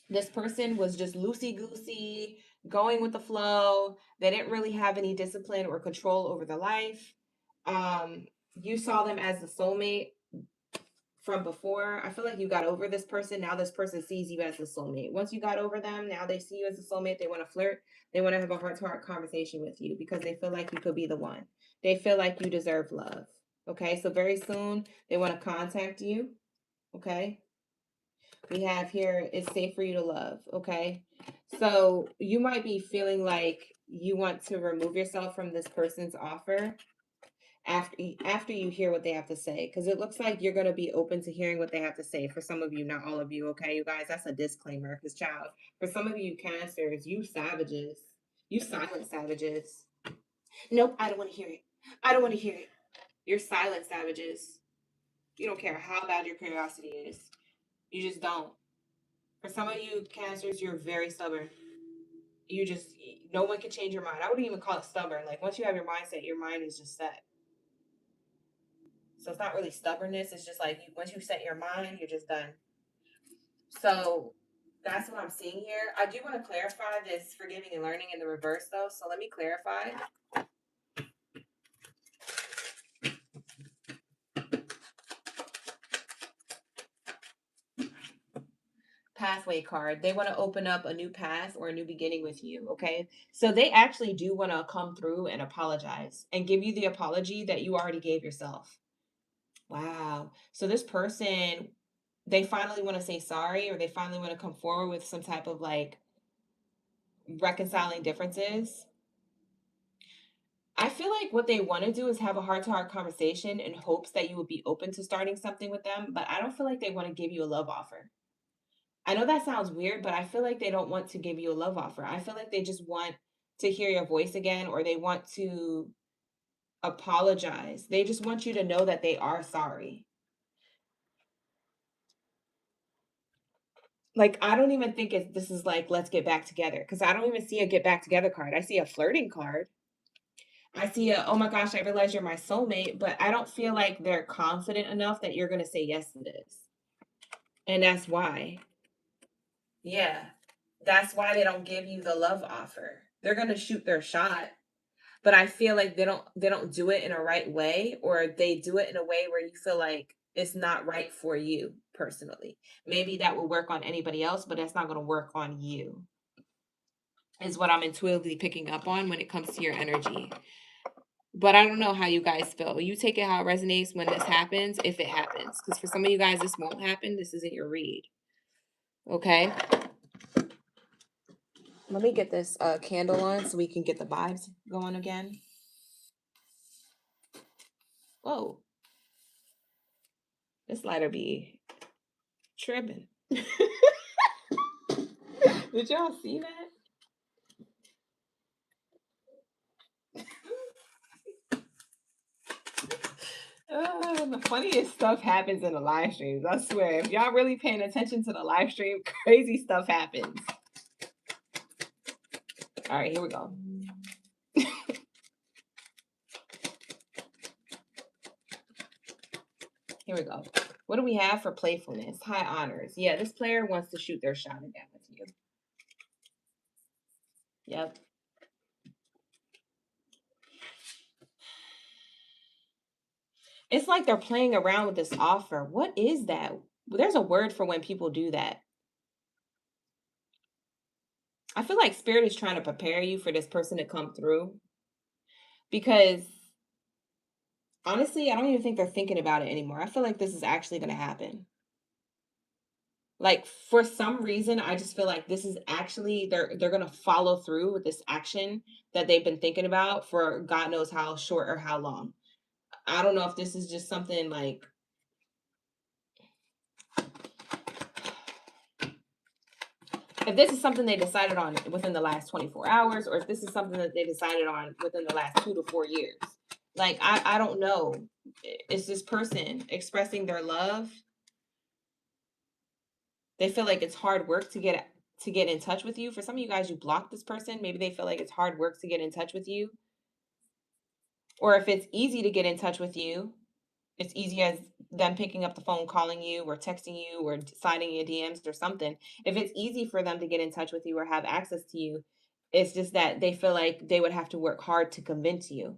This person was just loosey-goosey, going with the flow. They didn't really have any discipline or control over their life. You saw them as the soulmate from before. I feel like you got over this person. Now this person sees you as the soulmate. Once you got over them, now they see you as a soulmate. They want to flirt. They want to have a heart-to-heart conversation with you because they feel like you could be the one. They feel like you deserve love. Okay, so very soon they want to contact you. Okay, we have here, it's safe for you to love. Okay, so you might be feeling like you want to remove yourself from this person's offer after you hear what they have to say, because it looks like you're going to be open to hearing what they have to say. For some of you, not all of you. Okay, you guys, that's a disclaimer, because child, for some of you Cancers, you savages, you silent savages. Nope, I don't want to hear it. I don't want to hear it. You're silent savages. You don't care how bad your curiosity is. You just don't. For some of you Cancers, you're very stubborn. You just, no one can change your mind. I wouldn't even call it stubborn. Like, once you have your mindset, your mind is just set. So it's not really stubbornness. It's just like once you set your mind, you're just done. So that's what I'm seeing here. I do want to clarify this forgiving and learning in the reverse, though. So let me clarify. Pathway card. They want to open up a new path or a new beginning with you. Okay. So they actually do want to come through and apologize and give you the apology that you already gave yourself. Wow. So this person, they finally want to say sorry, or they finally want to come forward with some type of like reconciling differences. I feel like what they want to do is have a heart-to-heart conversation in hopes that you would be open to starting something with them, but I don't feel like they want to give you a love offer. I know that sounds weird, but I feel like they don't want to give you a love offer. I feel like they just want to hear your voice again, or they want to apologize. They just want you to know that they are sorry. Like, I don't even think this is like, let's get back together, because I don't even see a get back together card. I see a flirting card. I see oh my gosh, I realize you're my soulmate, but I don't feel like they're confident enough that you're going to say yes to this. And that's why. Yeah. That's why they don't give you the love offer. They're going to shoot their shot, but I feel like they don't do it in a right way, or they do it in a way where you feel like it's not right for you personally. Maybe that will work on anybody else, but that's not going to work on you. Is what I'm intuitively picking up on when it comes to your energy. But I don't know how you guys feel. You take it how it resonates when this happens, if it happens. Because for some of you guys, this won't happen. This isn't your read. Okay? Let me get this candle on so we can get the vibes going again. Whoa. This lighter be tripping. Did y'all see that? The funniest stuff happens in the live streams. I swear, if y'all really paying attention to the live stream, crazy stuff happens. All right, here we go. Here we go. What do we have for playfulness? High honors. Yeah, this player wants to shoot their shot again with you. Yep. It's like they're playing around with this offer. What is that? There's a word for when people do that. I feel like Spirit is trying to prepare you for this person to come through. Because honestly, I don't even think they're thinking about it anymore. I feel like this is actually going to happen. Like for some reason, I just feel like this is actually they're going to follow through with this action that they've been thinking about for God knows how short or how long. I don't know if this is just something like if this is something they decided on within the last 24 hours or if this is something that they decided on within the last 2 to 4 years. Like I don't know. It's this person expressing their love. They feel like it's hard work to get in touch with you. For some of you guys, you block this person. Maybe they feel like it's hard work to get in touch with you. Or if it's easy to get in touch with you, it's easy as them picking up the phone, calling you or texting you or signing your DMs or something. If it's easy for them to get in touch with you or have access to you, it's just that they feel like they would have to work hard to convince you.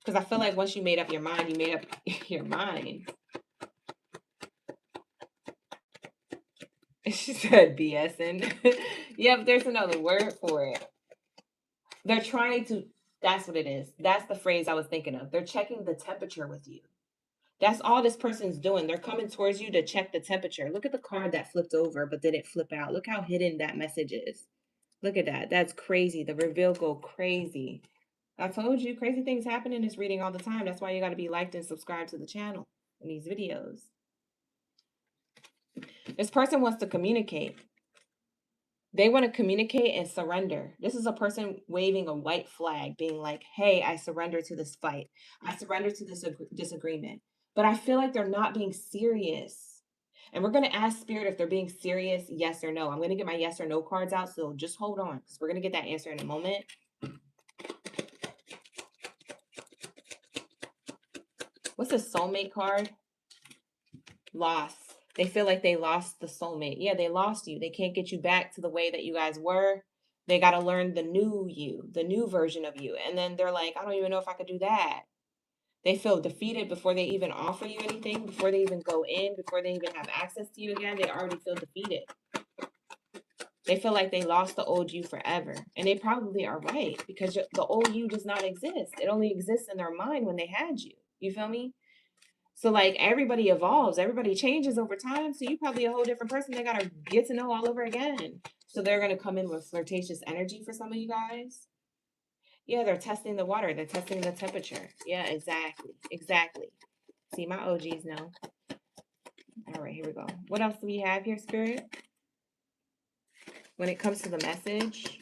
Because I feel like once you made up your mind, you made up your mind. She said BSing. Yep, there's another word for it. They're trying to, that's what it is. That's the phrase I was thinking of. They're checking the temperature with you. That's all this person's doing. They're coming towards you to check the temperature. Look at the card that flipped over, but didn't flip out. Look how hidden that message is. Look at that. That's crazy. The reveal go crazy. I told you, crazy things happen in this reading all the time. That's why you got to be liked and subscribed to the channel in these videos. This person wants to communicate. They want to communicate and surrender. This is a person waving a white flag, being like, hey, I surrender to this fight. I surrender to this disagreement. But I feel like they're not being serious. And we're going to ask Spirit if they're being serious, yes or no. I'm going to get my yes or no cards out, so just hold on because we're going to get that answer in a moment. What's the soulmate card? Loss. They feel like they lost the soulmate. Yeah, they lost you. They can't get you back to the way that you guys were. They got to learn the new you, the new version of you. And then they're like, I don't even know if I could do that. They feel defeated before they even offer you anything, before they even go in, before they even have access to you again. They already feel defeated. They feel like they lost the old you forever. And they probably are right because the old you does not exist. It only exists in their mind when they had you. You feel me? So like everybody evolves, everybody changes over time. So you probably a whole different person they gotta get to know all over again. So they're gonna come in with flirtatious energy for some of you guys. Yeah, they're testing the water, they're testing the temperature. Yeah, exactly. Exactly. See, my OGs know. All right, here we go. What else do we have here, Spirit? When it comes to the message.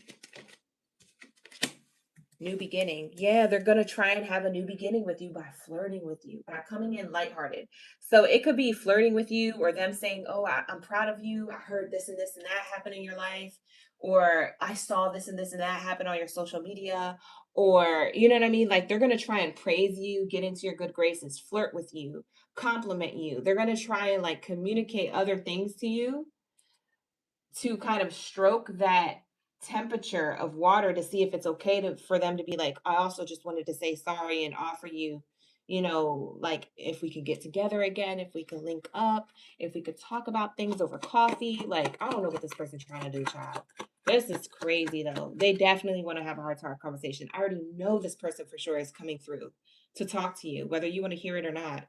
New beginning. Yeah, they're going to try and have a new beginning with you by flirting with you, by coming in lighthearted. So it could be flirting with you or them saying, oh, I'm proud of you. I heard this and this and that happen in your life. Or I saw this and this and that happen on your social media. Or, you know what I mean? Like they're going to try and praise you, get into your good graces, flirt with you, compliment you. They're going to try and like communicate other things to you to kind of stroke that temperature of water to see if it's okay for them to be like, I also just wanted to say sorry and offer you, you know, like if we could get together again, if we could link up, if we could talk about things over coffee. Like, I don't know what this person's trying to do, child. This is crazy though. They definitely want to have a heart-to-heart conversation. I already know this person for sure is coming through to talk to you, whether you want to hear it or not.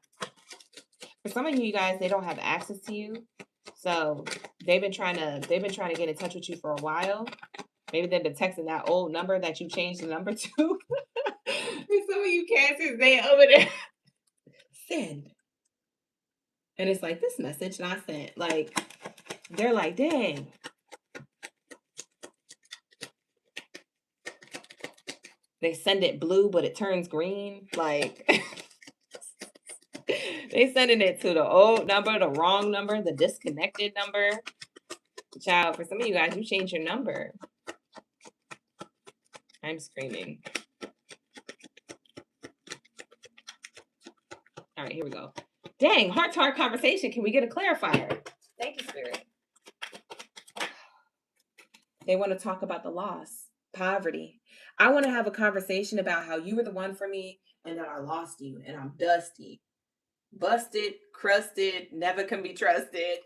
For some of you guys, they don't have access to you. So they've been trying to get in touch with you for a while. Maybe they've been texting that old number that you changed the number to. For some of you Cancers, they over there send. And it's like this message not sent. Like they're like, dang. They send it blue, but it turns green. Like they sending it to the old number, the wrong number, the disconnected number. Child, for some of you guys, you changed your number. I'm screaming. All right, here we go. Dang, heart-to-heart conversation. Can we get a clarifier? Thank you, Spirit. They want to talk about the loss, poverty. I want to have a conversation about how you were the one for me and that I lost you and I'm dusty, busted, crusted, never can be trusted.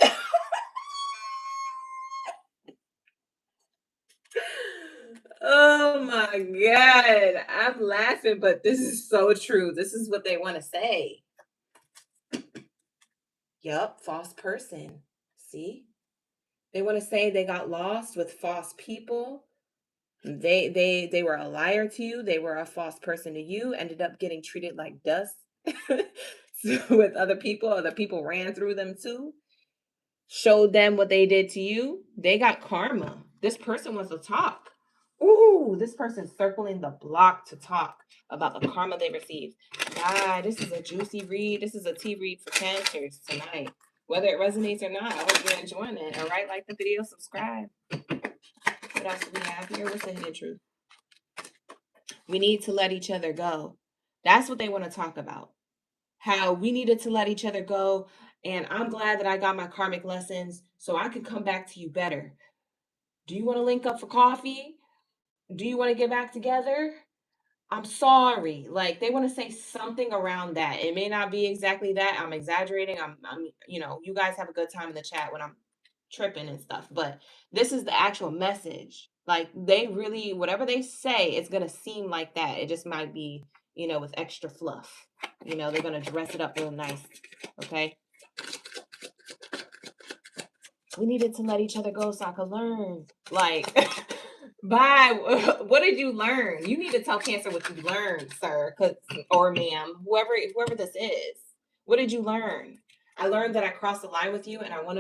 Oh my God. I'm laughing, but this is so true. This is what they want to say. Yup, false person. See? They want to say they got lost with false people. They were a liar to you. They were a false person to you. Ended up getting treated like dust with other people ran through them too. Showed them what they did to you. They got karma. This person wants to talk. Ooh, this person's circling the block to talk about the karma they received. God, this is a juicy read. This is a tea read for Cancers tonight. Whether it resonates or not, I hope you're enjoying it. All right, like the video, subscribe. What else do we have here? What's the hidden truth? We need to let each other go. That's what they want to talk about. How we needed to let each other go. And I'm glad that I got my karmic lessons so I could come back to you better. Do you want to link up for coffee? Do you want to get back together? I'm sorry. Like they want to say something around that. It may not be exactly that. I'm exaggerating. I'm, you guys have a good time in the chat when I'm tripping and stuff, but this is the actual message. Like they really, whatever they say, it's going to seem like that. It just might be, with extra fluff. They're going to dress it up real nice. Okay. We needed to let each other go so I could learn. Like, bye. What did you learn? You need to tell Cancer what you learned, sir, or ma'am, whoever this is. What did you learn? I learned that I crossed the line with you, and I want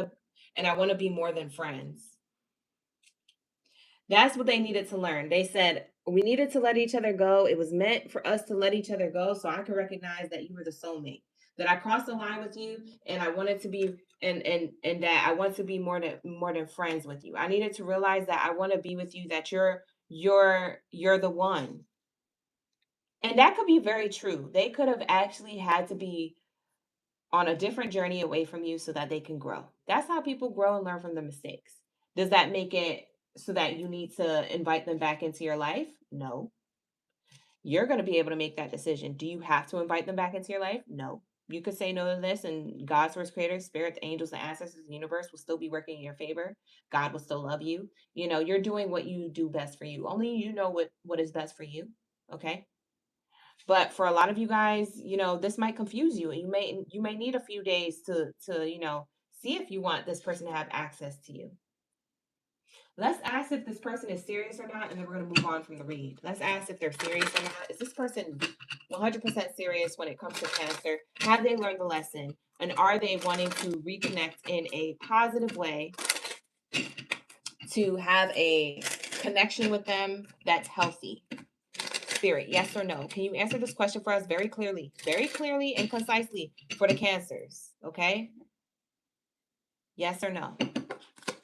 to be more than friends. That's what they needed to learn. They said we needed to let each other go. It was meant for us to let each other go, so I could recognize that you were the soulmate. That I crossed the line with you, and I wanted to be, and that I want to be more than friends with you. I needed to realize that I want to be with you. That you're the one, and that could be very true. They could have actually had to be on a different journey away from you so that they can grow. That's how people grow and learn from their mistakes. Does that make it so that you need to invite them back into your life? No. You're going to be able to make that decision. Do you have to invite them back into your life? No. You could say no to this, and God's source creator, spirit, the angels, the ancestors, the universe will still be working in your favor. God will still love you. You're doing what you do best for you. Only you know what is best for you. Okay. But for a lot of you guys, this might confuse you. You may need a few days to see if you want this person to have access to you. Let's ask if this person is serious or not, and then we're going to move on from the read. Let's ask if they're serious or not. Is this person 100% serious when it comes to Cancer? Have they learned the lesson? And are they wanting to reconnect in a positive way to have a connection with them that's healthy? Spirit, yes or no? Can you answer this question for us very clearly and concisely for the Cancers? Okay? Yes or no?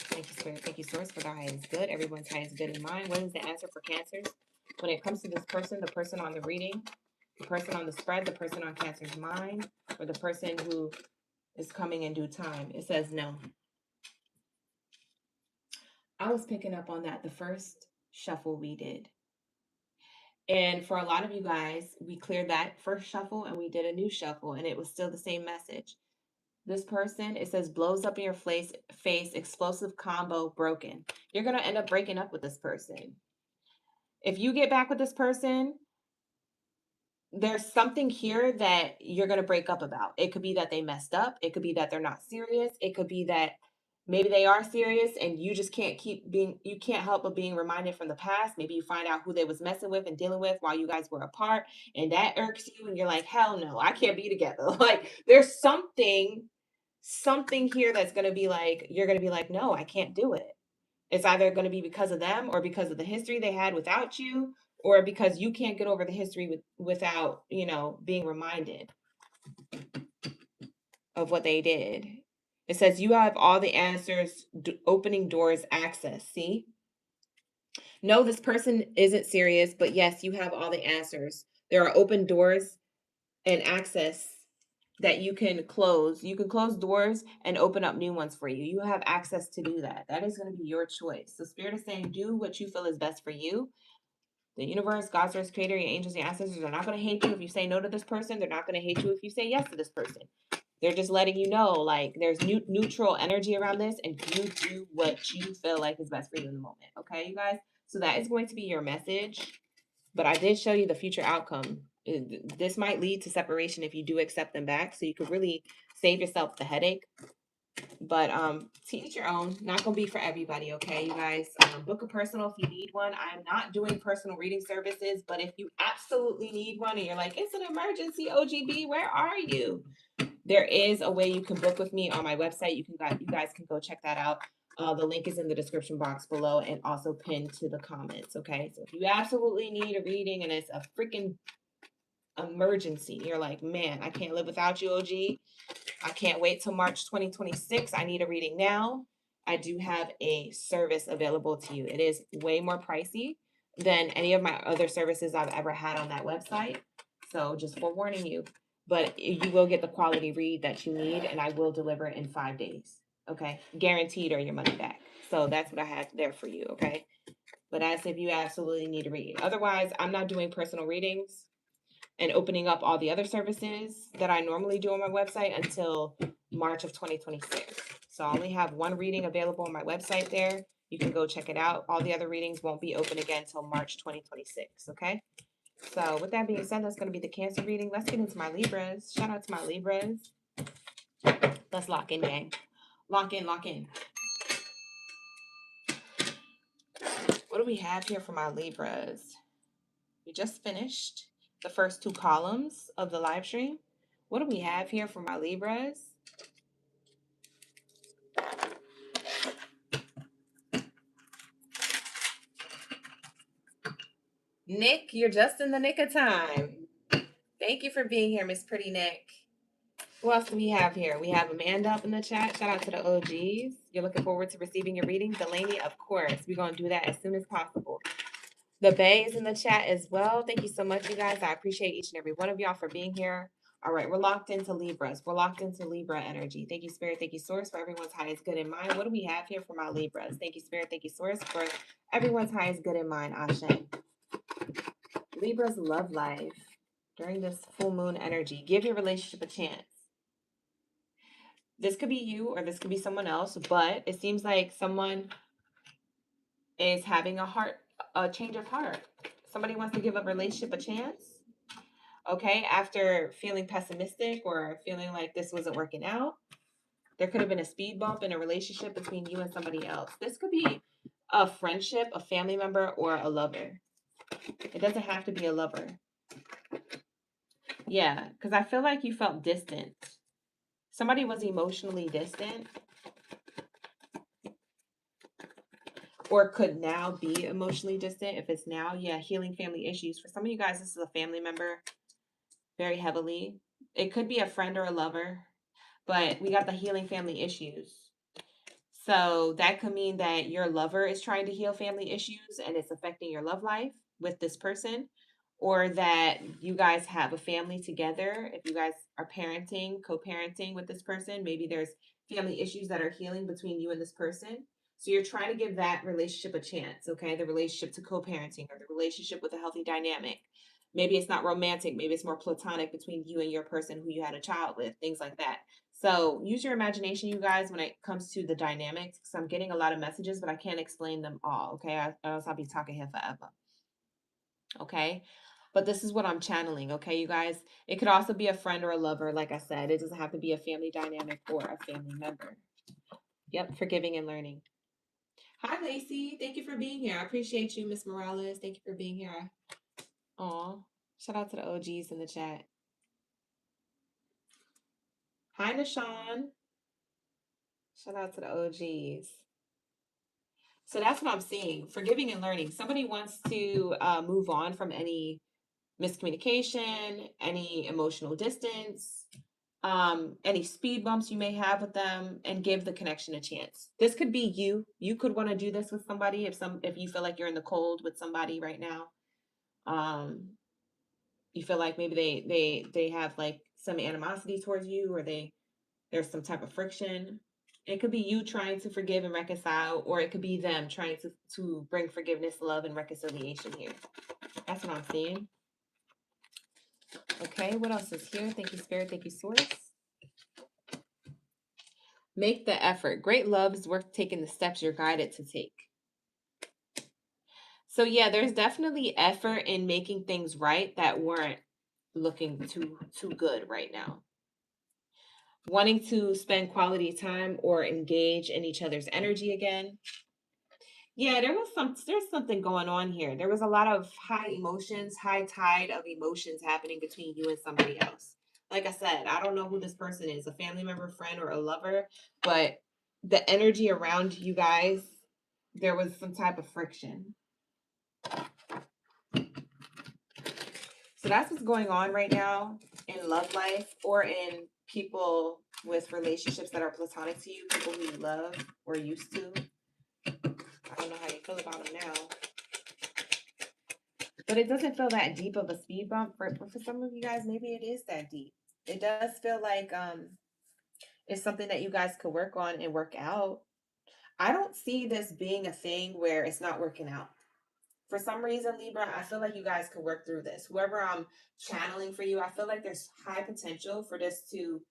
Thank you, Spirit. Thank you, Source, for the highest good. Everyone's highest good in mind. What is the answer for Cancers? When it comes to this person, the person on the reading, the person on the spread, the person on Cancer's mind, or the person who is coming in due time? It says no. I was picking up on that the first shuffle we did. And for a lot of you guys, we cleared that first shuffle and we did a new shuffle, and it was still the same message. This person, it says, blows up in your face, explosive combo, broken. You're going to end up breaking up with this person. If you get back with this person, there's something here that you're going to break up about. It could be that they messed up. It could be that they're not serious. It could be that maybe they are serious and you just can't you can't help but being reminded from the past. Maybe you find out who they was messing with and dealing with while you guys were apart, and that irks you and you're like, hell no, I can't be together. Like there's something here that's going to be like, you're going to be like, no, I can't do it. It's either going to be because of them or because of the history they had without you. or because you can't get over the history without, you know, being reminded of what they did. It says you have all the answers, opening doors, access. See? No, this person isn't serious, but yes, you have all the answers. There are open doors and access that you can close. You can close doors and open up new ones for you. You have access to do that. That is going to be your choice. So Spirit is saying, do what you feel is best for you. The universe, God's source, creator, your angels, your ancestors are not going to hate you if you say no to this person. They're not going to hate you if you say yes to this person. They're just letting you know, like, there's neutral energy around this, and you do what you feel like is best for you in the moment. Okay, you guys? So that is going to be your message. But I did show you the future outcome. This might lead to separation if you do accept them back. So you could really save yourself the headache. But to each your own. Not gonna be for everybody, okay, you guys. Book a personal if you need one. I'm not doing personal reading services, but if you absolutely need one and you're like, it's an emergency, OGB, where are you? There is a way you can book with me on my website. You guys can go check that out. The link is in the description box below and also pinned to the comments. Okay, so if you absolutely need a reading and it's a freaking emergency, you're like, man, I can't live without you, OG. I can't wait till March 2026. I need a reading now. I do have a service available to you. It is way more pricey than any of my other services I've ever had on that website. So just forewarning you, but you will get the quality read that you need, and I will deliver it in 5 days. Okay, guaranteed, or your money back. So that's what I have there for you. Okay, but as if you absolutely need a read. Otherwise, I'm not doing personal readings and opening up all the other services that I normally do on my website until March of 2026. So I only have one reading available on my website there. You can go check it out. All the other readings won't be open again until March 2026. Okay. So with that being said, that's going to be the Cancer reading. Let's get into my Libras. Shout out to my Libras. Let's lock in, gang. Lock in, lock in. What do we have here for my Libras? We just finished the first 2 columns of the live stream. What do we have here for my Libras? Nick, you're just in the nick of time. Thank you for being here, Miss Pretty Nick. Who else do we have here? We have Amanda up in the chat. Shout out to the OGs. You're looking forward to receiving your reading. Delaney, of course. We're going to do that as soon as possible. The Bay is in the chat as well. Thank you so much, you guys. I appreciate each and every one of y'all for being here. All right, we're locked into Libras. We're locked into Libra energy. Thank you, Spirit. Thank you, Source, for everyone's highest good in mind. What do we have here for my Libras? Thank you, Spirit. Thank you, Source, for everyone's highest good in mind. Ashe. Libra's love life during this full moon energy. Give your relationship a chance. This could be you or this could be someone else, but it seems like someone is having a change of heart. Somebody wants to give a relationship a chance. Okay, after feeling pessimistic or feeling like this wasn't working out, there could have been a speed bump in a relationship between you and somebody else. This could be a friendship, a family member, or a lover. It doesn't have to be a lover. Yeah, because I feel like you felt distant. Somebody was emotionally distant or could now be emotionally distant. If it's now, yeah, healing family issues. For some of you guys, this is a family member very heavily. It could be a friend or a lover, but we got the healing family issues. So that could mean that your lover is trying to heal family issues and it's affecting your love life with this person, or that you guys have a family together. If you guys are parenting, co-parenting with this person, maybe there's family issues that are healing between you and this person. So you're trying to give that relationship a chance, okay? The relationship to co-parenting or the relationship with a healthy dynamic. Maybe it's not romantic, maybe it's more platonic between you and your person who you had a child with, things like that. So use your imagination, you guys, when it comes to the dynamics, because I'm getting a lot of messages, but I can't explain them all, okay? Else I'll be talking here forever, okay? But this is what I'm channeling, okay, you guys? It could also be a friend or a lover, like I said. It doesn't have to be a family dynamic or a family member. Yep, forgiving and learning. Hi, Lacey. Thank you for being here. I appreciate you, Miss Morales. Thank you for being here. Aw, shout out to the OGs in the chat. Hi, Nashawn. Shout out to the OGs. So that's what I'm seeing. Forgiving and learning. Somebody wants to move on from any miscommunication, any emotional distance, any speed bumps you may have with them, and give the connection a chance. This could be you. You could want to do this with somebody if you feel like you're in the cold with somebody right now. Um, you feel like maybe they have like some animosity towards you, or there's some type of friction. It could be you trying to forgive and reconcile, or it could be them trying to bring forgiveness, love, and reconciliation here. That's what I'm seeing. Okay, what else is here? Thank you, Spirit. Thank you, Source. Make the effort. Great love is worth taking the steps you're guided to take. So yeah, there's definitely effort in making things right that weren't looking too good right now. Wanting to spend quality time or engage in each other's energy again. Yeah, there's something going on here. There was a lot of high emotions, high tide of emotions happening between you and somebody else. Like I said, I don't know who this person is, a family member, friend, or a lover, but the energy around you guys, there was some type of friction. So that's what's going on right now in love life, or in people with relationships that are platonic to you, people who you love or used to. I don't know how you feel about them now. But it doesn't feel that deep of a speed bump for some of you guys. Maybe it is that deep. It does feel like it's something that you guys could work on and work out. I don't see this being a thing where it's not working out. For some reason, Libra, I feel like you guys could work through this. Whoever I'm channeling for you, I feel like there's high potential for this to,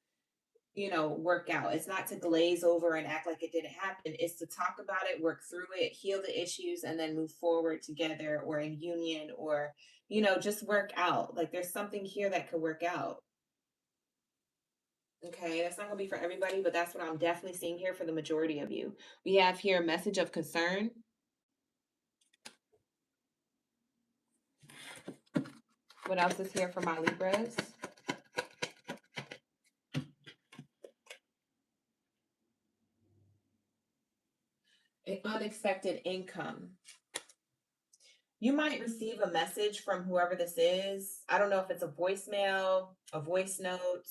work out. It's not to glaze over and act like it didn't happen. It's to talk about it, work through it, heal the issues, and then move forward together, or in union, or, just work out. Like there's something here that could work out. Okay, that's not going to be for everybody, but that's what I'm definitely seeing here for the majority of you. We have here a message of concern. What else is here for my Libras? An unexpected income. You might receive a message from whoever this is. I don't know if it's a voicemail, a voice note,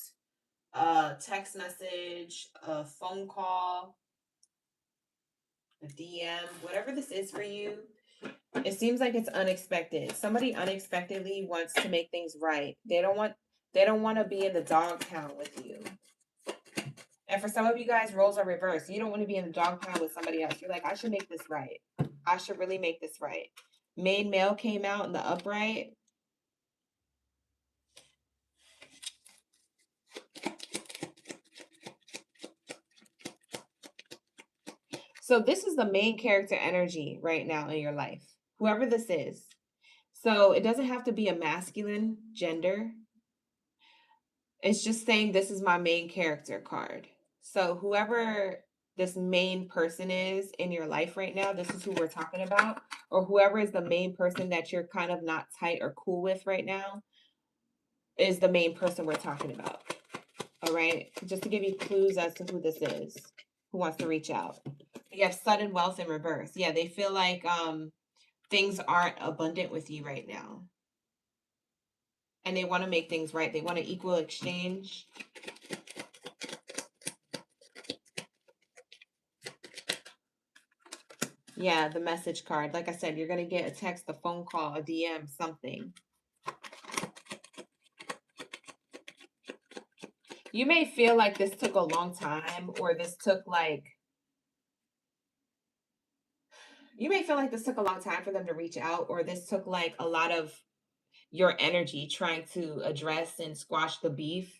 a text message, a phone call, a DM, whatever this is for you. It seems like it's unexpected. Somebody unexpectedly wants to make things right. They don't want to be in the dog pound with you. And for some of you guys, roles are reversed. You don't want to be in the dog pound with somebody else. You're like, I should make this right. I should really make this right. Main male came out in the upright. So this is the main character energy right now in your life, whoever this is. So it doesn't have to be a masculine gender. It's just saying this is my main character card. So whoever this main person is in your life right now, this is who we're talking about, or whoever is the main person that you're kind of not tight or cool with right now is the main person we're talking about. All right. Just to give you clues as to who this is, who wants to reach out. You have sudden wealth in reverse. Yeah, they feel like things aren't abundant with you right now. And they want to make things right. They want an equal exchange. Yeah, the message card. Like I said, you're going to get a text, a phone call, a DM, something. You may feel like this took a long time, or this took like, you may feel like this took a long time for them to reach out, or this took like a lot of your energy trying to address and squash the beef.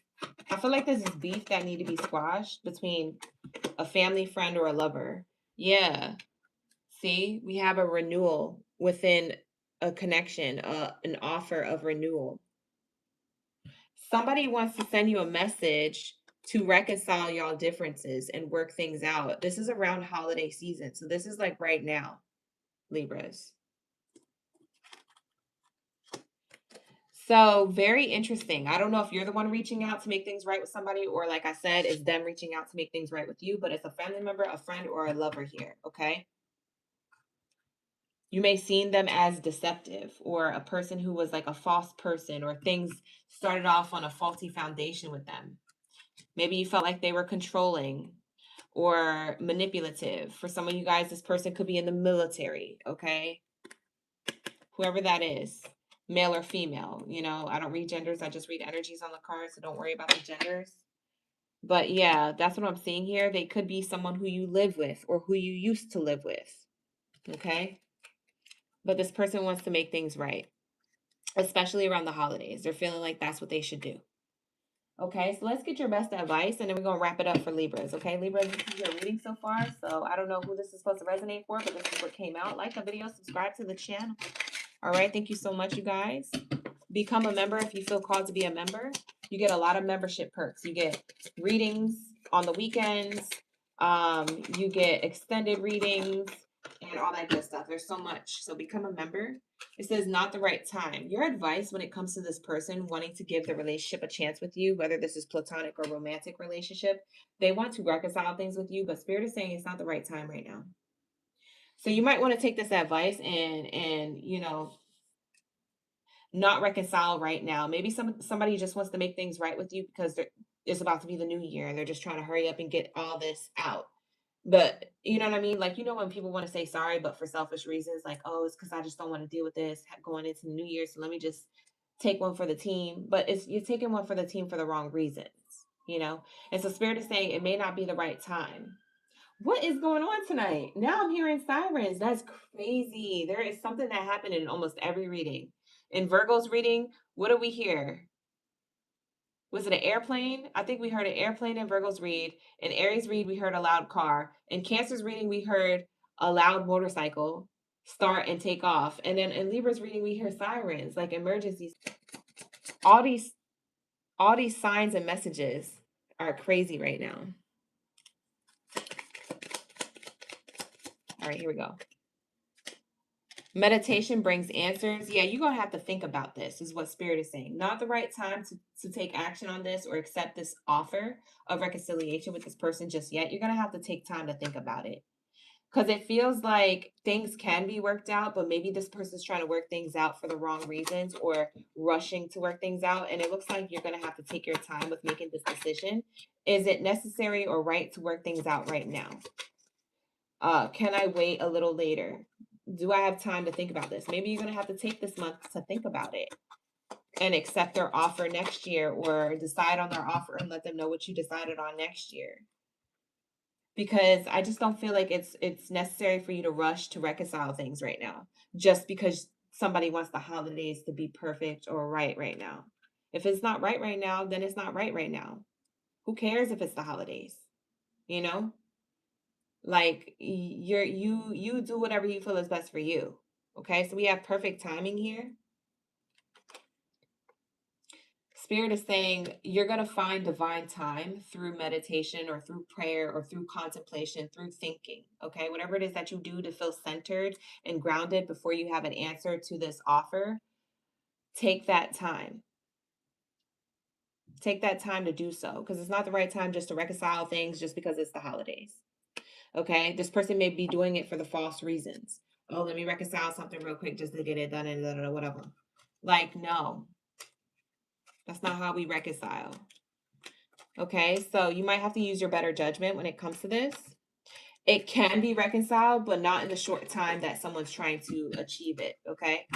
I feel like this is beef that need to be squashed between a family, friend, or a lover. Yeah. See, we have a renewal within a connection, an offer of renewal. Somebody wants to send you a message to reconcile y'all differences and work things out. This is around holiday season. So this is like right now, Libras. So very interesting. I don't know if you're the one reaching out to make things right with somebody, or like I said, it's them reaching out to make things right with you, but it's a family member, a friend, or a lover here. Okay. You may seen them as deceptive, or a person who was like a false person, or things started off on a faulty foundation with them. Maybe you felt like they were controlling or manipulative. For some of you guys, this person could be in the military, okay? Whoever that is, male or female. You know, I don't read genders, I just read energies on the card, so don't worry about the genders. But yeah, that's what I'm seeing here. They could be someone who you live with or who you used to live with, okay? But this person wants to make things right, especially around the holidays. They're feeling like that's what they should do. Okay, so let's get your best advice, and then we're going to wrap it up for Libras. Okay, Libras, this is your reading so far, so I don't know who this is supposed to resonate for, but this is what came out. Like the video, subscribe to the channel. All right, thank you so much, you guys. Become a member if you feel called to be a member. You get a lot of membership perks. You get readings on the weekends. You get extended readings and all that good stuff. There's so much. So become a member. It says not the right time. Your advice when it comes to this person wanting to give the relationship a chance with you, whether this is platonic or romantic relationship, they want to reconcile things with you, but Spirit is saying it's not the right time right now. So you might want to take this advice and you know, not reconcile right now. Maybe somebody just wants to make things right with you because it's about to be the new year and they're just trying to hurry up and get all this out. But you know what I mean? Like, you know, when people want to say sorry, but for selfish reasons, like, oh, it's because I just don't want to deal with this going into the new year. So let me just take one for the team. But it's you're taking one for the team for the wrong reasons, you know? And so Spirit is saying it may not be the right time. What is going on tonight? Now I'm hearing sirens. That's crazy. There is something that happened in almost every reading. In Virgo's reading, what do we hear? Was it an airplane? I think we heard an airplane in Virgo's read. In Aries read, we heard a loud car. In Cancer's reading, we heard a loud motorcycle start and take off. And then in Libra's reading, we hear sirens, like emergencies. All these signs and messages are crazy right now. All right, here we go. Meditation brings answers. Yeah, you're going to have to think about this, is what Spirit is saying. Not the right time to take action on this or accept this offer of reconciliation with this person just yet. You're going to have to take time to think about it. Because it feels like things can be worked out, but maybe this person's trying to work things out for the wrong reasons or rushing to work things out. And it looks like you're going to have to take your time with making this decision. Is it necessary or right to work things out right now? Can I wait a little later? Do I have time to think about this? Maybe you're going to have to take this month to think about it and accept their offer next year, or decide on their offer and let them know what you decided on next year. Because I just don't feel like it's necessary for you to rush to reconcile things right now, just because somebody wants the holidays to be perfect or right now. If it's not right now, then it's not right now. Who cares if it's the holidays? You know? Like you do whatever you feel is best for you. Okay, so we have perfect timing here. Spirit is saying you're going to find divine time through meditation or through prayer or through contemplation, through thinking. Okay, whatever it is that you do to feel centered and grounded before you have an answer to this offer, take that time. Take that time to do so, because it's not the right time just to reconcile things just because it's the holidays. Okay, this person may be doing it for the false reasons. Oh, let me reconcile something real quick just to get it done and whatever. Like, no, that's not how we reconcile. Okay, so you might have to use your better judgment when it comes to this. It can be reconciled, but not in the short time that someone's trying to achieve it. Okay.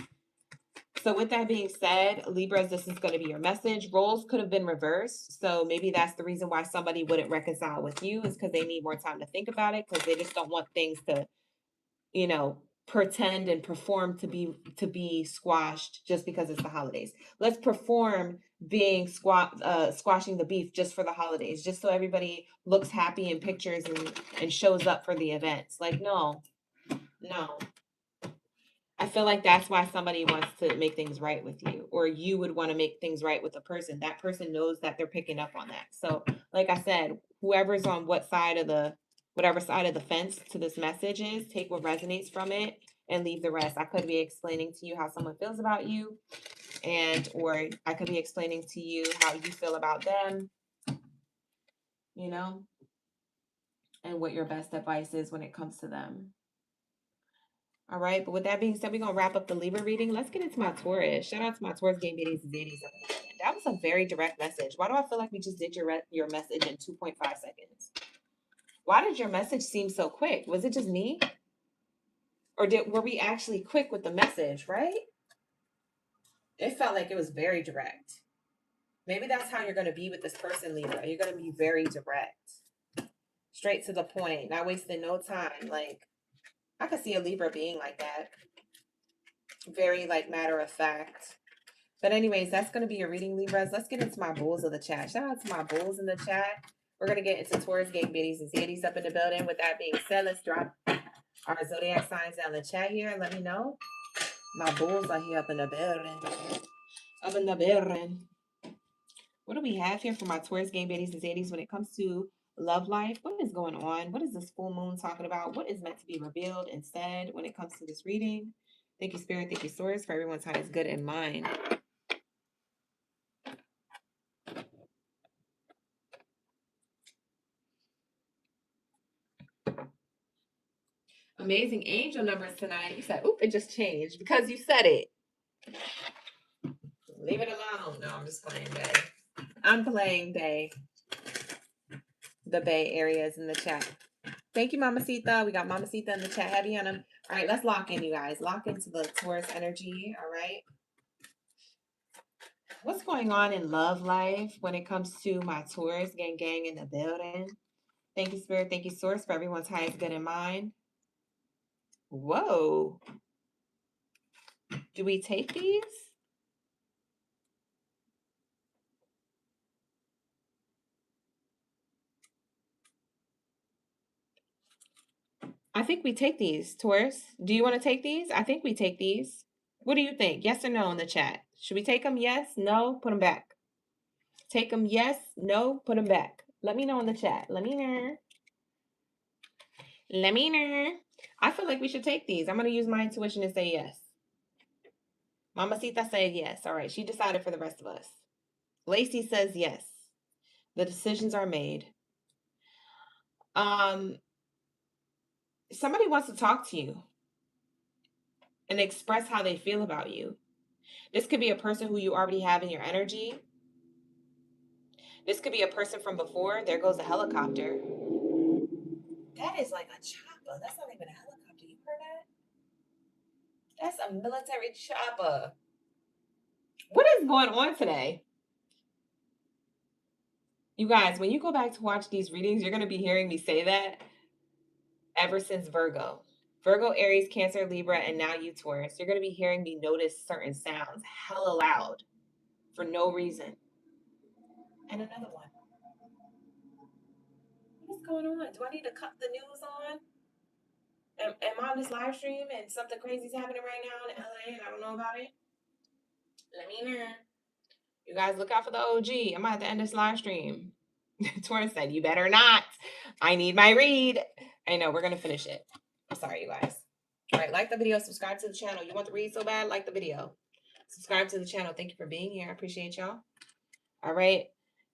So with that being said, Libras, this is going to be your message. Roles could have been reversed. So maybe that's the reason why somebody wouldn't reconcile with you, is because they need more time to think about it, because they just don't want things to, you know, pretend and perform to be squashed just because it's the holidays. Let's perform being squashing the beef just for the holidays, just so everybody looks happy in pictures and shows up for the events. Like, no. I feel like that's why somebody wants to make things right with you, or you would want to make things right with a person. That person knows that they're picking up on that. So, like I said, whoever's on whatever side of the fence to this message is, take what resonates from it and leave the rest. I could be explaining to you how someone feels about you, or I could be explaining to you how you feel about them, you know, and what your best advice is when it comes to them. All right, but with that being said, we're gonna wrap up the Libra reading. Let's get into my Taurus. Shout out to my Taurus game Biddies and Zaddies. That was a very direct message. Why do I feel like we just did your message in 2.5 seconds? Why did your message seem so quick? Was it just me? Or were we actually quick with the message, right? It felt like it was very direct. Maybe that's how you're gonna be with this person, Libra. You're gonna be very direct. Straight to the point, not wasting no time. Like, I could see a Libra being like that. Very like matter of fact. But anyways, that's going to be your reading, Libras. Let's get into my bulls of the chat. Shout out to my bulls in the chat. We're going to get into Taurus, gang biddies, and zaddies up in the building. With that being said, let's drop our zodiac signs down the chat here and let me know. My bulls are here up in the building. Up in the building. What do we have here for my Taurus, gang biddies, and zaddies when it comes to love life? What is going on? What is this full moon talking about? What is meant to be revealed and said when it comes to this reading? Thank you, Spirit. Thank you, Source, for everyone's highest good in mind. Amazing angel numbers tonight. You said, oop, it just changed because you said it. Leave it alone. No, I'm just playing Bay. I'm playing Bay. The Bay Area is in the chat. Thank you, Mamacita. We got Mamacita in the chat. Heavy on them. All right, let's lock in, you guys. Lock into the Taurus energy. All right. What's going on in love life when it comes to my Taurus gang in the building? Thank you, Spirit. Thank you, Source, for everyone's highest good in mind. Whoa. Do we take these? I think we take these, Taurus. Do you want to take these? I think we take these. What do you think? Yes or no in the chat? Should we take them? Yes? No? Put them back. Take them? Yes? No? Put them back. Let me know in the chat. Let me know. Let me know. I feel like we should take these. I'm going to use my intuition and say yes. Mamacita said yes. All right. She decided for the rest of us. Lacey says yes. The decisions are made. Somebody wants to talk to you and express how they feel about you. This could be a person who you already have in your energy. This could be a person from before. There goes a helicopter. That is like a chopper. That's not even a helicopter. You heard that? That's a military chopper. What is going on today? You guys, when you go back to watch these readings, you're going to be hearing me say that ever since Virgo. Virgo, Aries, Cancer, Libra, and now you, Taurus. You're going to be hearing me notice certain sounds hella loud for no reason. And another one. What's going on? Do I need to cut the news on? Am I on this live stream and something crazy is happening right now in LA and I don't know about it? Let me know. You guys look out for the OG. I'm at the end of this live stream. Taurus said, you better not. I need my read. I know, we're going to finish it. I'm sorry, you guys. All right, like the video, subscribe to the channel. You want the read so bad? Like the video. Subscribe to the channel. Thank you for being here. I appreciate y'all. All right.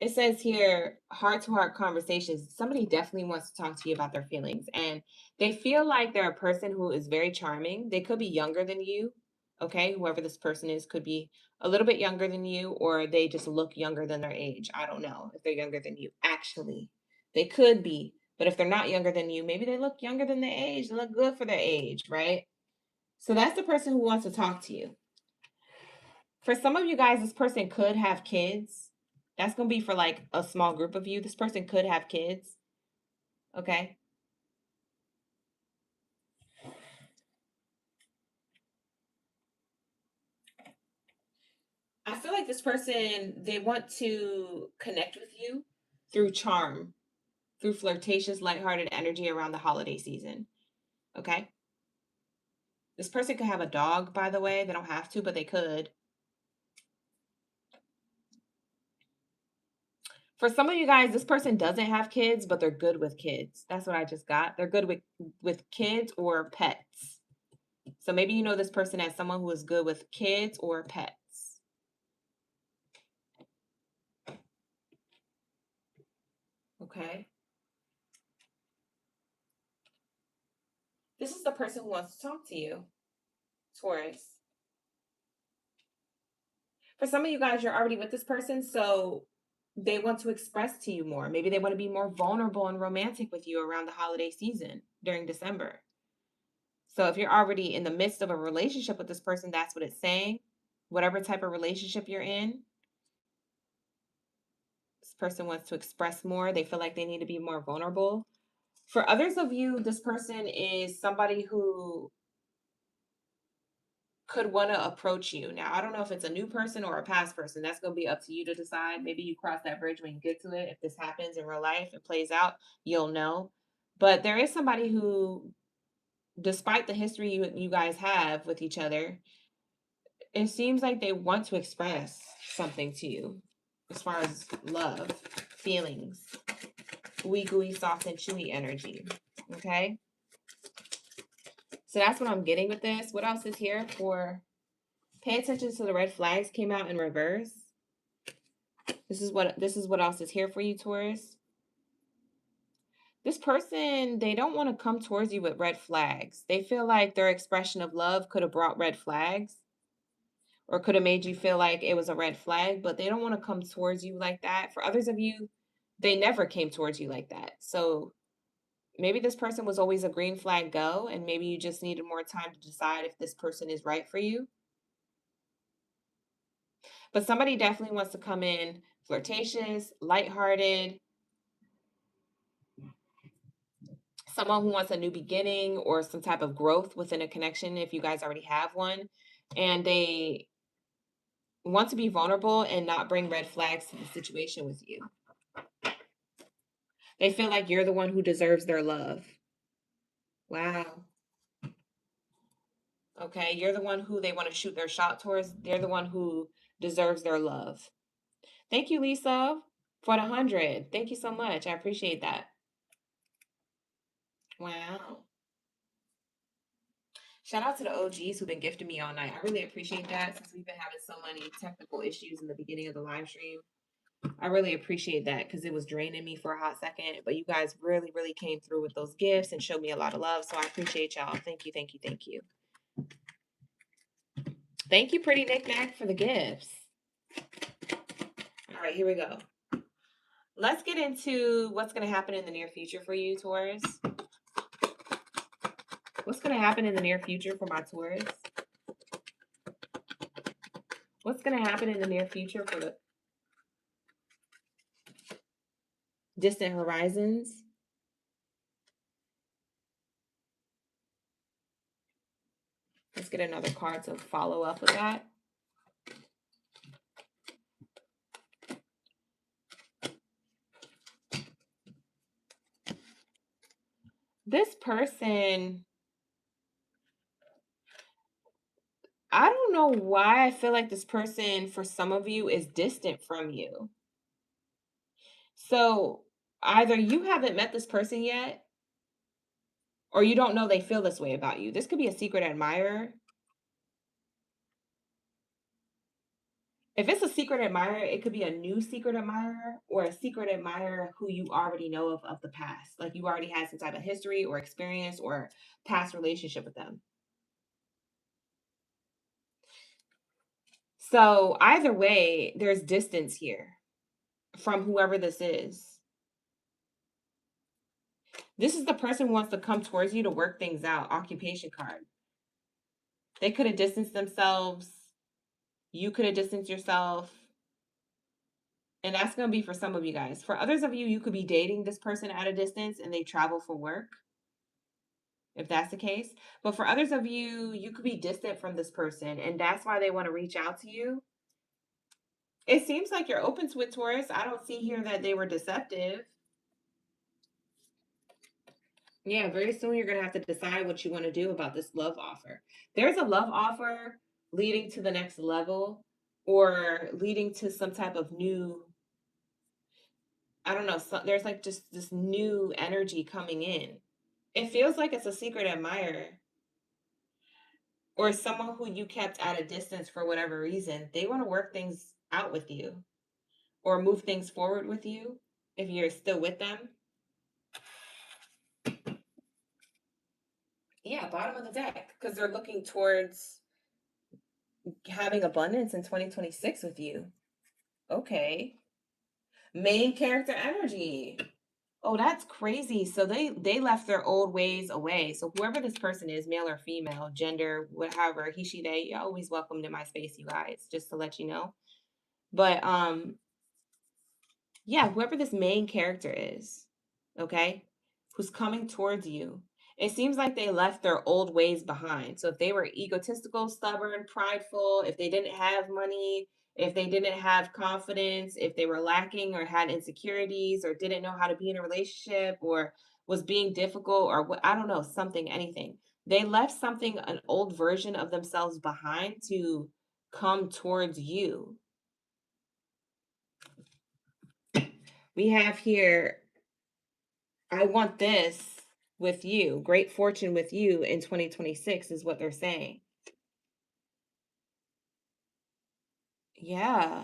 It says here, heart-to-heart conversations. Somebody definitely wants to talk to you about their feelings. And they feel like they're a person who is very charming. They could be younger than you. Okay. Whoever this person is could be a little bit younger than you, or they just look younger than their age. I don't know if they're younger than you. Actually, they could be. But if they're not younger than you, maybe they look younger than their age. They look good for their age, right? So that's the person who wants to talk to you. For some of you guys, this person could have kids. That's going to be for like a small group of you. This person could have kids. Okay. I feel like this person, they want to connect with you through charm, through flirtatious, lighthearted energy around the holiday season. Okay. This person could have a dog, by the way. They don't have to, but they could. For some of you guys, this person doesn't have kids, but they're good with kids. That's what I just got. They're good with kids or pets. So maybe you know this person as someone who is good with kids or pets. Okay. This is the person who wants to talk to you, Taurus. For some of you guys, you're already with this person, so they want to express to you more. Maybe they want to be more vulnerable and romantic with you around the holiday season during December. So if you're already in the midst of a relationship with this person, that's what it's saying. Whatever type of relationship you're in, this person wants to express more. They feel like they need to be more vulnerable. For others of you, this person is somebody who could want to approach you. Now, I don't know if it's a new person or a past person. That's going to be up to you to decide. Maybe you cross that bridge when you get to it. If this happens in real life, it plays out, you'll know. But there is somebody who, despite the history you guys have with each other, it seems like they want to express something to you as far as love, feelings, ooey gooey, soft and chewy energy. Okay. So that's what I'm getting with this. What else is here for? Pay attention to the red flags came out in reverse. This is what else is here for you, Taurus. This person, they don't want to come towards you with red flags. They feel like their expression of love could have brought red flags or could have made you feel like it was a red flag, but they don't want to come towards you like that. For others of you, they never came towards you like that. So maybe this person was always a green flag go, and maybe you just needed more time to decide if this person is right for you. But somebody definitely wants to come in flirtatious, lighthearted, someone who wants a new beginning or some type of growth within a connection if you guys already have one. And they want to be vulnerable and not bring red flags to the situation with you. They feel like you're the one who deserves their love. Wow. Okay, you're the one who they want to shoot their shot towards. They're the one who deserves their love. Thank you, Lisa, for the 100. Thank you so much. I appreciate that. Wow. Shout out to the OGs who've been gifting me all night. I really appreciate that since we've been having so many technical issues in the beginning of the live stream. I really appreciate that because it was draining me for a hot second. But you guys really, really came through with those gifts and showed me a lot of love. So I appreciate y'all. Thank you, thank you, thank you. Thank you, Pretty Knick Knack, for the gifts. All right, here we go. Let's get into what's going to happen in the near future for you, Taurus. What's going to happen in the near future for my Taurus? What's going to happen in the near future for the distant horizons? Let's get another card to follow up with that. This person, I don't know why I feel like this person, for some of you, is distant from you. So either you haven't met this person yet, or you don't know they feel this way about you. This could be a secret admirer. If it's a secret admirer, it could be a new secret admirer or a secret admirer who you already know of the past. Like you already had some type of history or experience or past relationship with them. So either way, there's distance here from whoever this is. This is the person who wants to come towards you to work things out. Occupation card. They could have distanced themselves. You could have distanced yourself. And that's going to be for some of you guys. For others of you, you could be dating this person at a distance and they travel for work, if that's the case. But for others of you, you could be distant from this person and that's why they want to reach out to you. It seems like you're open to it, Taurus. I don't see here that they were deceptive. Yeah, very soon you're going to have to decide what you want to do about this love offer. There's a love offer leading to the next level or leading to some type of new, I don't know, there's like just this new energy coming in. It feels like it's a secret admirer or someone who you kept at a distance for whatever reason. They want to work things out with you or move things forward with you if you're still with them. Yeah, bottom of the deck because they're looking towards having abundance in 2026 with you. Okay. Main character energy. Oh, that's crazy. So they left their old ways away. So whoever this person is, male or female, gender, whatever, he, she, they, you're always welcome to my space, you guys, just to let you know. But yeah, whoever this main character is, okay, who's coming towards you, it seems like they left their old ways behind. So if they were egotistical, stubborn, prideful, if they didn't have money, if they didn't have confidence, if they were lacking or had insecurities or didn't know how to be in a relationship or was being difficult or what, I don't know, something, anything. They left something, an old version of themselves behind to come towards you. We have here, I want this with you. Great fortune with you in 2026 is what they're saying. Yeah.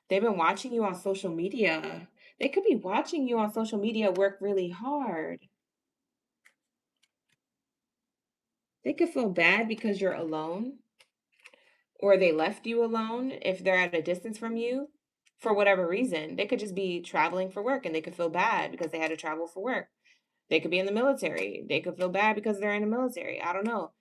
They've been watching you on social media. They could be watching you on social media work really hard. They could feel bad because you're alone or they left you alone if they're at a distance from you for whatever reason. They could just be traveling for work and they could feel bad because they had to travel for work. They could be in the military. They could feel bad because they're in the military. I don't know.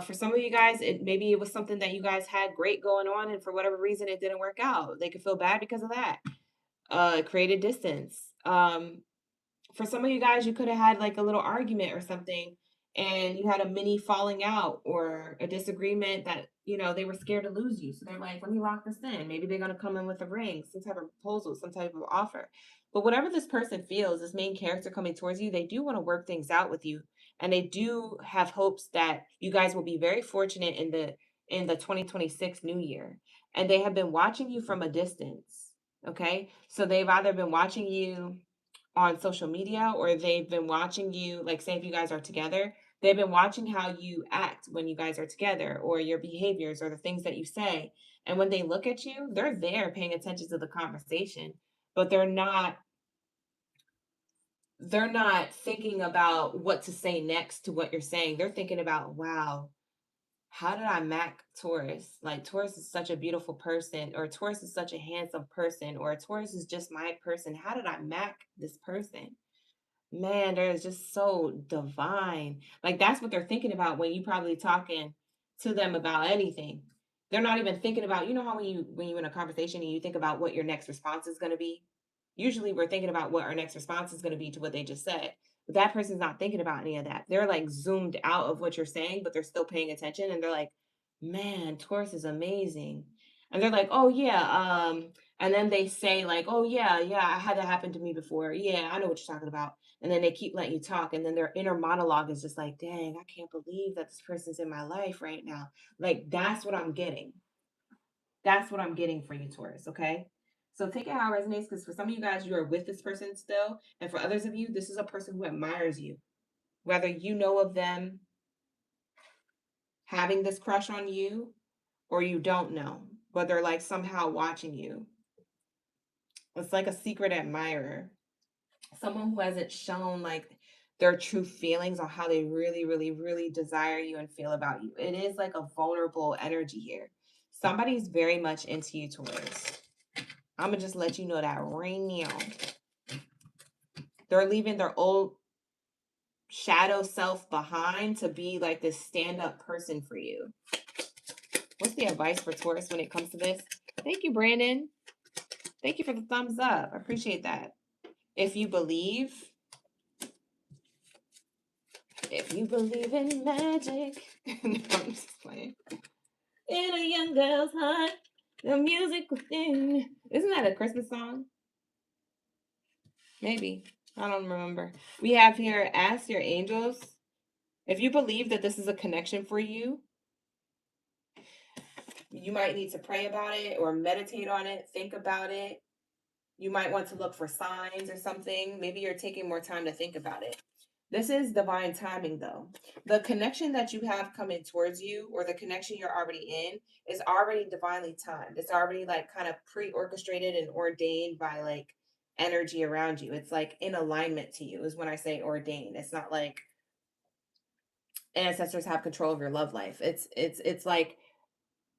For some of you guys, maybe it was something that you guys had great going on, and for whatever reason, it didn't work out. They could feel bad because of that. Created distance. For some of you guys, you could have had like a little argument or something, and you had a mini falling out or a disagreement that, they were scared to lose you. So they're like, let me lock this in. Maybe they're going to come in with a ring, some type of proposal, some type of offer. But whatever this person feels, this main character coming towards you, they do want to work things out with you. And they do have hopes that you guys will be very fortunate in the 2026 new year. And they have been watching you from a distance. Okay. So they've either been watching you on social media or they've been watching you, like say if you guys are together, they've been watching how you act when you guys are together or your behaviors or the things that you say. And when they look at you, they're there paying attention to the conversation, but they're not thinking about what to say next to what you're saying. They're thinking about, wow, how did I mac Taurus? Like Taurus is such a beautiful person, or Taurus is such a handsome person, or Taurus is just my person. How did I mac this person? Man, they're just so divine. Like that's what they're thinking about when you probably talking to them about anything. They're not even thinking about, how when you're in a conversation and you think about what your next response is going to be. Usually we're thinking about what our next response is going to be to what they just said. But that person's not thinking about any of that. They're like zoomed out of what you're saying, but they're still paying attention and they're like, "Man, Taurus is amazing." And they're like, "Oh yeah, and then they say like, "Oh yeah, yeah, I had that happen to me before. Yeah, I know what you're talking about." And then they keep letting you talk, and then their inner monologue is just like, dang, I can't believe that this person's in my life right now. Like that's what I'm getting. That's what I'm getting for you, Taurus. Okay. So take it how it resonates, because for some of you guys, you are with this person still. And for others of you, this is a person who admires you. Whether you know of them having this crush on you or you don't know, but they're like somehow watching you. It's like a secret admirer, someone who hasn't shown like their true feelings on how they really, really, really desire you and feel about you. It is like a vulnerable energy here. Somebody's very much into you, Taurus. I'm gonna just let you know that right now. They're leaving their old shadow self behind to be like this stand-up person for you. What's the advice for Taurus when it comes to this? Thank you, Brandon. Thank you for the thumbs up. I appreciate that. If you believe in magic, no, I'm just playing. In a young girl's heart, the music within. Isn't that a Christmas song? Maybe. I don't remember. We have here, ask your angels. If you believe that this is a connection for you, you might need to pray about it or meditate on it, think about it. You might want to look for signs or something. Maybe you're taking more time to think about it. This is divine timing, though. The connection that you have coming towards you, or the connection you're already in, is already divinely timed. It's already like kind of pre-orchestrated and ordained by like energy around you. It's like in alignment to you, is when I say ordained. It's not like ancestors have control of your love life. It's like,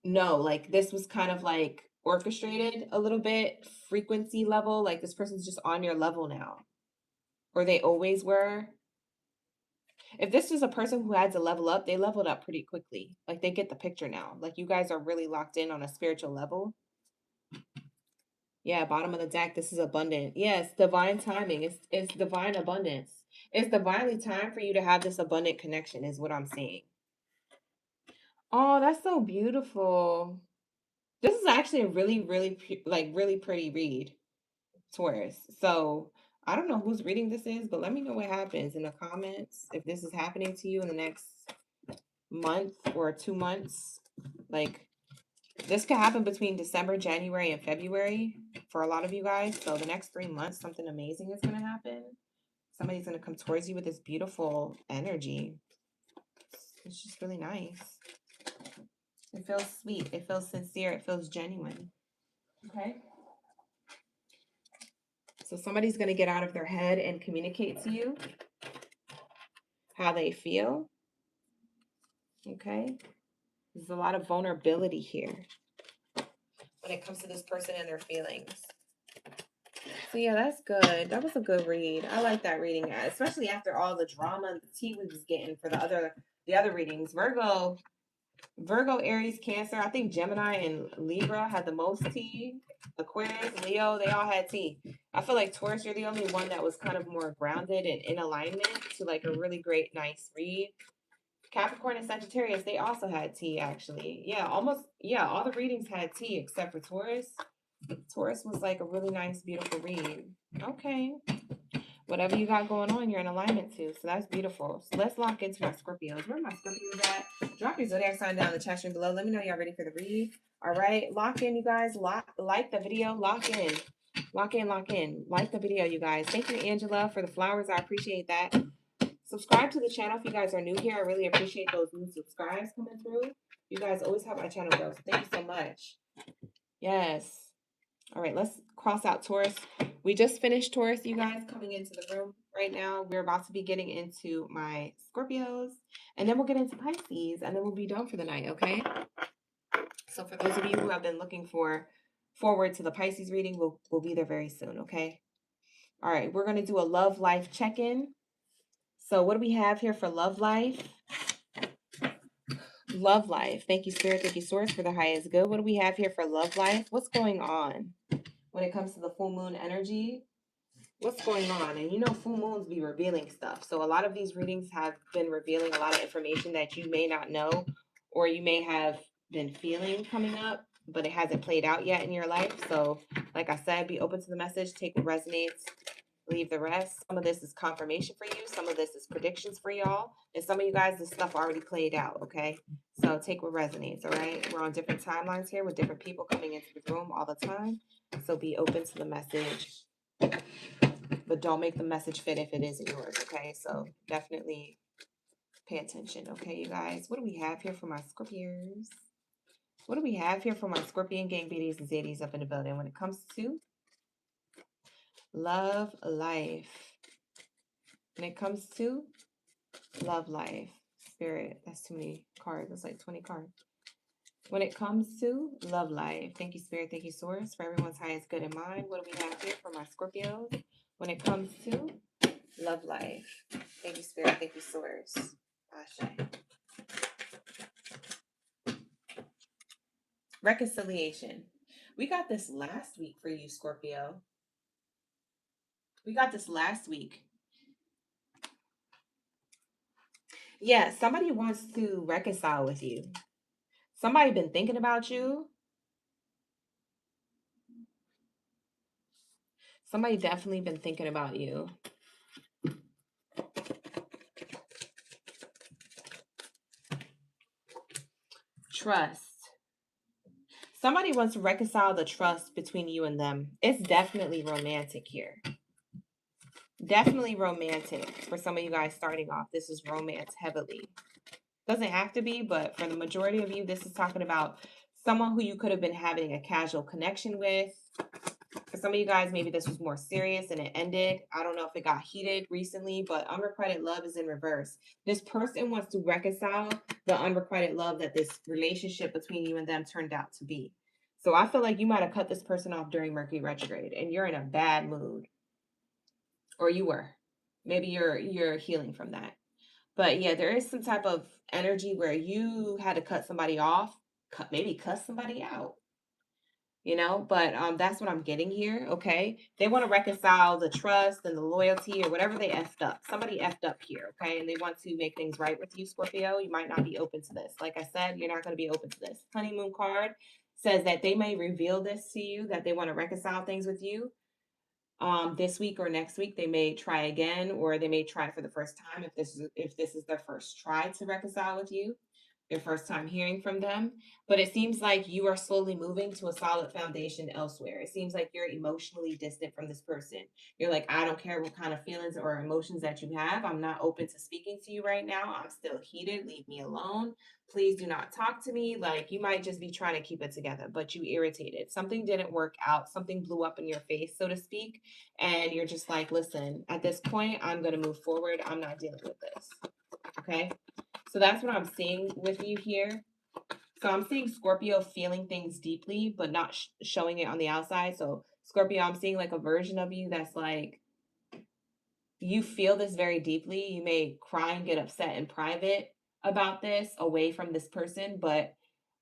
no, like this was kind of like orchestrated a little bit, frequency level, like this person's just on your level now, or they always were. If this was a person who had to level up, they leveled up pretty quickly. Like they get the picture now. Like you guys are really locked in on a spiritual level. Yeah, bottom of the deck, this is abundant. Yes, divine timing. It's divine abundance. It's divinely time for you to have this abundant connection, is what I'm seeing. Oh, that's so beautiful. This is actually a really, really pretty read, Taurus. So I don't know whose reading this is, but let me know what happens in the comments if this is happening to you in the next month or 2 months. Like this could happen between December, January, and February for a lot of you guys. So the next 3 months, something amazing is going to happen. Somebody's going to come towards you with this beautiful energy. It's just really nice. It feels sweet. It feels sincere. It feels genuine. Okay. So somebody's going to get out of their head and communicate to you how they feel. Okay. There's a lot of vulnerability here when it comes to this person and their feelings. So yeah, that's good. That was a good read. I like that reading, especially after all the drama and the tea we was getting for the other readings. Virgo, Aries, Cancer. I think Gemini and Libra had the most tea. Aquarius, Leo, they all had tea. I feel like Taurus, you're the only one that was kind of more grounded and in alignment to like a really great, nice read. Capricorn and Sagittarius, they also had tea, actually. Yeah, all the readings had tea except for Taurus. Taurus was like a really nice, beautiful read. Okay. Whatever you got going on, you're in alignment to. So that's beautiful. So let's lock into my Scorpios. Where are my Scorpios at? Drop your zodiac sign down in the chat stream below. Let me know y'all ready for the read. All right. Lock in, you guys. Like the video. Lock in. Lock in, lock in. Like the video, you guys. Thank you, Angela, for the flowers. I appreciate that. Subscribe to the channel if you guys are new here. I really appreciate those new subscribes coming through. You guys always help my channel grow. So thank you so much. Yes. All right, let's cross out Taurus. We just finished Taurus, you guys, coming into the room right now. We're about to be getting into my Scorpios, and then we'll get into Pisces, and then we'll be done for the night, okay? So for those of you who have been looking forward to the Pisces reading, we'll be there very soon, okay? All right, we're going to do a love life check-in. So what do we have here for love life? Love life. Thank you, Spirit. Thank you, Source, for the highest good. What do we have here for love life? What's going on when it comes to the full moon energy? What's going on? And you know, full moons be revealing stuff. So a lot of these readings have been revealing a lot of information that you may not know, or you may have been feeling coming up, but it hasn't played out yet in your life. So like I said, be open to the message, take what resonates, leave the rest. Some of this is confirmation for you. Some of this is predictions for y'all. And some of you guys, this stuff already played out, okay? So take what resonates, all right? We're on different timelines here with different people coming into the room all the time. So be open to the message, but don't make the message fit if it isn't yours, okay? So definitely pay attention, okay, you guys? What do we have here for my Scorpios? What do we have here for my Scorpion gang Baddies and Zadies up in the building when it comes to love life? When it comes to love life, Spirit, that's too many cards. That's like 20 cards. When it comes to love life, thank you, Spirit, thank you, Source, for everyone's highest good in mind. What do we have here for my Scorpios? When it comes to love life, thank you, Spirit, thank you, Source. Ashe. Reconciliation. We got this last week for you, Scorpio. We got this last week. Yeah, somebody wants to reconcile with you. Somebody been thinking about you. Somebody definitely been thinking about you. Trust. Somebody wants to reconcile the trust between you and them. It's definitely romantic here. Definitely romantic for some of you guys starting off. This is romance heavily. Doesn't have to be, but for the majority of you, this is talking about someone who you could have been having a casual connection with. For some of you guys, maybe this was more serious and it ended. I don't know if it got heated recently, but unrequited love is in reverse. This person wants to reconcile the unrequited love that this relationship between you and them turned out to be. So I feel like you might have cut this person off during Mercury retrograde and you're in a bad mood. Or you were. Maybe you're healing from that. But yeah, there is some type of energy where you had to cut somebody off, maybe cuss somebody out, but that's what I'm getting here. Okay, they want to reconcile the trust and the loyalty or whatever they effed up. Somebody effed up here. Okay, and they want to make things right with you, Scorpio. You might not be open to this. Like I said, you're not going to be open to this. Honeymoon card says that they may reveal this to you, that they want to reconcile things with you this week or next week. They may try again, or they may try for the first time if this is their first try to reconcile with you, your first time hearing from them. But it seems like you are slowly moving to a solid foundation elsewhere. It seems like you're emotionally distant from this person. You're like, I don't care what kind of feelings or emotions that you have. I'm not open to speaking to you right now. I'm still heated. Leave me alone. Please do not talk to me. Like, you might just be trying to keep it together, but you irritated. Something didn't work out. Something blew up in your face, so to speak. And you're just like, listen, at this point, I'm going to move forward. I'm not dealing with this. Okay. So that's what I'm seeing with you here. So I'm seeing Scorpio feeling things deeply, but not showing it on the outside. So Scorpio, I'm seeing like a version of you that's like, you feel this very deeply. You may cry and get upset in private about this away from this person, but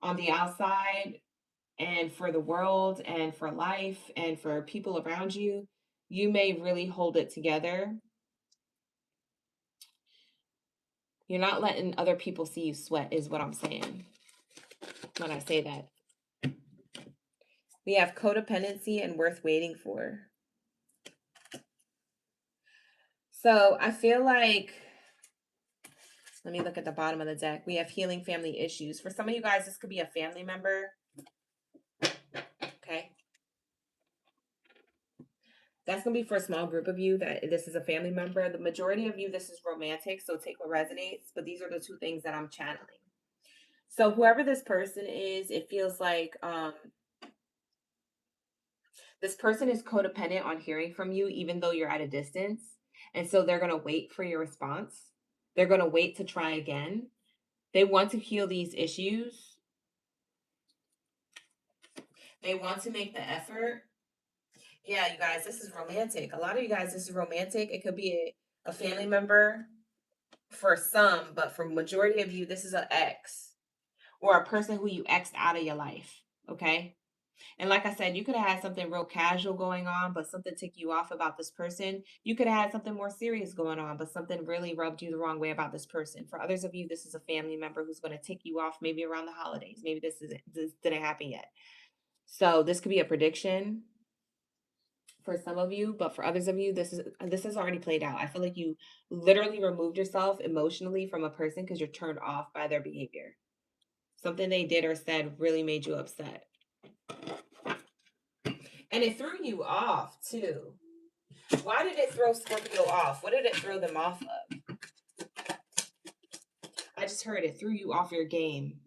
on the outside and for the world and for life and for people around you, you may really hold it together. You're not letting other people see you sweat is what I'm saying when I say that. We have codependency and worth waiting for. So I feel like, let me look at the bottom of the deck. We have healing family issues. For some of you guys, this could be a family member. Okay. That's going to be for a small group of you that this is a family member. The majority of you, this is romantic. So take what resonates. But these are the two things that I'm channeling. So whoever this person is, it feels like this person is codependent on hearing from you, even though you're at a distance. And so they're going to wait for your response. They're going to wait to try again. They want to heal these issues. They want to make the effort. Yeah, you guys, this is romantic. A lot of you guys, this is romantic. It could be a family member for some, but for majority of you, this is an ex or a person who you exed out of your life. Okay. And like I said, you could have had something real casual going on, but something ticked you off about this person. You could have had something more serious going on, but something really rubbed you the wrong way about this person. For others of you, this is a family member who's going to tick you off maybe around the holidays. Maybe this didn't happen yet. So this could be a prediction for some of you, but for others of you, this has already played out. I feel like you literally removed yourself emotionally from a person because you're turned off by their behavior. Something they did or said really made you upset. And it threw you off too. Why did it throw Scorpio off? What did it throw them off of? I just heard it threw you off your game.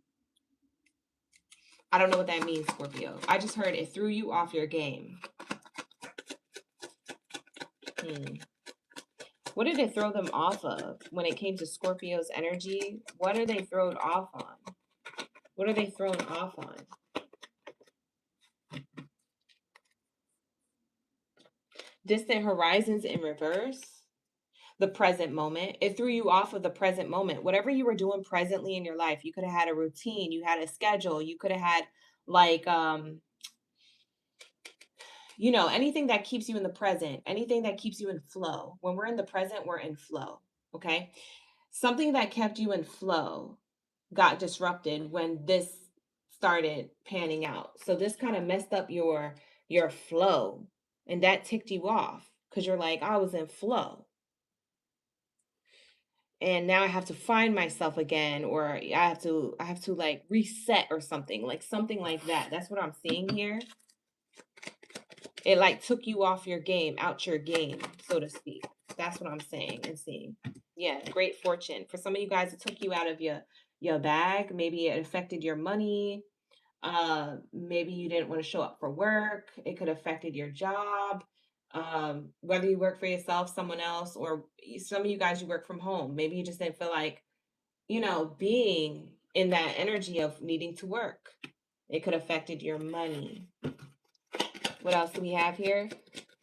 I don't know what that means, Scorpio. I just heard it threw you off your game. What did it throw them off of when it came to Scorpio's energy? What are they thrown off on? What are they thrown off on? Distant horizons in reverse. The present moment. It threw you off of the present moment. Whatever you were doing presently in your life, you could have had a routine, you had a schedule, you could have had like anything that keeps you in the present, anything that keeps you in flow. When we're in the present, we're in flow. Okay. Something that kept you in flow got disrupted when this started panning out. So this kind of messed up your flow, and that ticked you off because you're like, I was in flow. And now I have to find myself again, or I have to like reset or something like that. That's what I'm seeing here. It like took you off your game, out your game, so to speak. That's what I'm saying and seeing. Yeah, great fortune. For some of you guys, it took you out of your bag. Maybe it affected your money. Maybe you didn't want to show up for work. It could have affected your job. Whether you work for yourself, someone else, or some of you guys, you work from home. Maybe you just didn't feel like, being in that energy of needing to work. It could have affected your money. What else do we have here?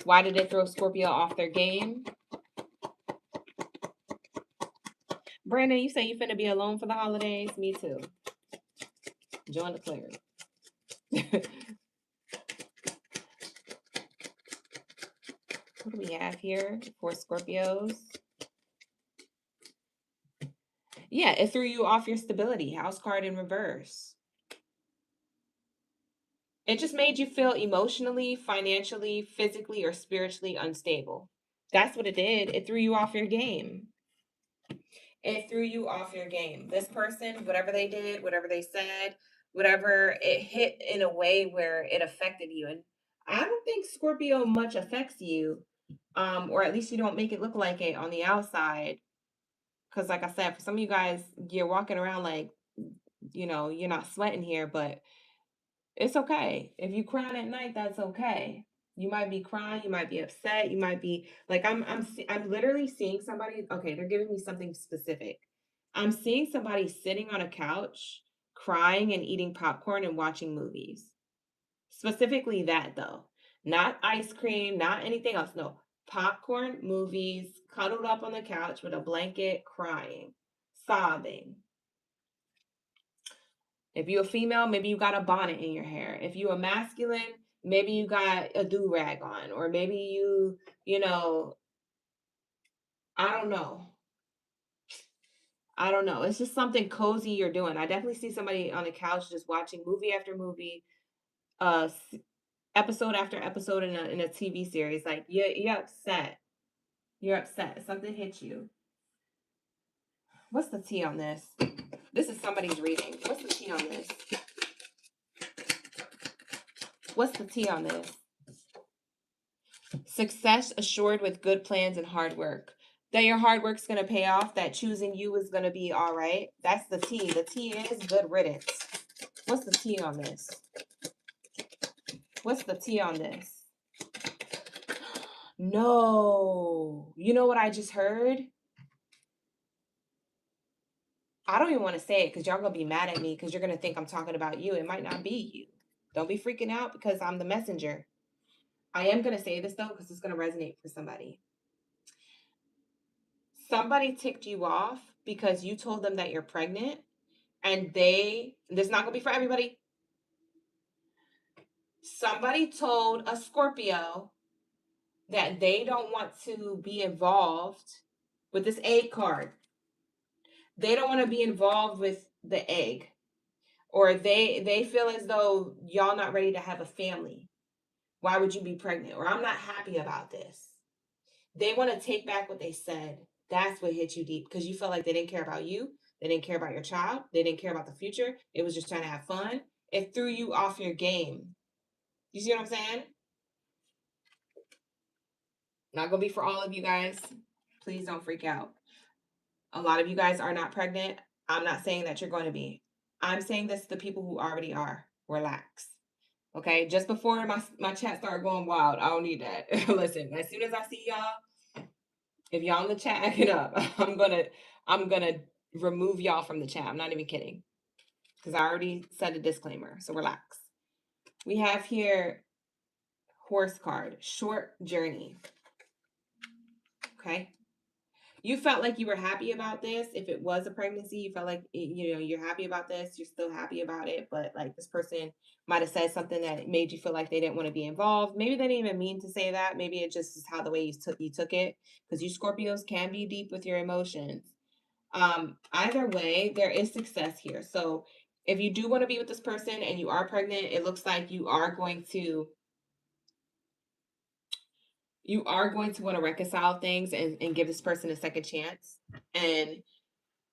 Why did it throw Scorpio off their game? Brandon, you say you finna be alone for the holidays? Me too. Join the player. What do we have here for Scorpios? Yeah, it threw you off your stability. House card in reverse. It just made you feel emotionally, financially, physically, or spiritually unstable. That's what it did. It threw you off your game. It threw you off your game. This person, whatever they did, whatever they said, whatever, it hit in a way where it affected you. And I don't think Scorpio much affects you, or at least you don't make it look like it on the outside. Because, like I said, for some of you guys, you're walking around like, you're not sweating here, but it's okay. If you crying at night, that's okay. You might be crying, you might be upset, you might be like I'm literally seeing somebody, okay, they're giving me something specific. I'm seeing somebody sitting on a couch, crying and eating popcorn and watching movies. Specifically that though. Not ice cream, not anything else. No. Popcorn, movies, cuddled up on the couch with a blanket, crying, sobbing. If you're a female, maybe you got a bonnet in your hair. If you're a masculine, maybe you got a do-rag on, or maybe you know, I don't know. I don't know. It's just something cozy you're doing. I definitely see somebody on the couch just watching movie after movie, episode after episode in a TV series. Like you're upset. You're upset. Something hit you. What's the tea on this? This is somebody's reading. What's the tea on this? What's the tea on this? Success assured with good plans and hard work. That your hard work's going to pay off, that choosing you is going to be all right. That's the tea. The tea is good riddance. What's the tea on this? What's the tea on this? No. You know what I just heard? I don't even want to say it because y'all going to be mad at me because you're going to think I'm talking about you. It might not be you. Don't be freaking out because I'm the messenger. I am going to say this though because it's going to resonate for somebody. Somebody ticked you off because you told them that you're pregnant, and this is not going to be for everybody. Somebody told a Scorpio that they don't want to be involved with this egg card. They don't want to be involved with the egg, or they feel as though y'all not ready to have a family. Why would you be pregnant? Or I'm not happy about this. They want to take back what they said. That's what hit you deep because you felt like they didn't care about you. They didn't care about your child. They didn't care about the future. It was just trying to have fun. It threw you off your game. You see what I'm saying? Not going to be for all of you guys. Please don't freak out. A lot of you guys are not pregnant. I'm not saying that you're going to be. I'm saying this to the people who already are. Relax. Okay? Just before my chat started going wild, I don't need that. Listen, as soon as I see y'all, if y'all in the chat acting up, I'm gonna remove y'all from the chat. I'm not even kidding. Because I already said a disclaimer. So relax. We have here horse card, short journey. Okay. You felt like you were happy about this. If it was a pregnancy, you felt like, you're happy about this. You're still happy about it. But like this person might have said something that made you feel like they didn't want to be involved. Maybe they didn't even mean to say that. Maybe it just is how the way you took it. Because you Scorpios can be deep with your emotions. Either way, there is success here. So if you do want to be with this person and you are pregnant, it looks like you are going to want to reconcile things and give this person a second chance. And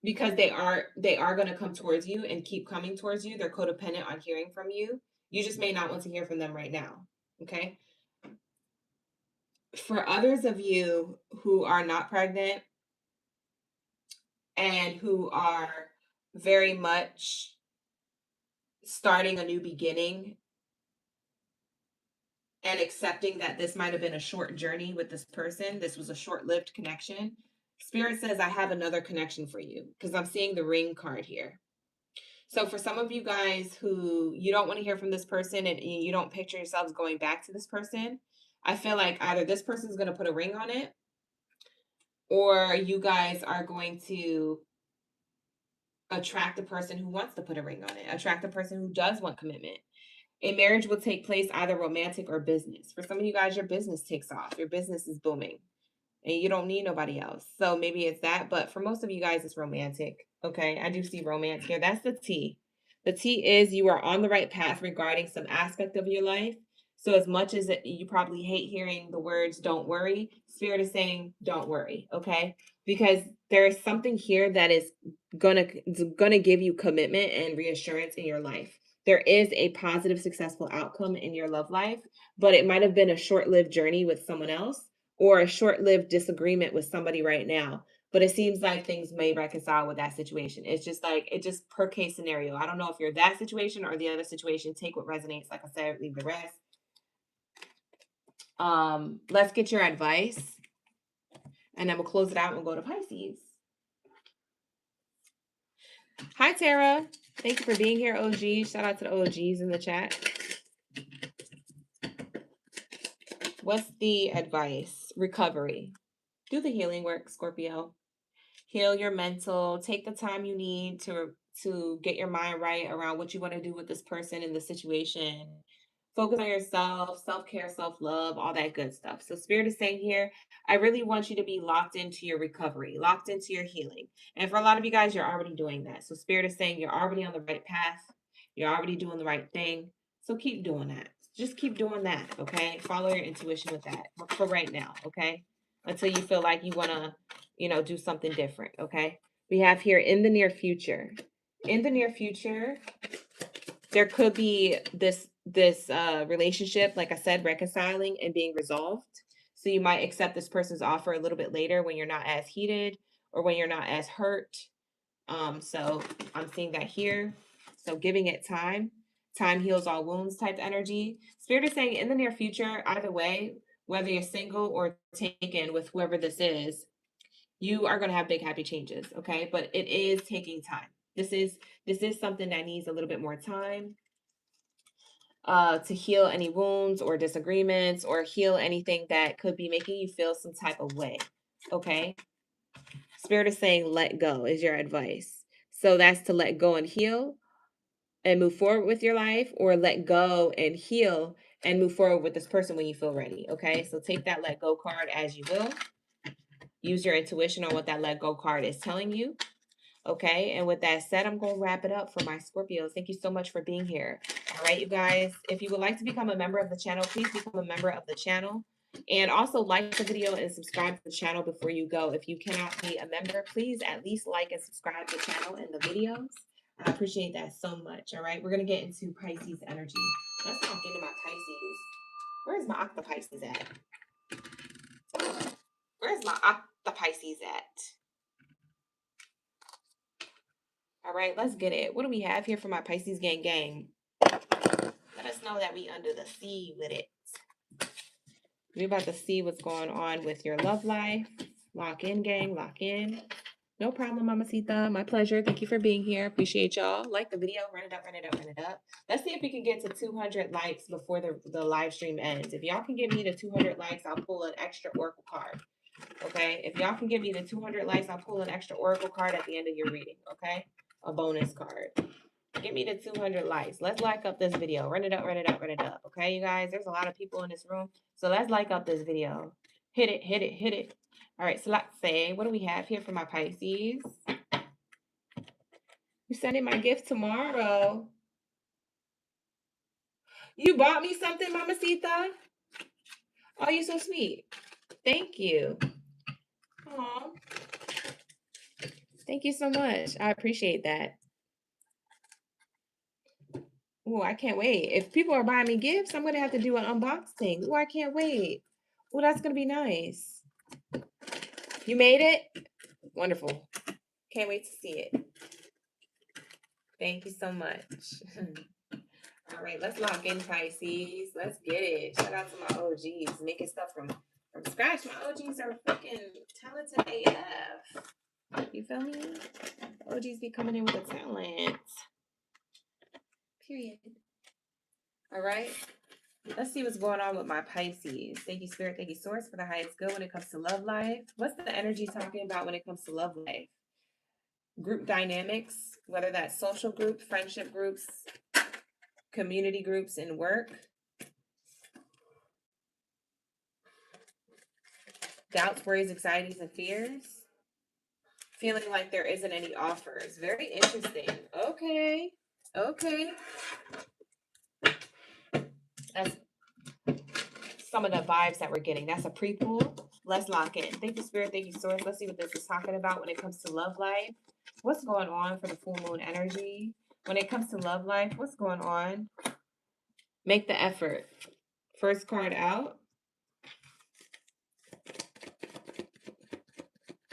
because they are going to come towards you and keep coming towards you, they're codependent on hearing from you. You just may not want to hear from them right now. Okay. For others of you who are not pregnant and who are very much starting a new beginning and accepting that this might have been a short journey with this person. This was a short-lived connection. Spirit says, I have another connection for you, because I'm seeing the ring card here. So for some of you guys who you don't want to hear from this person and you don't picture yourselves going back to this person, I feel like either this person's going to put a ring on it, or you guys are going to attract a person who wants to put a ring on it, attract a person who does want commitment. A marriage will take place either romantic or business. For some of you guys, your business takes off, your business is booming, and you don't need nobody else. So maybe it's that, but for most of you guys, it's romantic. Okay, I do see romance here. That's the T. The T is you are on the right path regarding some aspect of your life. So as much as you probably hate hearing the words "don't worry," Spirit is saying "don't worry," okay? Because there is something here that is gonna give you commitment and reassurance in your life. There is a positive, successful outcome in your love life, but it might have been a short-lived journey with someone else or a short-lived disagreement with somebody right now. But it seems like things may reconcile with that situation. It's just like it just per case scenario. I don't know if you're that situation or the other situation. Take what resonates. Like I said, leave the rest. Let's get your advice, and then we'll close it out and go to Pisces. Hi, Tara. Thank you for being here, OG. Shout out to the OGs in the chat. What's the advice? Recovery. Do the healing work, Scorpio. Heal your mental. Take the time you need to get your mind right around what you want to do with this person in the situation. Focus on yourself, self-care, self-love, all that good stuff. So Spirit is saying here, I really want you to be locked into your recovery, locked into your healing. And for a lot of you guys, you're already doing that. So Spirit is saying you're already on the right path. You're already doing the right thing. So keep doing that. Just keep doing that, okay? Follow your intuition with that for right now, okay? Until you feel like you want to, do something different, okay? We have here in the near future. In the near future, there could be this relationship, like I said, reconciling and being resolved. So you might accept this person's offer a little bit later when you're not as heated or when you're not as hurt. So I'm seeing that here. So giving it time. Time heals all wounds type energy. Spirit is saying in the near future, either way, whether you're single or taken with whoever this is, you are going to have big happy changes, okay? But it is taking time. This is something that needs a little bit more time to heal any wounds or disagreements or heal anything that could be making you feel some type of way, okay? Spirit is saying let go is your advice. So that's to let go and heal and move forward with your life, or let go and heal and move forward with this person when you feel ready, okay? So take that let go card as you will. Use your intuition on what that let go card is telling you. Okay, and with that said, I'm going to wrap it up for my Scorpios. Thank you so much for being here. All right, you guys, if you would like to become a member of the channel, please become a member of the channel. And also like the video and subscribe to the channel before you go. If you cannot be a member, please at least like and subscribe to the channel and the videos. I appreciate that so much. All right, we're going to get into Pisces energy. Let's talk into my Pisces. Where's my Octopisces at? Where's my Octopisces at? All right, let's get it. What do we have here for my Pisces gang? Let us know that we under the sea with it. We're about to see what's going on with your love life. Lock in, gang. Lock in. No problem, Mamacita. My pleasure. Thank you for being here. Appreciate y'all. Like the video. Run it up, run it up, run it up. Let's see if we can get to 200 likes before the live stream ends. If y'all can get me to 200 likes, I'll pull an extra oracle card. Okay? If y'all can get me to 200 likes, I'll pull an extra oracle card at the end of your reading. Okay? A bonus card. Get me to 200 likes. Let's like up this video. Run it up, run it up, run it up. Okay, you guys? There's a lot of people in this room. So let's like up this video. Hit it, hit it, hit it. All right, so let's say, what do we have here for my Pisces? You're sending my gift tomorrow. You bought me something, Mamacita? Oh, you're so sweet. Thank you. Aw. Thank you so much. I appreciate that. Oh, I can't wait. If people are buying me gifts, I'm going to have to do an unboxing. Oh, I can't wait. Oh, that's going to be nice. You made it? Wonderful. Can't wait to see it. Thank you so much. All right, let's lock in, Pisces. Let's get it. Shout out to my OGs making stuff from scratch. My OGs are freaking talented AF. You feel me? OGs be coming in with a talent. Period. All right. Let's see what's going on with my Pisces. Thank you, Spirit. Thank you, Source, for the highest good when it comes to love life. What's the energy talking about when it comes to love life? Group dynamics, whether that's social groups, friendship groups, community groups, and work. Doubts, worries, anxieties, and fears. Feeling like there isn't any offers. Very interesting. Okay. Okay. That's some of the vibes that we're getting. That's a pre-pool. Let's lock in. Thank you, Spirit. Thank you, Source. Let's see what this is talking about when it comes to love life. What's going on for the full moon energy? When it comes to love life, what's going on? Make the effort. First card out.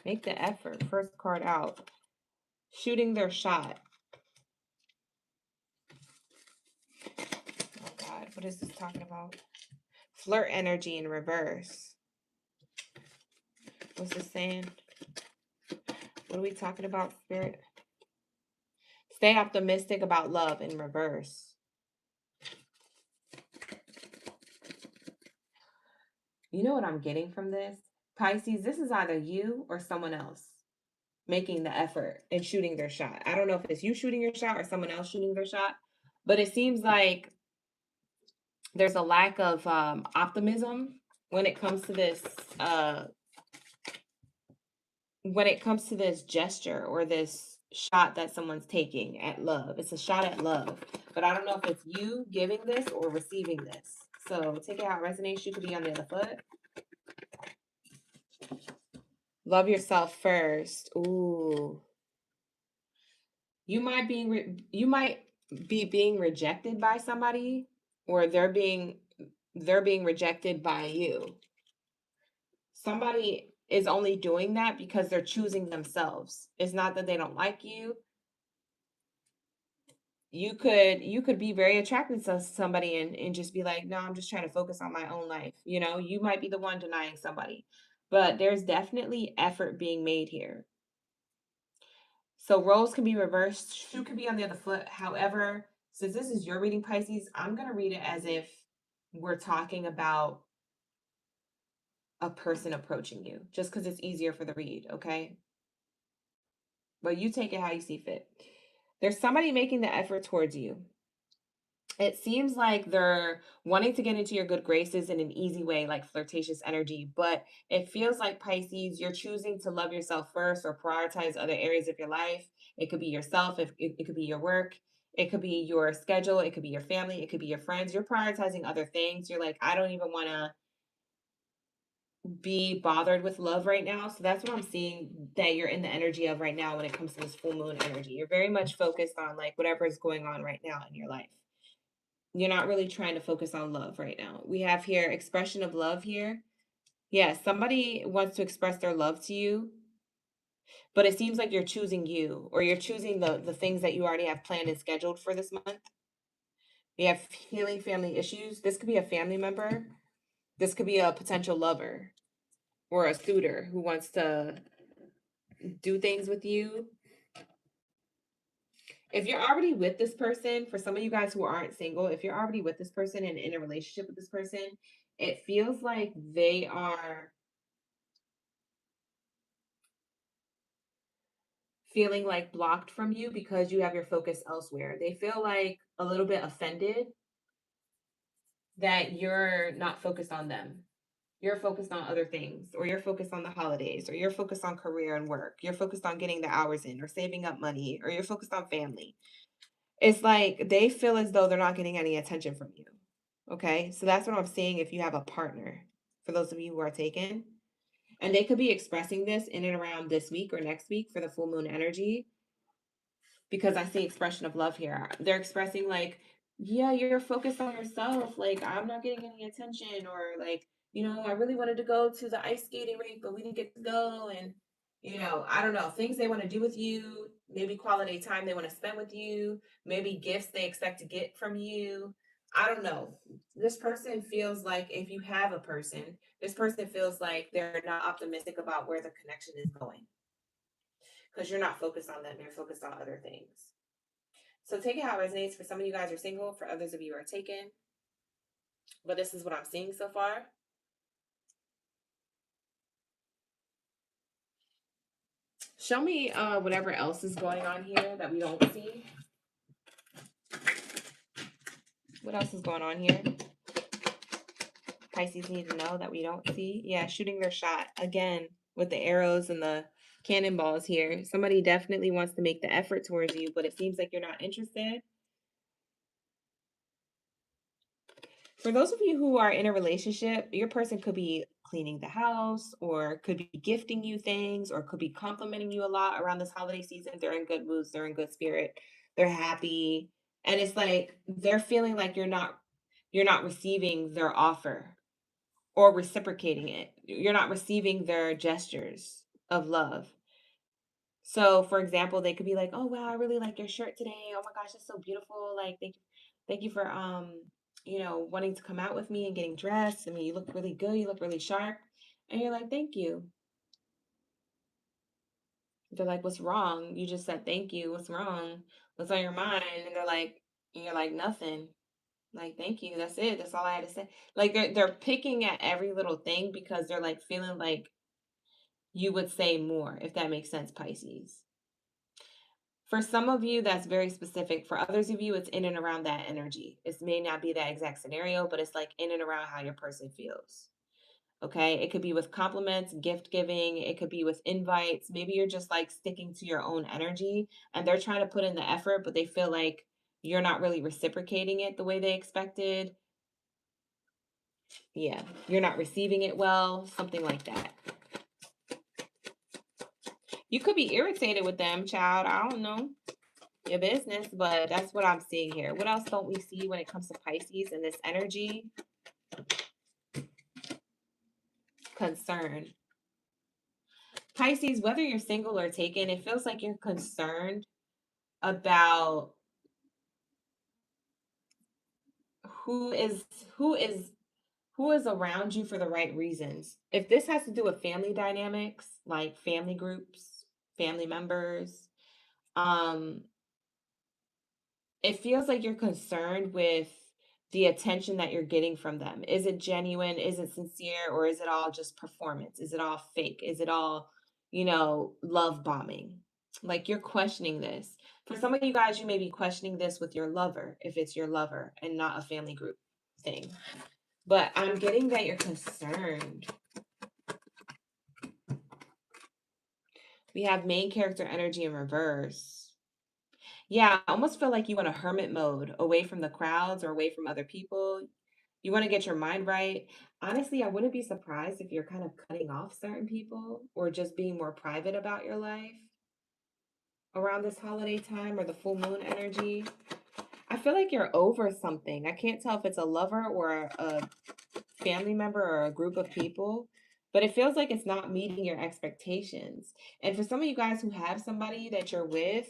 Make the effort. First card out. Shooting their shot. Oh, God. What is this talking about? Flirt energy in reverse. What's this saying? What are we talking about, Spirit? Stay optimistic about love in reverse. You know what I'm getting from this? Pisces, this is either you or someone else making the effort and shooting their shot. I don't know if it's you shooting your shot or someone else shooting their shot, but it seems like there's a lack of optimism when it comes to this gesture or this shot that someone's taking at love. It's a shot at love, but I don't know if it's you giving this or receiving this. So take it how it resonates. You could be on the other foot. Love yourself first. Ooh. You might be being rejected by somebody, or they're being rejected by you. Somebody is only doing that because they're choosing themselves. It's not that they don't like you. You could be very attracted to somebody and just be like, no, I'm just trying to focus on my own life. You know, you might be the one denying somebody, but there's definitely effort being made here. So roles can be reversed. Shoe can be on the other foot. However, since this is your reading, Pisces, I'm going to read it as if we're talking about a person approaching you, just because it's easier for the read, okay? But you take it how you see fit. There's somebody making the effort towards you. It seems like they're wanting to get into your good graces in an easy way, like flirtatious energy, but it feels like, Pisces, you're choosing to love yourself first or prioritize other areas of your life. It could be yourself, it could be your work, it could be your schedule, it could be your family, it could be your friends. You're prioritizing other things. You're like, I don't even want to be bothered with love right now. So that's what I'm seeing that you're in the energy of right now when it comes to this full moon energy. You're very much focused on like whatever is going on right now in your life. You're not really trying to focus on love right now. We have here expression of love here. Yeah, somebody wants to express their love to you, but it seems like you're choosing you, or you're choosing the things that you already have planned and scheduled for this month. We have healing family issues. This could be a family member. This could be a potential lover or a suitor who wants to do things with you. If you're already with this person, for some of you guys who aren't single, if you're already with this person and in a relationship with this person, it feels like they are feeling like blocked from you because you have your focus elsewhere. They feel like a little bit offended that you're not focused on them. You're focused on other things, or you're focused on the holidays, or you're focused on career and work. You're focused on getting the hours in, or saving up money, or you're focused on family. It's like they feel as though they're not getting any attention from you. Okay. So that's what I'm seeing if you have a partner, for those of you who are taken. And they could be expressing this in and around this week or next week for the full moon energy, because I see expression of love here. They're expressing like, yeah, you're focused on yourself. Like, I'm not getting any attention, or like, you know, I really wanted to go to the ice skating rink, but we didn't get to go. And, you know, I don't know, things they want to do with you. maybe quality time they want to spend with you, maybe gifts they expect to get from you. I don't know. This person feels like, if you have a person, this person feels like they're not optimistic about where the connection is going because you're not focused on them, you're focused on other things. So take it how it resonates. For some of you guys are single, for others of you are taken. But this is what I'm seeing so far. Show me whatever else is going on here that we don't see. What else is going on here? Pisces need to know that we don't see. Yeah, shooting their shot again with the arrows and the cannonballs here. Somebody definitely wants to make the effort towards you, but it seems like you're not interested. For those of you who are in a relationship, your person could be cleaning the house or could be gifting you things or could be complimenting you a lot around this holiday season. They're in good moods, they're in good spirit, they're happy. And it's like they're feeling like you're not receiving their offer or reciprocating it. You're not receiving their gestures of love. So, for example, they could be like, "Oh wow, I really like your shirt today. Oh my gosh, it's so beautiful. Like, thank you for wanting to come out with me and getting dressed. I mean, you look really good. You look really sharp." And you're like, "Thank you." They're like, "What's wrong? You just said thank you. What's wrong? What's on your mind?" And you're like, "Nothing." Like, "Thank you. That's it. That's all I had to say." Like they're picking at every little thing because they're like feeling like you would say more, if that makes sense, Pisces. For some of you, that's very specific. For others of you, it's in and around that energy. It may not be that exact scenario, but it's like in and around how your person feels. Okay. It could be with compliments, gift giving. It could be with invites. Maybe you're just like sticking to your own energy and they're trying to put in the effort, but they feel like you're not really reciprocating it the way they expected. Yeah. You're not receiving it well, something like that. You could be irritated with them, child. I don't know your business, but that's what I'm seeing here. What else don't we see when it comes to Pisces and this energy? Concern. Pisces, whether you're single or taken, it feels like you're concerned about who is who is who is around you for the right reasons. If this has to do with family dynamics, like family groups, family members, um it feels like you're concerned with the attention that you're getting from them. Is it genuine? Is it sincere? Or is it all just performance? Is it all fake? Is it all, love bombing? Like you're questioning this. For some of you guys, you may be questioning this with your lover, if it's your lover and not a family group thing. But I'm getting that you're concerned. We have main character energy in reverse. Yeah, I almost feel like you want a hermit mode, away from the crowds or away from other people. You want to get your mind right. Honestly, I wouldn't be surprised if you're kind of cutting off certain people or just being more private about your life around this holiday time or the full moon energy. I feel like you're over something. I can't tell if it's a lover or a family member or a group of people, but it feels like it's not meeting your expectations. And for some of you guys who have somebody that you're with,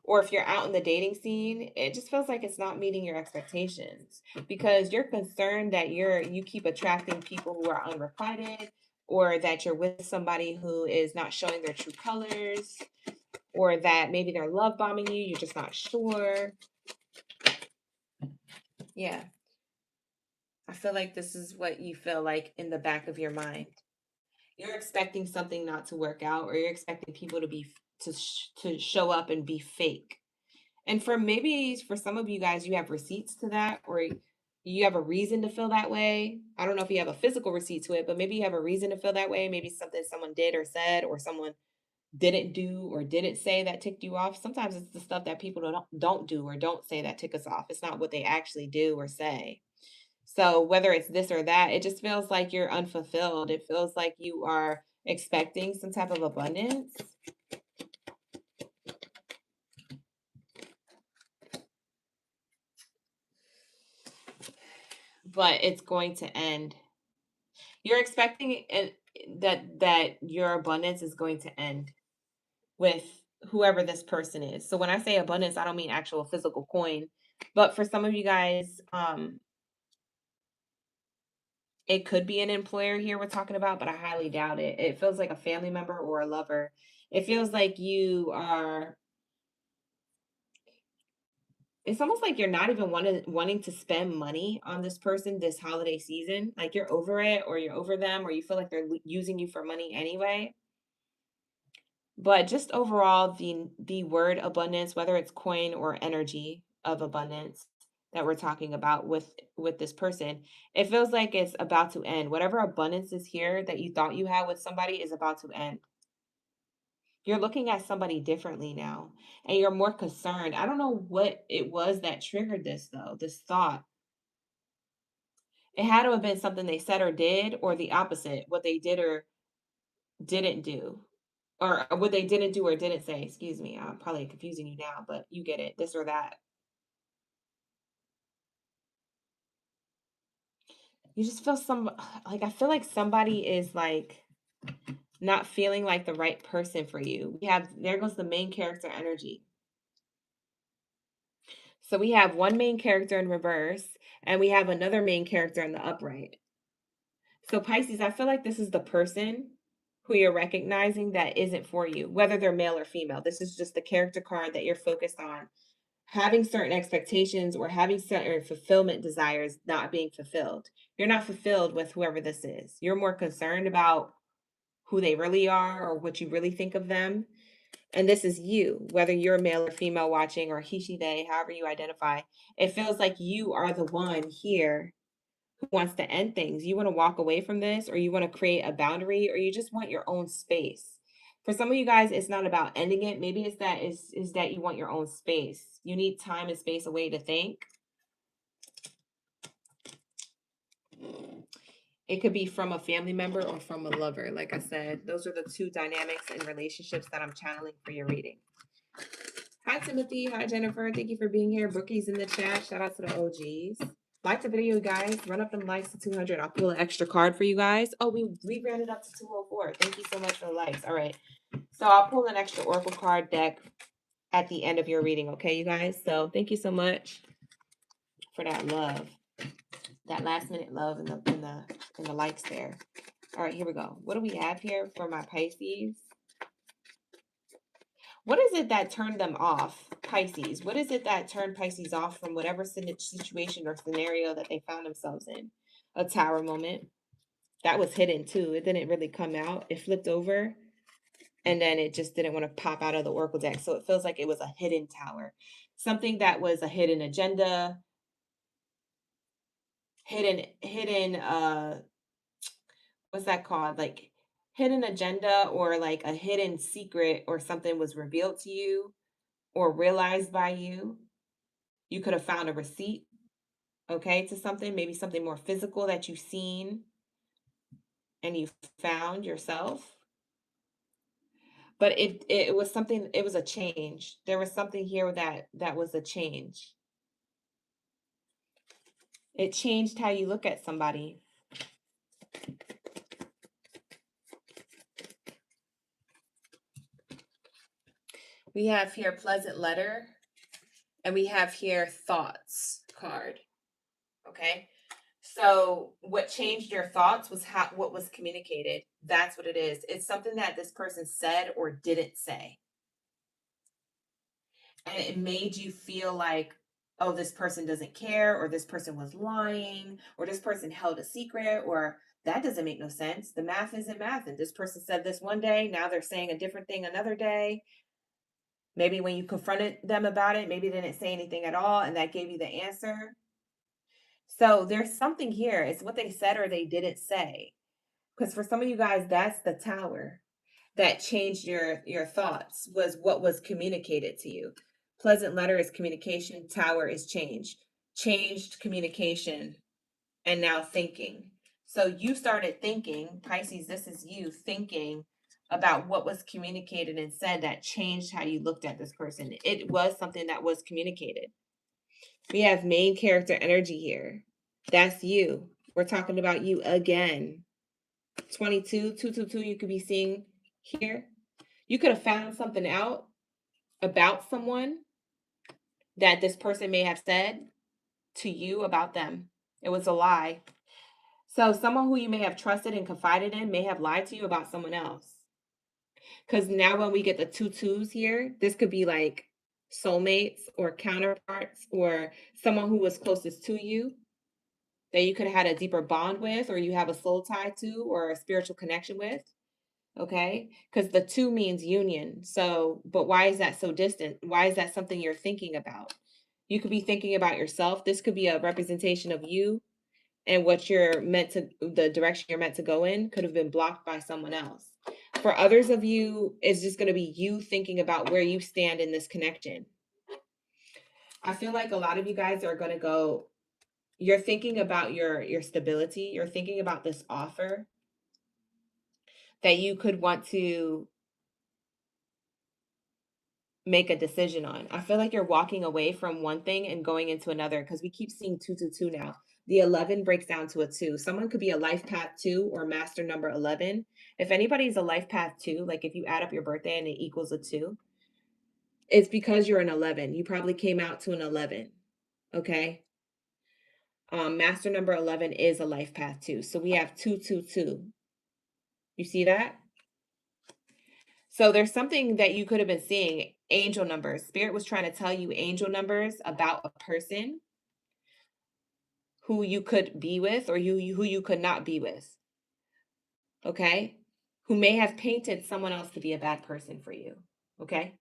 or if you're out in the dating scene, it just feels like it's not meeting your expectations because you're concerned that you keep attracting people who are unrequited, or that you're with somebody who is not showing their true colors, or that maybe they're love bombing you, you're just not sure. Yeah. I feel like this is what you feel like in the back of your mind. You're expecting something not to work out, or you're expecting people to show up and be fake. And for some of you guys, you have receipts to that, or you have a reason to feel that way. I don't know if you have a physical receipt to it, but maybe you have a reason to feel that way. Maybe something someone did or said, or someone didn't do or didn't say that ticked you off. Sometimes it's the stuff that people don't do or don't say that tick us off. It's not what they actually do or say. So whether it's this or that, it just feels like you're unfulfilled. It feels like you are expecting some type of abundance, but it's going to end. You're expecting that your abundance is going to end with whoever this person is. So when I say abundance, I don't mean actual physical coin, but for some of you guys, it could be an employer here we're talking about, but I highly doubt it. It feels like a family member or a lover. It feels like you are, it's almost like you're not even wanting to spend money on this person this holiday season. Like you're over it, or you're over them, or you feel like they're using you for money anyway. But just overall, the word abundance, whether it's coin or energy of abundance that we're talking about with this person, it feels like it's about to end. Whatever abundance is here that you thought you had with somebody is about to end. You're looking at somebody differently now, and you're more concerned. I don't know what it was that triggered this though, this thought. It had to have been something they said or did, or the opposite, what they did or didn't do. Or what they didn't do or didn't say, excuse me. I'm probably confusing you now, but you get it, this or that. You just feel like I feel like somebody is like not feeling like the right person for you. We have there goes the main character energy. So we have one main character in reverse and we have another main character in the upright. So Pisces, I feel like this is the person who you're recognizing that isn't for you, whether they're male or female. This is just the character card that you're focused on having certain expectations or having certain fulfillment desires not being fulfilled. You're not fulfilled with whoever this is. You're more concerned about who they really are or what you really think of them. And this is you, whether you're male or female watching or he, she, they, however you identify. It feels like you are the one here who wants to end things. You want to walk away from this, or you want to create a boundary, or you just want your own space. For some of you guys, it's not about ending it. Maybe it's that is that you want your own space. You need time and space away to think. It could be from a family member or from a lover. Like I said, those are the two dynamics and relationships that I'm channeling for your reading. Hi, Timothy. Hi, Jennifer. Thank you for being here. Brookie's in the chat. Shout out to the OGs. Like the video, guys. Run up them likes to 200. I'll pull an extra card for you guys. Oh, we ran it up to 204. Thank you so much for the likes. All right. So I'll pull an extra Oracle card deck at the end of your reading. Okay, you guys. So thank you so much for that love, that last minute love in the likes there. All right, here we go. What do we have here for my Pisces? What is it that turned them off, Pisces? What is it that turned Pisces off from whatever situation or scenario that they found themselves in? A tower moment. That was hidden too. It didn't really come out. It flipped over and then it just didn't want to pop out of the Oracle deck. So it feels like it was a hidden tower. Something that was a hidden agenda, hidden what's that called? Like hidden agenda or like a hidden secret or something was revealed to you or realized by you. You could have found a receipt, okay, to something, maybe something more physical that you've seen and you found yourself. But it was something, it was a change. There was something here that was a change. It changed how you look at somebody. We have here pleasant letter and we have here thoughts card. Okay? So what changed your thoughts was what was communicated. That's what it is. It's something that this person said or didn't say. And it made you feel like, oh, this person doesn't care, or this person was lying, or this person held a secret, or that doesn't make no sense. The math isn't math. And this person said this one day, now they're saying a different thing another day. Maybe when you confronted them about it, maybe they didn't say anything at all, and that gave you the answer. So there's something here. It's what they said or they didn't say. Because for some of you guys, that's the tower that changed your thoughts, was what was communicated to you. Pleasant letter is communication, tower is change. Changed communication and now thinking. So you started thinking, Pisces, this is you thinking about what was communicated and said that changed how you looked at this person. It was something that was communicated. We have main character energy here. That's you. We're talking about you again. 22, 222, you could be seeing here. You could have found something out about someone that this person may have said to you about them. It was a lie. So someone who you may have trusted and confided in may have lied to you about someone else. Because now when we get the two twos here, this could be like soulmates or counterparts or someone who was closest to you that you could have had a deeper bond with or you have a soul tie to or a spiritual connection with. Okay. Because the two means union. So, but why is that so distant? Why is that something you're thinking about? You could be thinking about yourself. This could be a representation of you and what you're meant to, the direction you're meant to go in could have been blocked by someone else. For others of you, it's just going to be you thinking about where you stand in this connection. I feel like a lot of you guys are going to go, you're thinking about your stability, you're thinking about this offer that you could want to make a decision on. I feel like you're walking away from one thing and going into another because we keep seeing 222 now. The 11 breaks down to a 2. Someone could be a life path 2 or master number 11. If anybody's a life path 2, like if you add up your birthday and it equals a 2, it's because you're an 11. You probably came out to an 11. Okay. Master number 11 is a life path 2. So we have 222. You see that? So there's something that you could have been seeing, angel numbers. Spirit was trying to tell you angel numbers about a person who you could be with or who you could not be with. Okay? Who may have painted someone else to be a bad person for you. Okay?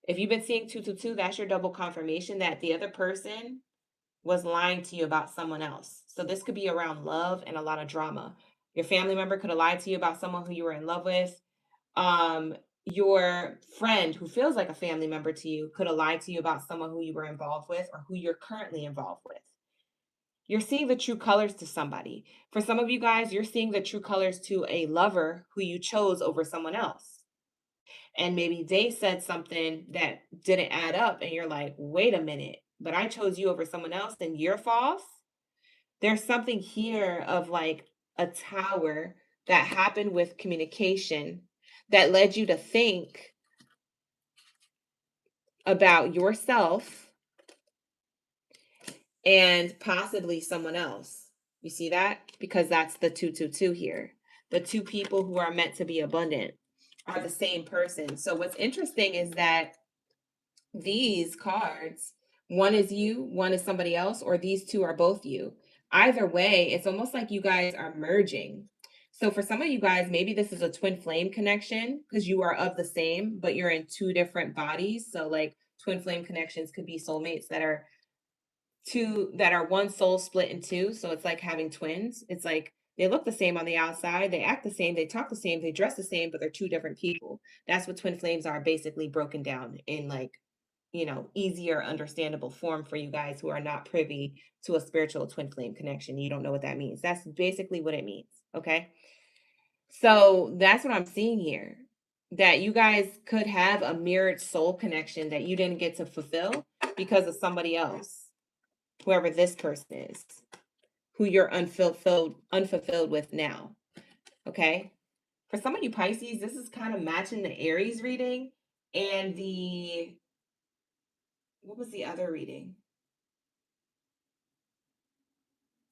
If you've been seeing 222, that's your double confirmation that the other person was lying to you about someone else. So this could be around love and a lot of drama. Your family member could have lied to you about someone who you were in love with. Um, your friend who feels like a family member to you could have lied to you about someone who you were involved with or who you're currently involved with. You're seeing the true colors to somebody. For some of you guys, you're seeing the true colors to a lover who you chose over someone else. And maybe they said something that didn't add up, and you're like, wait a minute, but I chose you over someone else, and you're false. There's something here of like a tower that happened with communication that led you to think about yourself and possibly someone else. You see that? Because that's the 222 here. The two people who are meant to be abundant are the same person. So what's interesting is that these cards, one is you, one is somebody else, or these two are both you. Either way, it's almost like you guys are merging. So for some of you guys, maybe this is a twin flame connection because you are of the same, but you're in two different bodies. So like twin flame connections could be soulmates that are one soul split in two. So it's like having twins. It's like they look the same on the outside, they act the same, they talk the same, they dress the same, but they're two different people. That's what twin flames are, basically broken down in like, easier understandable form for you guys who are not privy to a spiritual twin flame connection. You don't know what that means. That's basically what it means. Okay. So that's what I'm seeing here, that you guys could have a mirrored soul connection that you didn't get to fulfill because of somebody else, whoever this person is, who you're unfulfilled with now. Okay. For some of you Pisces, this is kind of matching the Aries reading and what was the other reading?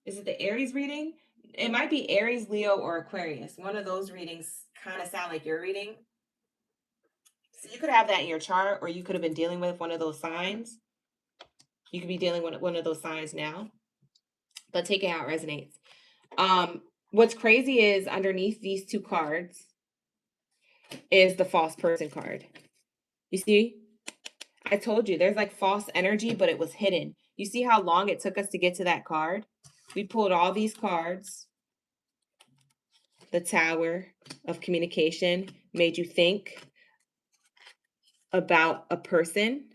Is it the Aries reading? It might be Aries, Leo, or Aquarius. One of those readings kind of sound like your reading. So you could have that in your chart, or you could have been dealing with one of those signs. You could be dealing with one of those signs now, but take it how it resonates. What's crazy is underneath these two cards is the false person card. You see? I told you there's like false energy, but it was hidden. You see how long it took us to get to that card? We pulled all these cards. The Tower of Communication made you think about a person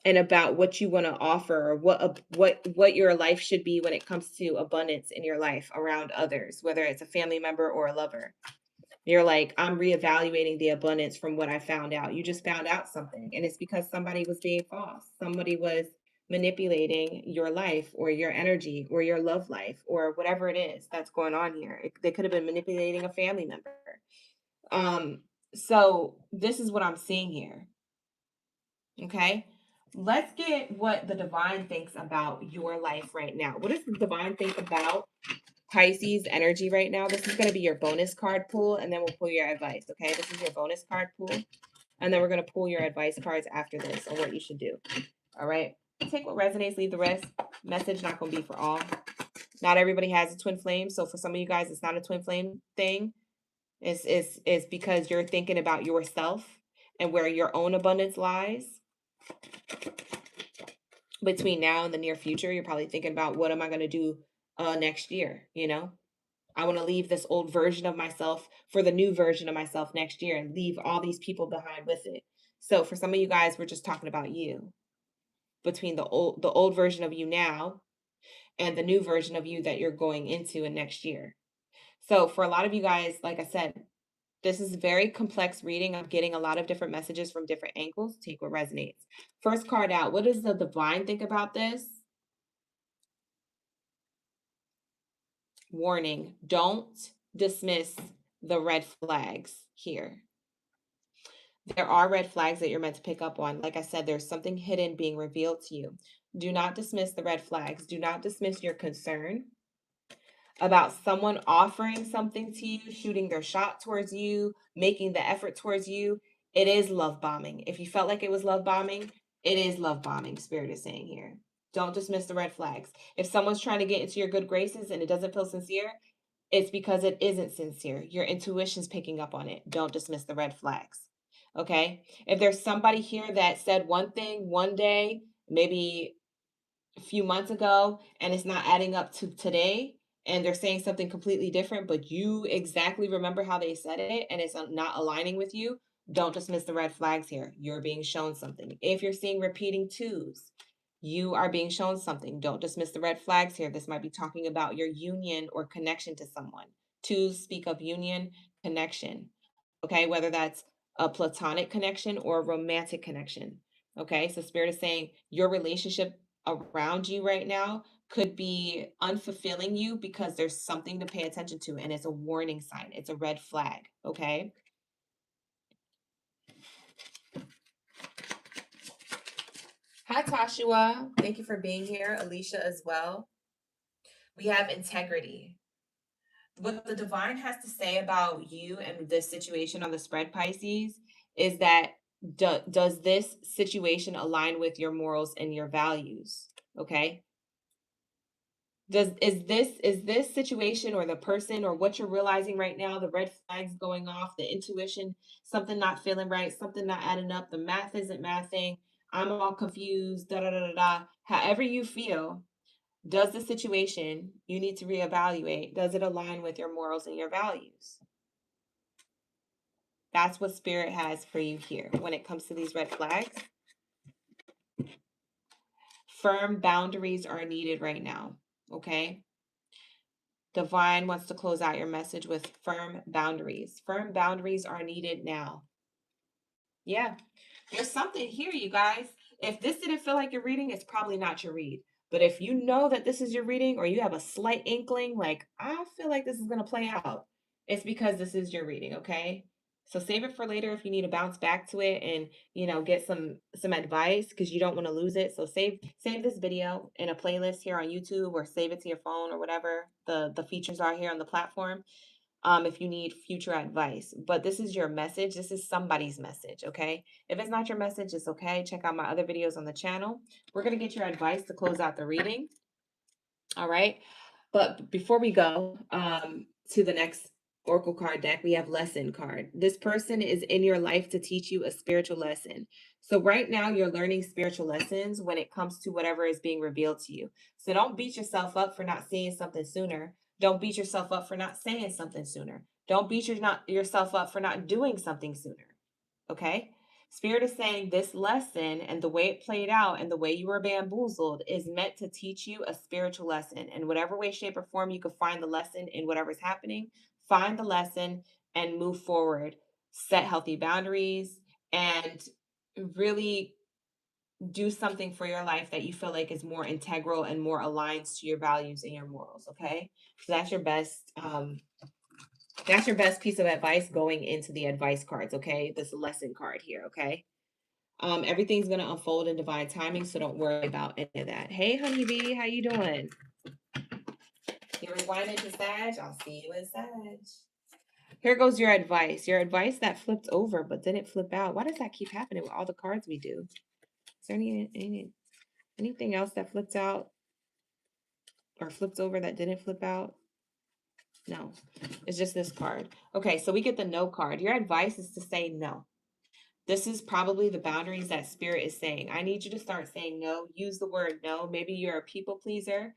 and about what you want to offer or what your life should be when it comes to abundance in your life around others, whether it's a family member or a lover. You're like, I'm reevaluating the abundance from what I found out. You just found out something, and it's because somebody was being false. Somebody was manipulating your life or your energy or your love life or whatever it is that's going on here. They could have been manipulating a family member. So this is what I'm seeing here. Okay. Let's get what the divine thinks about your life right now. What does the divine think about Pisces energy right now? This is going to be your bonus card pool, and then we'll pull your advice. Okay. This is your bonus card pool. And then we're going to pull your advice cards after this on what you should do. All right. Take what resonates, leave the rest. Message not going to be for all. Not everybody has a twin flame. So for some of you guys, it's not a twin flame thing. It's because you're thinking about yourself and where your own abundance lies. Between now and the near future, you're probably thinking about, what am I going to do next year? You know, I want to leave this old version of myself for the new version of myself next year and leave all these people behind with it. So for some of you guys, we're just talking about you, between the old version of you now and the new version of you that you're going into in next year. So for a lot of you guys, like I said, this is a very complex reading. I'm getting a lot of different messages from different angles. Take what resonates. First card out. What does the divine think about this? Warning, don't dismiss the red flags here. There are red flags that you're meant to pick up on. Like I said, there's something hidden being revealed to you. Do not dismiss the red flags. Do not dismiss your concern about someone offering something to you, shooting their shot towards you, making the effort towards you. It is love bombing. If you felt like it was love bombing, it is love bombing, Spirit is saying here. Don't dismiss the red flags. If someone's trying to get into your good graces and it doesn't feel sincere, it's because it isn't sincere. Your intuition's picking up on it. Don't dismiss the red flags. Okay? If there's somebody here that said one thing one day, maybe a few months ago, and it's not adding up to today, and they're saying something completely different, but you exactly remember how they said it and it's not aligning with you, don't dismiss the red flags here. You're being shown something. If you're seeing repeating twos, you are being shown something. Don't dismiss the red flags here. This might be talking about your union or connection to someone. Twos speak of union, connection. Okay, whether that's a platonic connection or a romantic connection. Okay, so Spirit is saying your relationship around you right now could be unfulfilling you because there's something to pay attention to, and it's a warning sign. It's a red flag. Okay. Hi, Tashua. Thank you for being here. Alicia as well. We have integrity. What the divine has to say about you and this situation on the spread, Pisces, is that does this situation align with your morals and your values? Okay. Is this situation or the person or what you're realizing right now, the red flags going off, the intuition, something not feeling right, something not adding up, the math isn't mathing, I'm all confused, da da da da da. However you feel, does the situation you need to reevaluate, does it align with your morals and your values? That's what Spirit has for you here when it comes to these red flags. Firm boundaries are needed right now. Okay. Divine wants to close out your message with firm boundaries. Firm boundaries are needed now. Yeah. There's something here, you guys. If this didn't feel like your reading, it's probably not your read. But if you know that this is your reading or you have a slight inkling, like, I feel like this is going to play out, it's because this is your reading, okay? So save it for later if you need to bounce back to it and, get some advice because you don't want to lose it. So save this video in a playlist here on YouTube or save it to your phone or whatever the features are here on the platform, if you need future advice. But this is your message. This is somebody's message, okay? If it's not your message, it's okay. Check out my other videos on the channel. We're going to get your advice to close out the reading. All right. But before we go to the next oracle card deck, we have lesson card. This person is in your life to teach you a spiritual lesson. So right now you're learning spiritual lessons when it comes to whatever is being revealed to you. So don't beat yourself up for not seeing something sooner. Don't beat yourself up for not saying something sooner. Don't beat yourself up for not doing something sooner. Okay? Spirit is saying this lesson and the way it played out and the way you were bamboozled is meant to teach you a spiritual lesson. In whatever way, shape, or form you could find the lesson in whatever's happening, find the lesson and move forward. Set healthy boundaries and really do something for your life that you feel like is more integral and more aligned to your values and your morals. Okay. So that's your best piece of advice going into the advice cards. Okay. This lesson card here. Okay. Everything's going to unfold in divine timing, so don't worry about any of that. Hey, honeybee, how you doing? You're rewinding to Sag? I'll see you in Sag. Here goes your advice. Your advice that flipped over but didn't flip out. Why does that keep happening with all the cards we do? Is there anything else that flipped out or flipped over that didn't flip out? No, it's just this card. Okay, so we get the no card. Your advice is to say no. This is probably the boundaries that spirit is saying. I need you to start saying no. Use the word no. Maybe you're a people pleaser.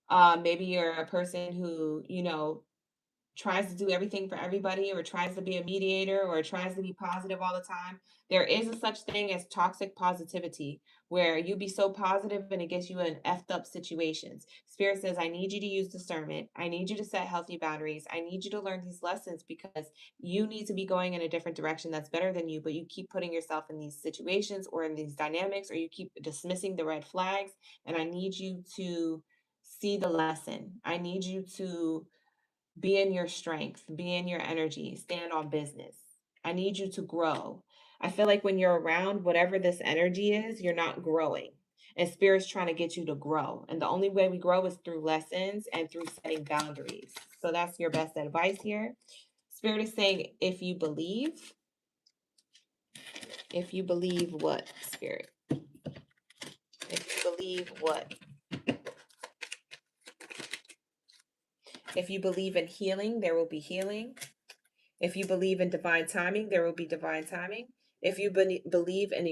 Maybe you're a person who, tries to do everything for everybody or tries to be a mediator or tries to be positive all the time. There is a such thing as toxic positivity where you be so positive and it gets you in effed up situations. Spirit says, I need you to use discernment. I need you to set healthy boundaries. I need you to learn these lessons because you need to be going in a different direction that's better than you, but you keep putting yourself in these situations or in these dynamics, or you keep dismissing the red flags. And I need you to see the lesson. I need you to be in your strength, be in your energy, stand on business. I need you to grow. I feel like when you're around whatever this energy is, you're not growing. And spirit's trying to get you to grow. And the only way we grow is through lessons and through setting boundaries. So that's your best advice here. Spirit is saying, if you believe what, Spirit? If you believe what? If you believe in healing, there will be healing. If you believe in divine timing, there will be divine timing. If you believe in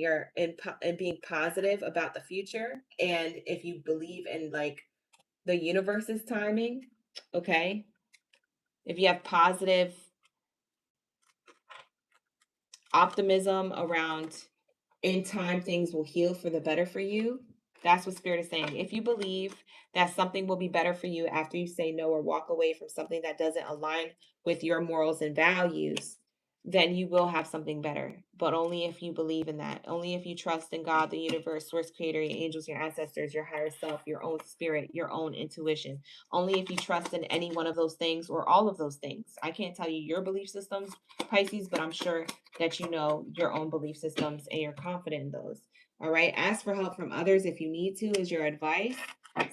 being positive about the future, and if you believe in like the universe's timing, okay? If you have positive optimism around in time things will heal for the better for you, that's what spirit is saying. If you believe that something will be better for you after you say no or walk away from something that doesn't align with your morals and values, then you will have something better. But only if you believe in that. Only if you trust in God, the universe, source creator, your angels, your ancestors, your higher self, your own spirit, your own intuition. Only if you trust in any one of those things or all of those things. I can't tell you your belief systems, Pisces, but I'm sure that you know your own belief systems and you're confident in those. All right. Ask for help from others if you need to, is your advice.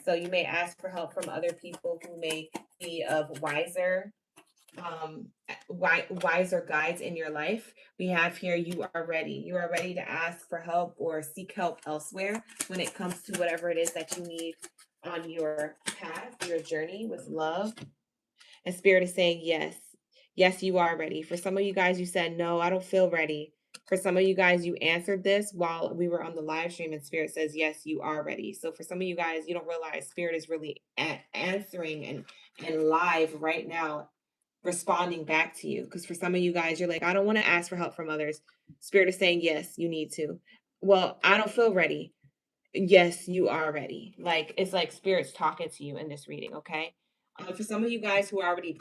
So you may ask for help from other people who may be of wiser guides in your life. We have here, you are ready. You are ready to ask for help or seek help elsewhere when it comes to whatever it is that you need on your path, your journey with love. And spirit is saying yes. Yes, you are ready. For some of you guys, you said, no, I don't feel ready. For some of you guys, you answered this while we were on the live stream, and spirit says, yes, you are ready. So for some of you guys, you don't realize spirit is really answering and live right now, responding back to you. Because for some of you guys, you're like, I don't want to ask for help from others. Spirit is saying, yes, you need to. Well, I don't feel ready. Yes, you are ready. Like, it's like spirit's talking to you in this reading, okay? For some of you guys who already,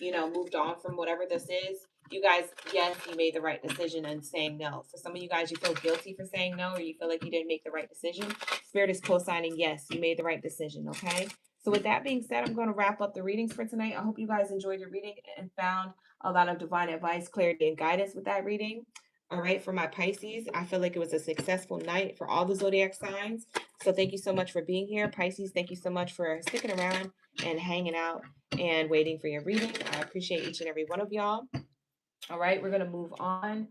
moved on from whatever this is, you guys, yes, you made the right decision in saying no. For some of you guys, you feel guilty for saying no, or you feel like you didn't make the right decision. Spirit is co-signing, yes, you made the right decision, okay? So with that being said, I'm going to wrap up the readings for tonight. I hope you guys enjoyed your reading and found a lot of divine advice, clarity, and guidance with that reading. All right, for my Pisces, I feel like it was a successful night for all the zodiac signs. So thank you so much for being here. Pisces, thank you so much for sticking around and hanging out and waiting for your reading. I appreciate each and every one of y'all. All right, we're going to move on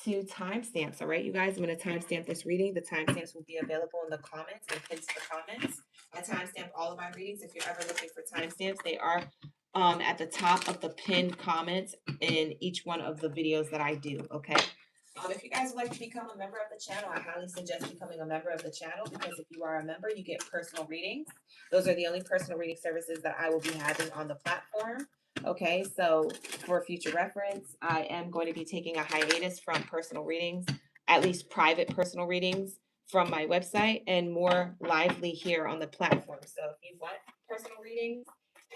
to timestamps. All right, you guys, I'm going to timestamp this reading. The timestamps will be available in the comments and pinned to the comments. I timestamp all of my readings. If you're ever looking for timestamps, they are at the top of the pinned comments in each one of the videos that I do. Okay. If you guys would like to become a member of the channel, I highly suggest becoming a member of the channel, because if you are a member, you get personal readings. Those are the only personal reading services that I will be having on the platform. Okay, so for future reference, I am going to be taking a hiatus from personal readings, at least private personal readings from my website, and more lively here on the platform. So if you want personal readings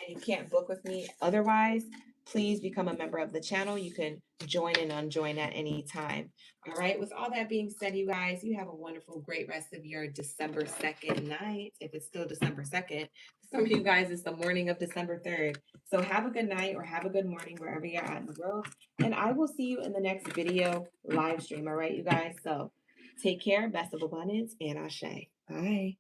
and you can't book with me otherwise, please become a member of the channel. You can join and unjoin at any time. All right. With all that being said, you guys, you have a wonderful, great rest of your December 2nd night. If it's still December 2nd, some of you guys, it's the morning of December 3rd. So have a good night or have a good morning wherever you're at in the world. And I will see you in the next video live stream. All right, you guys. So Take care. Best of abundance. And Ashe. Bye.